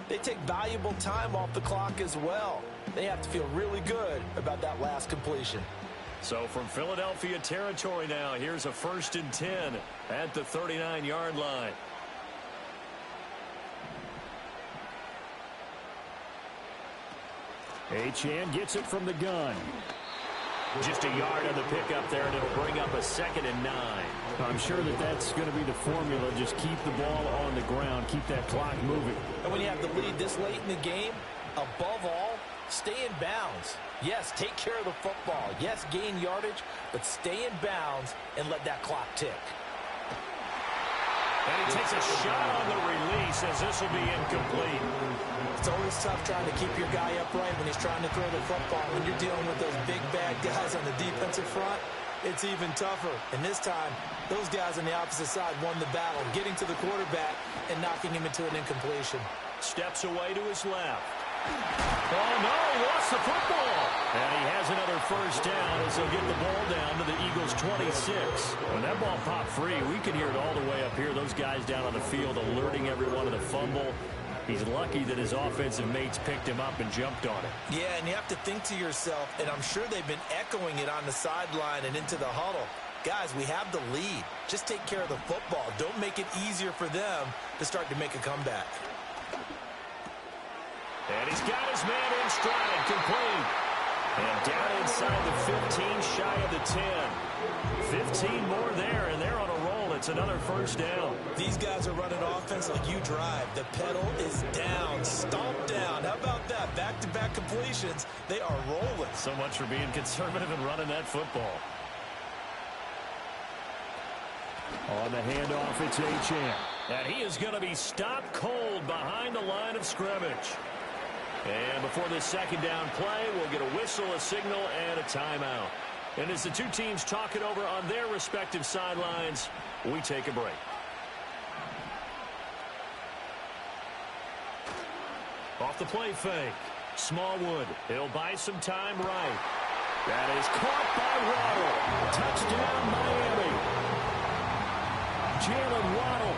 they take valuable time off the clock as well. They have to feel really good about that last completion. So from Philadelphia territory now, here's a 1st and 10 at the 39-yard line. Achane gets it from the gun. Just a yard on the pickup there, and it'll bring up a 2nd and 9. I'm sure that that's going to be the formula. Just keep the ball on the ground, keep that clock moving. And when you have the lead this late in the game, above all, stay in bounds. Yes, take care of the football. Yes, gain yardage, but stay in bounds and let that clock tick. And he takes a shot on the release, as this will be incomplete. It's always tough trying to keep your guy upright when he's trying to throw the football. When you're dealing with those big, bad guys on the defensive front, it's even tougher. And this time, those guys on the opposite side won the battle, getting to the quarterback and knocking him into an incompletion. Steps away to his left. Oh, no, he lost the football. And he has another 1st down as they'll get the ball down to the Eagles' 26. When that ball popped free, we could hear it all the way up here. Those guys down on the field alerting everyone of the fumble. He's lucky that his offensive mates picked him up and jumped on it. Yeah, and you have to think to yourself, and I'm sure they've been echoing it on the sideline and into the huddle. Guys, we have the lead. Just take care of the football. Don't make it easier for them to start to make a comeback. And he's got his man in stride, complete. And down inside the 15, shy of the 10. 15 more there, and they're on a roll. It's another 1st down. These guys are running offense like you drive. The pedal is down, stomp down. How about that? Back-to-back completions. They are rolling. So much for being conservative and running that football. On the handoff, it's Achane. And he is going to be stopped cold behind the line of scrimmage. And before this 2nd down play, we'll get a whistle, a signal, and a timeout. And as the two teams talk it over on their respective sidelines, we take a break. Off the play fake. Smallwood. He'll buy some time right. That is caught by Waddle. Touchdown, Miami. Jalen Waddle.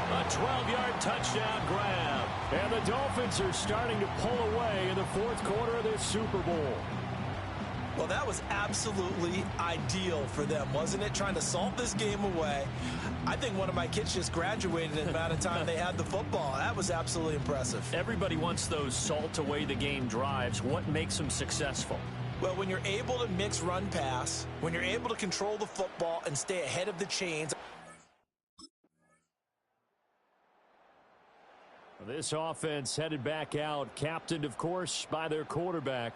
A 12-yard touchdown grab. And the Dolphins are starting to pull away in the 4th quarter of this Super Bowl. Well, that was absolutely ideal for them, wasn't it? Trying to salt this game away. I think one of my kids just graduated in the amount of time they had the football. That was absolutely impressive. Everybody wants those salt away the game drives. What makes them successful? Well, when you're able to mix run pass, when you're able to control the football and stay ahead of the chains. This offense headed back out, captained, of course, by their quarterback.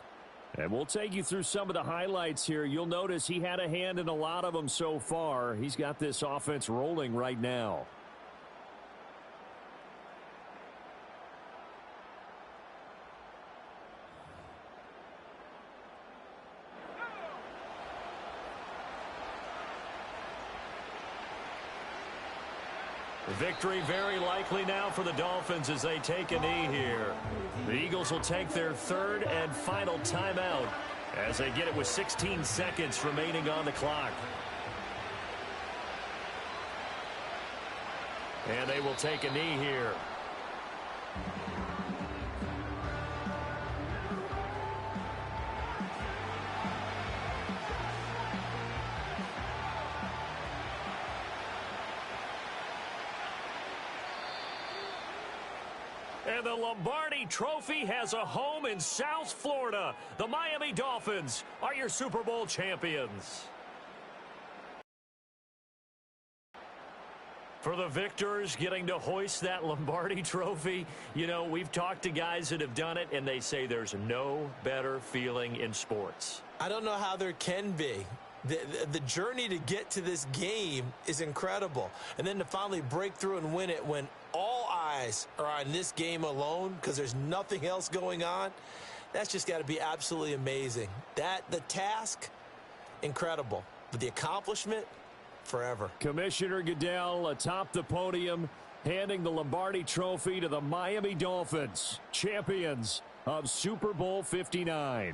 And we'll take you through some of the highlights here. You'll notice he had a hand in a lot of them so far. He's got this offense rolling right now. Victory very likely now for the Dolphins as they take a knee here. The Eagles will take their third and final timeout as they get it with 16 seconds remaining on the clock. And they will take a knee here. And the Lombardi Trophy has a home in South Florida. The Miami Dolphins are your Super Bowl champions. For the victors getting to hoist that Lombardi Trophy, you know, we've talked to guys that have done it, and they say there's no better feeling in sports. I don't know how there can be. The journey to get to this game is incredible. And then to finally break through and win it when all eyes are on this game alone because there's nothing else going on, that's just got to be absolutely amazing. The task, incredible. But the accomplishment, forever. Commissioner Goodell atop the podium, handing the Lombardi Trophy to the Miami Dolphins, champions of Super Bowl 59.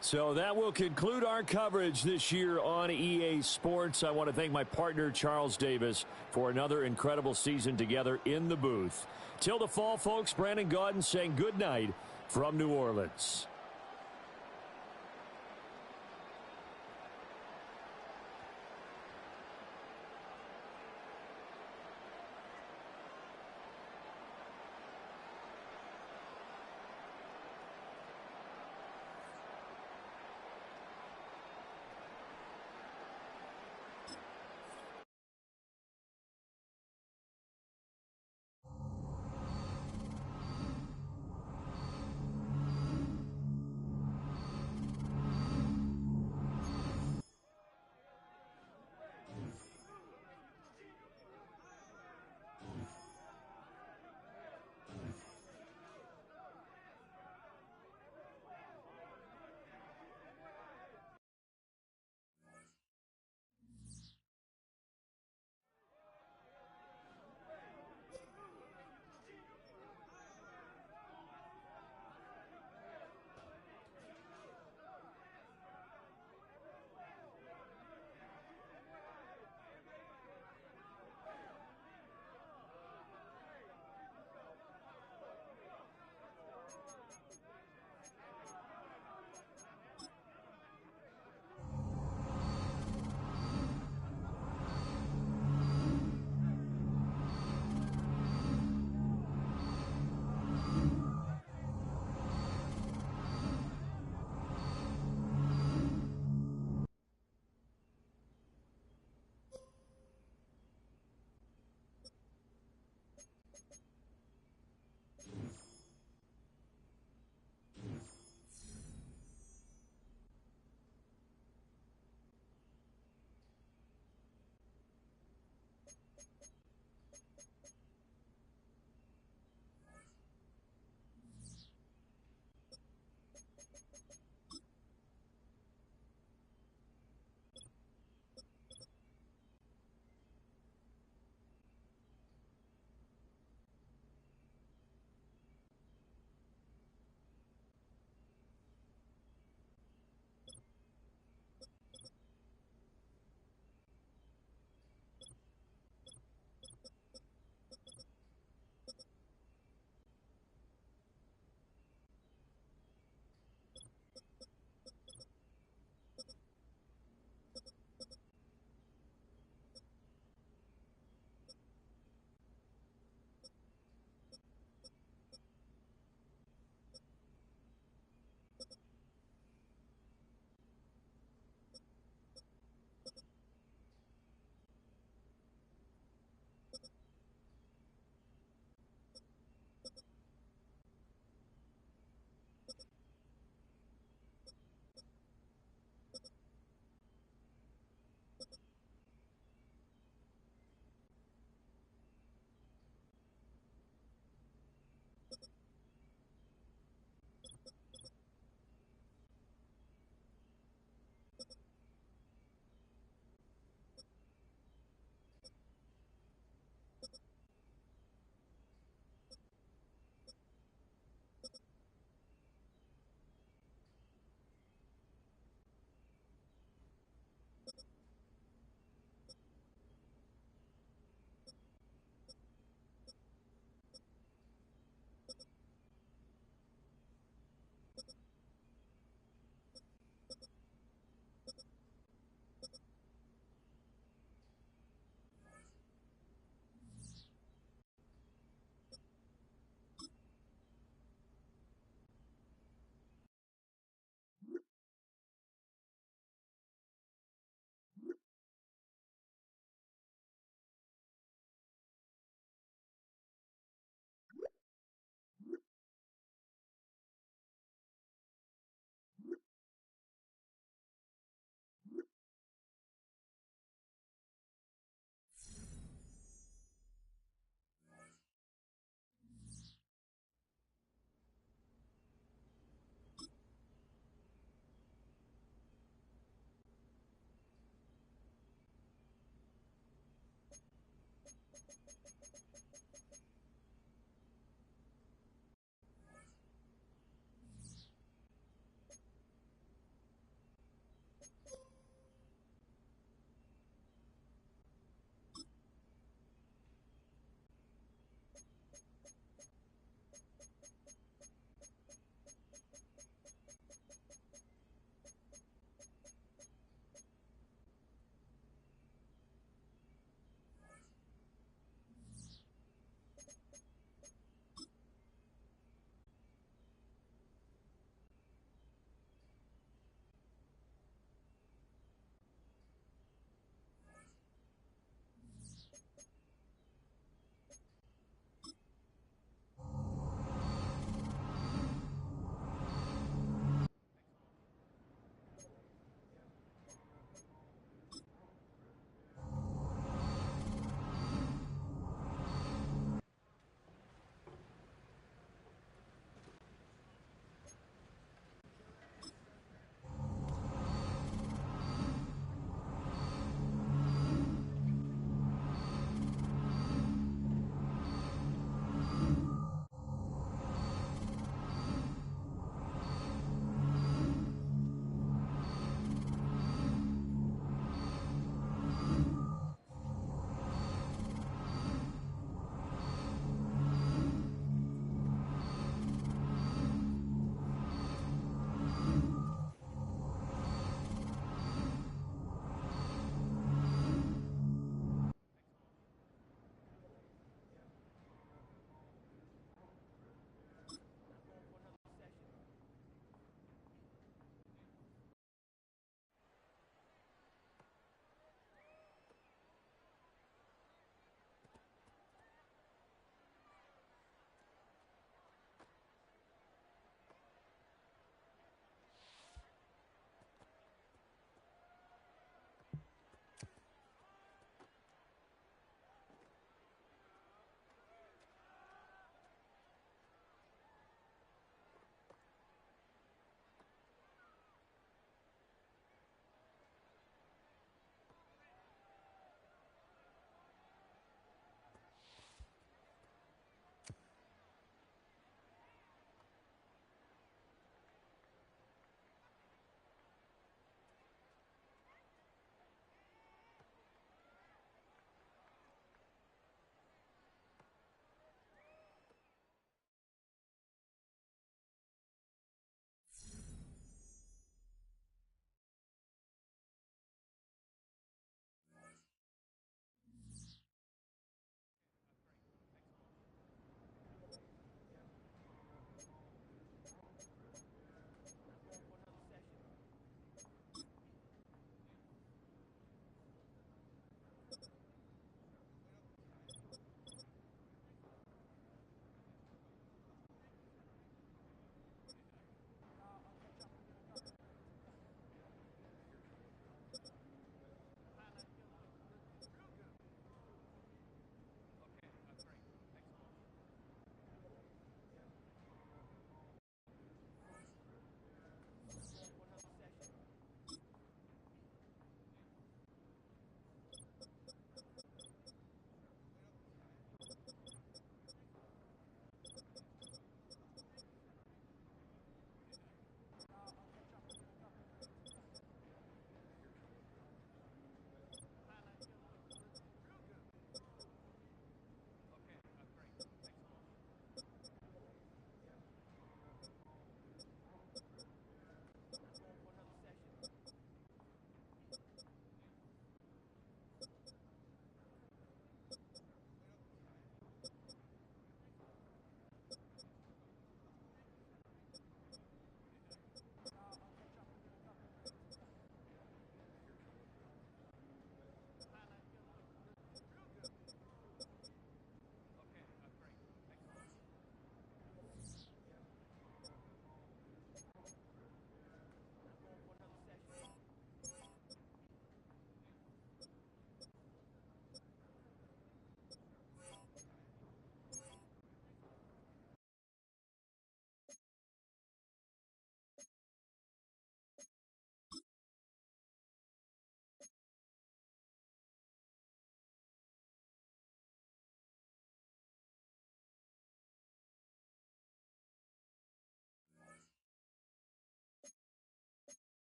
So that will conclude our coverage this year on EA Sports. I want to thank my partner, Charles Davis, for another incredible season together in the booth. Till the fall, folks, Brandon Gaudin saying good night from New Orleans.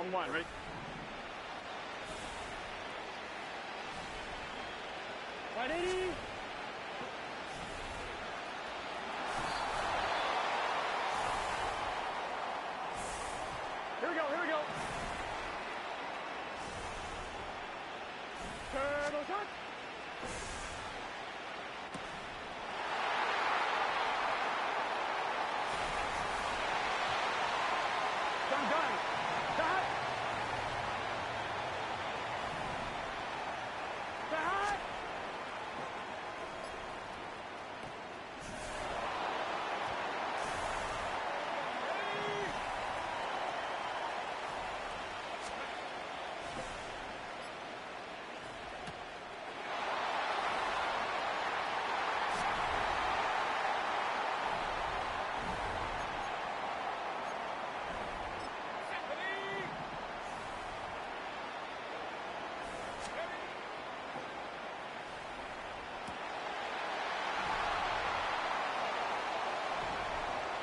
On one, ready? Right, 80. Here we go, here we go. Turtle touch. Done. Dot. Dot.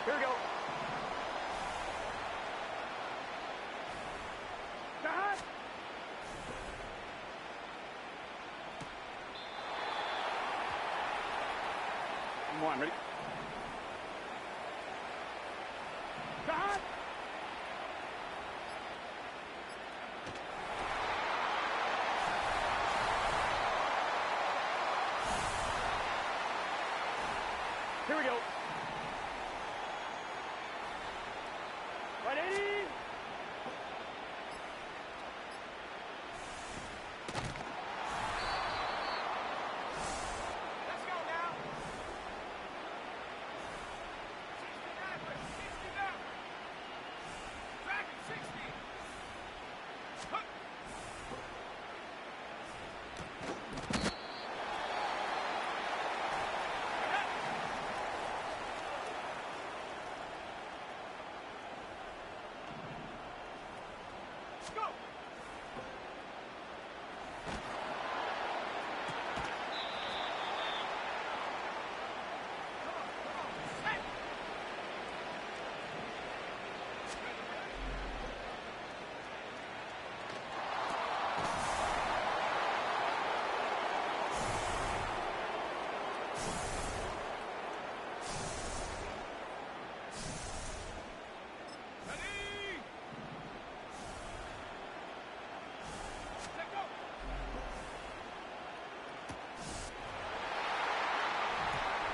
Here we go. Dot. On one, ready? Dot. Here we go. Right, 80. Let's go now. 69, 60 now. Dragon 60. Hook. Let's go.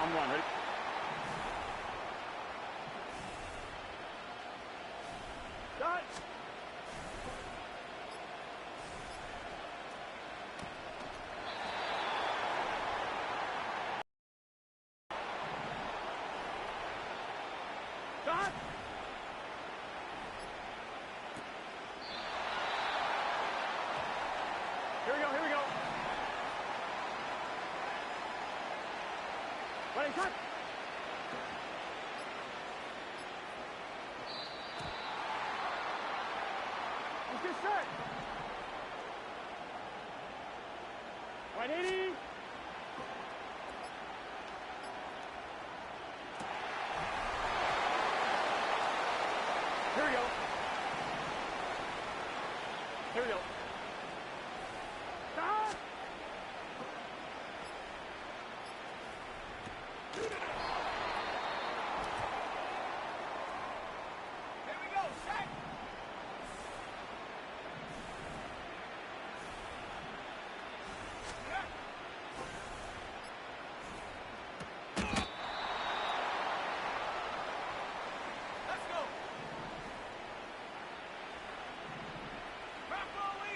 On one, ready? Dot. Dot. Here we go, here we go. Ready, cut. Let's get set. Right, 80. Here we go. Here we go. Stop. Here we go. Set. Yeah. Let's go. Properly.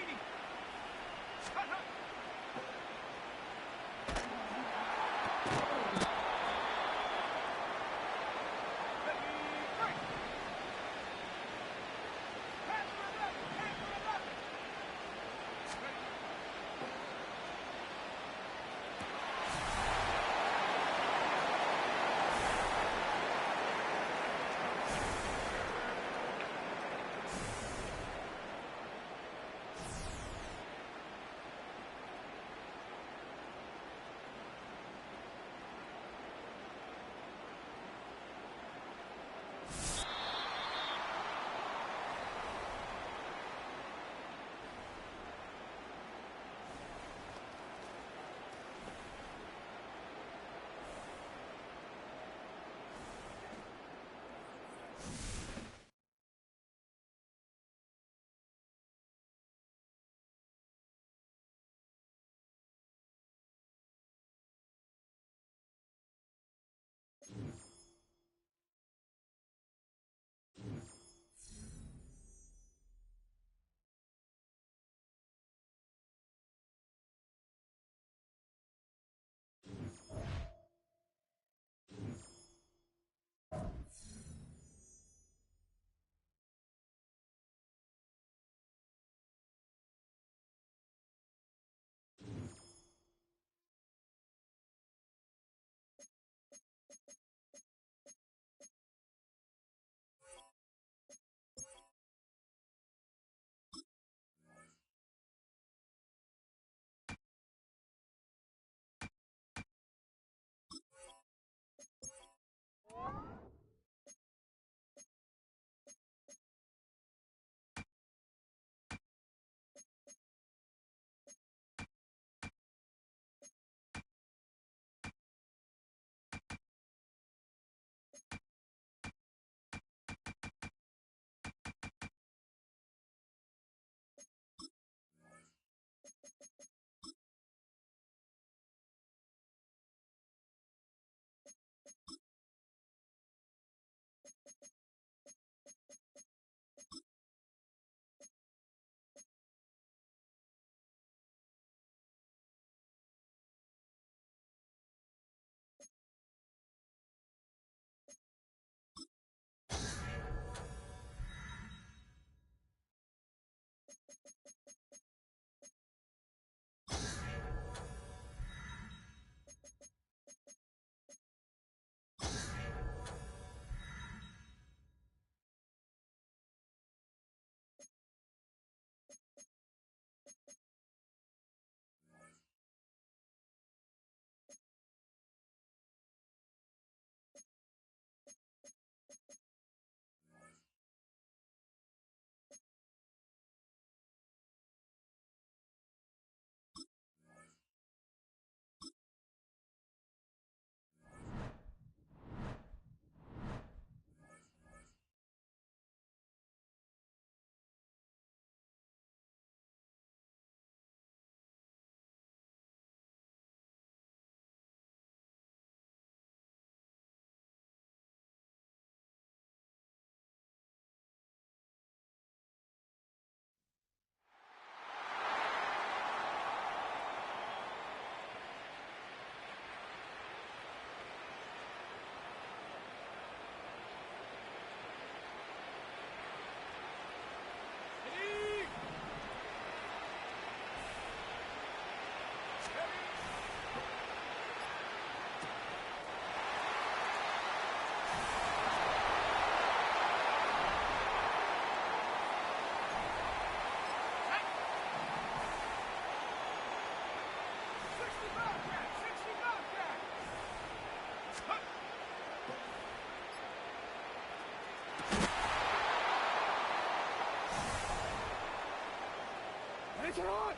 Ready to run!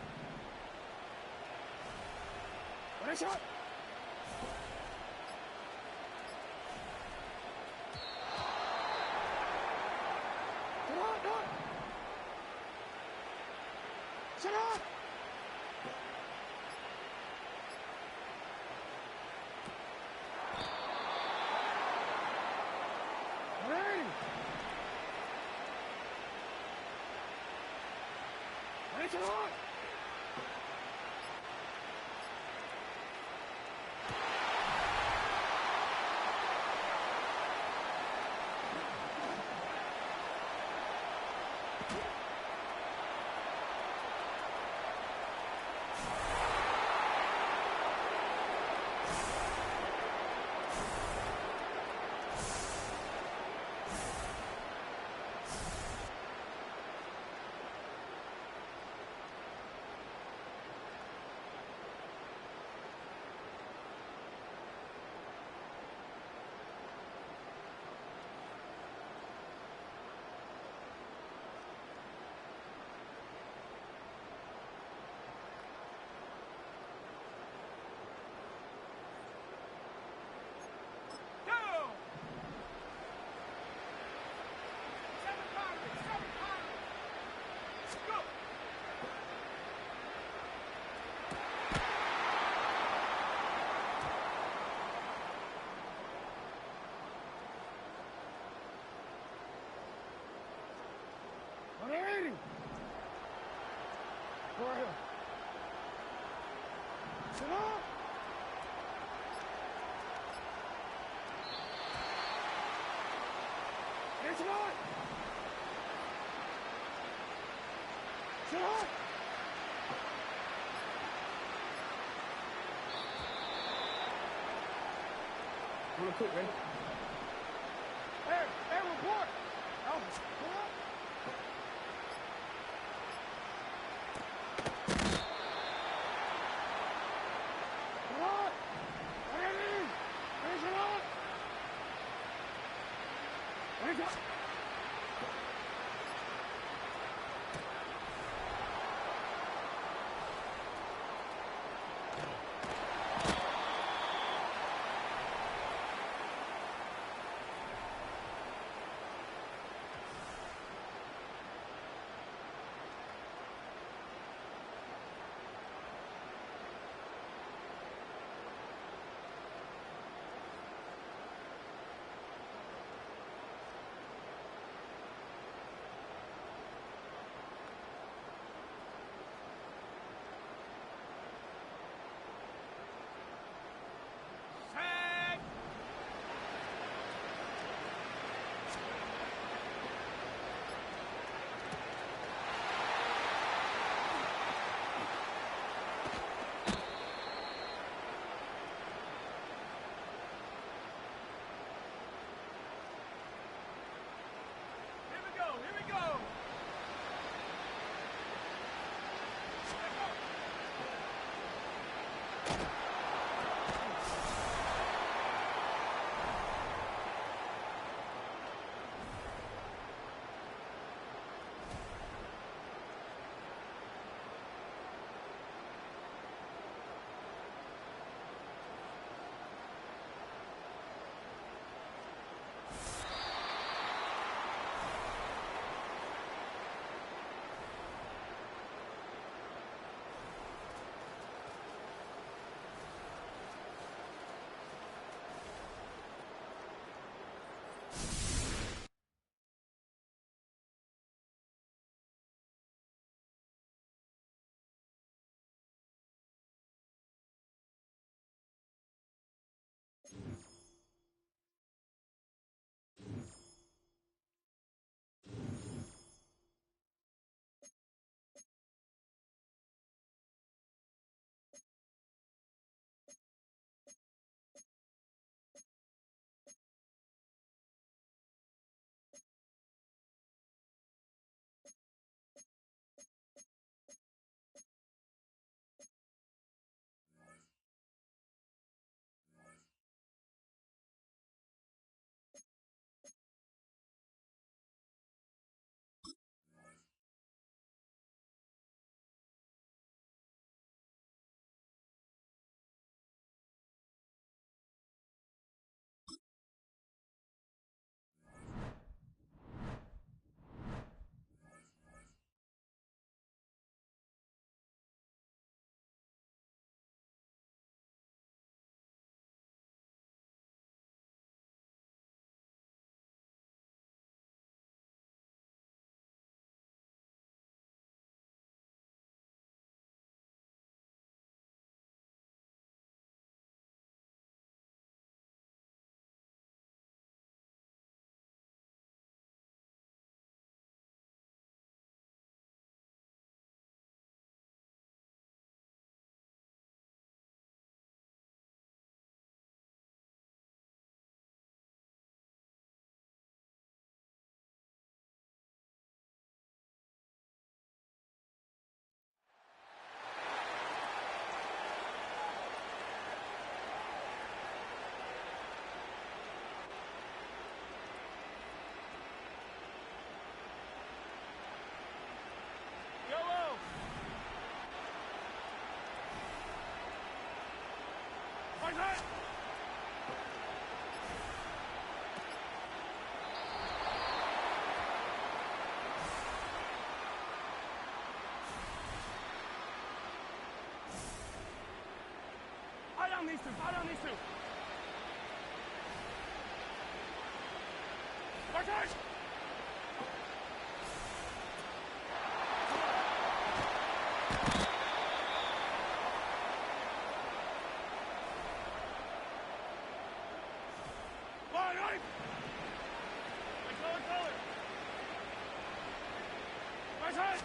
Ready shot! Shut up! Ready! Ready to run! Ready! Go ahead. Sit up! It's on! Sit up! I'm gonna quit, ready? Hey, report! Alpha, pull up! down these two. Foul down these two. Martinez! Line, right! Color, color! Right side!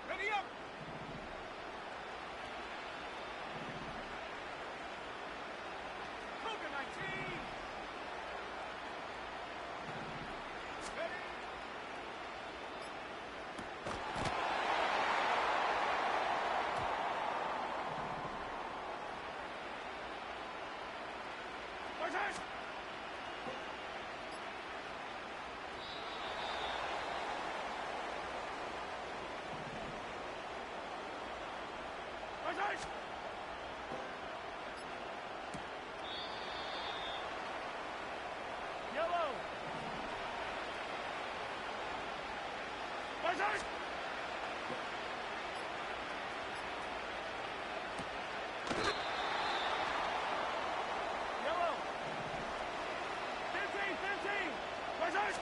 Ready up! Cougar 19! Ready! Martinez! Martinez! Yellow! Martinez! Yellow! 15! 15! Martinez!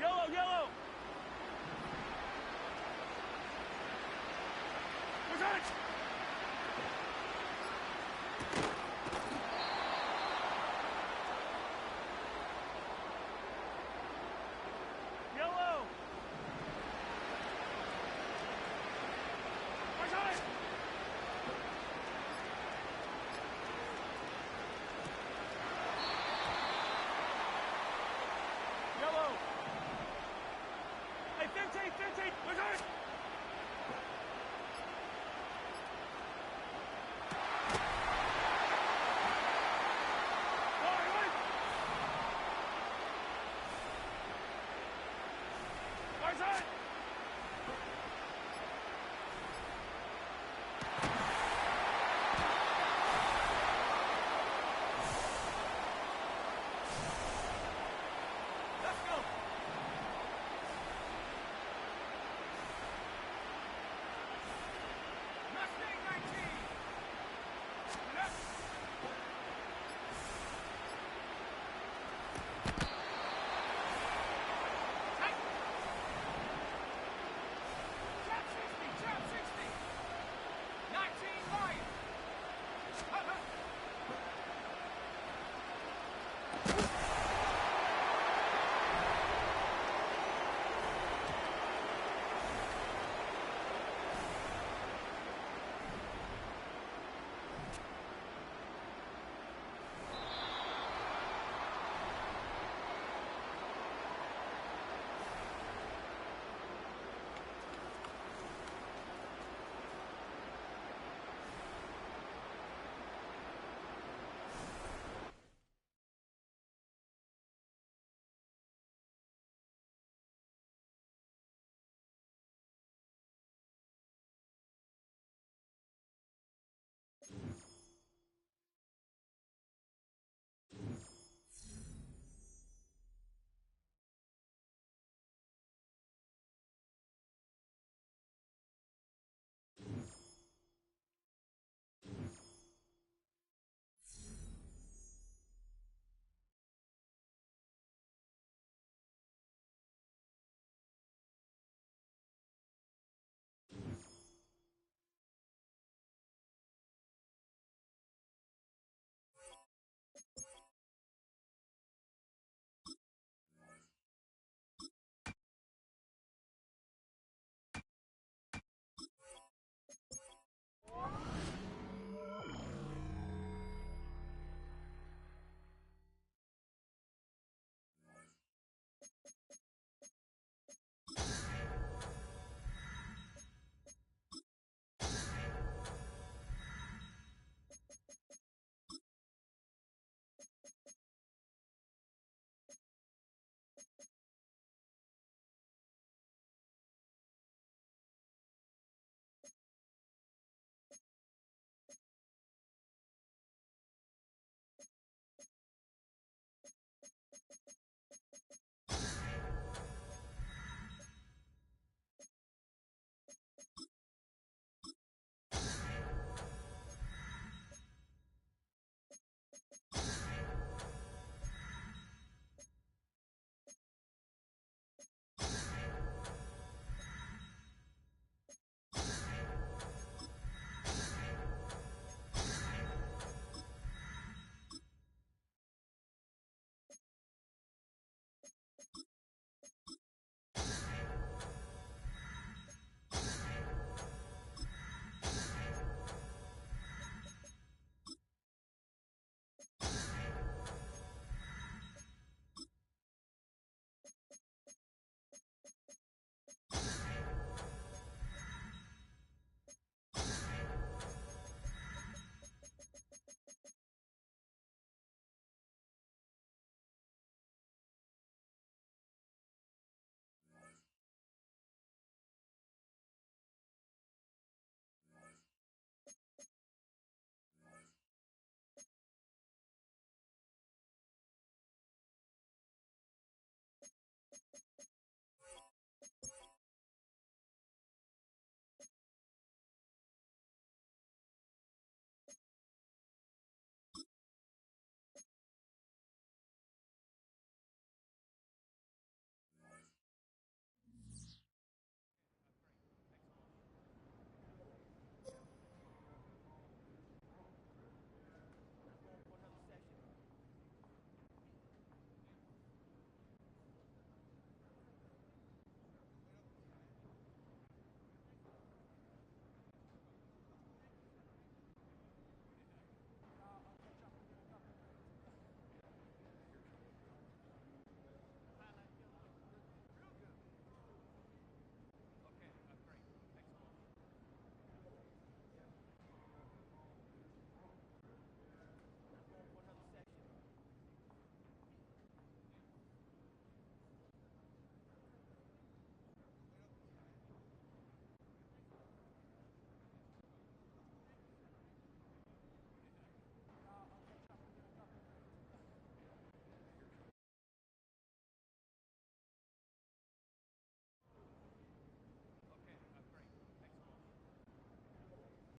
Yellow, yellow! Martinez!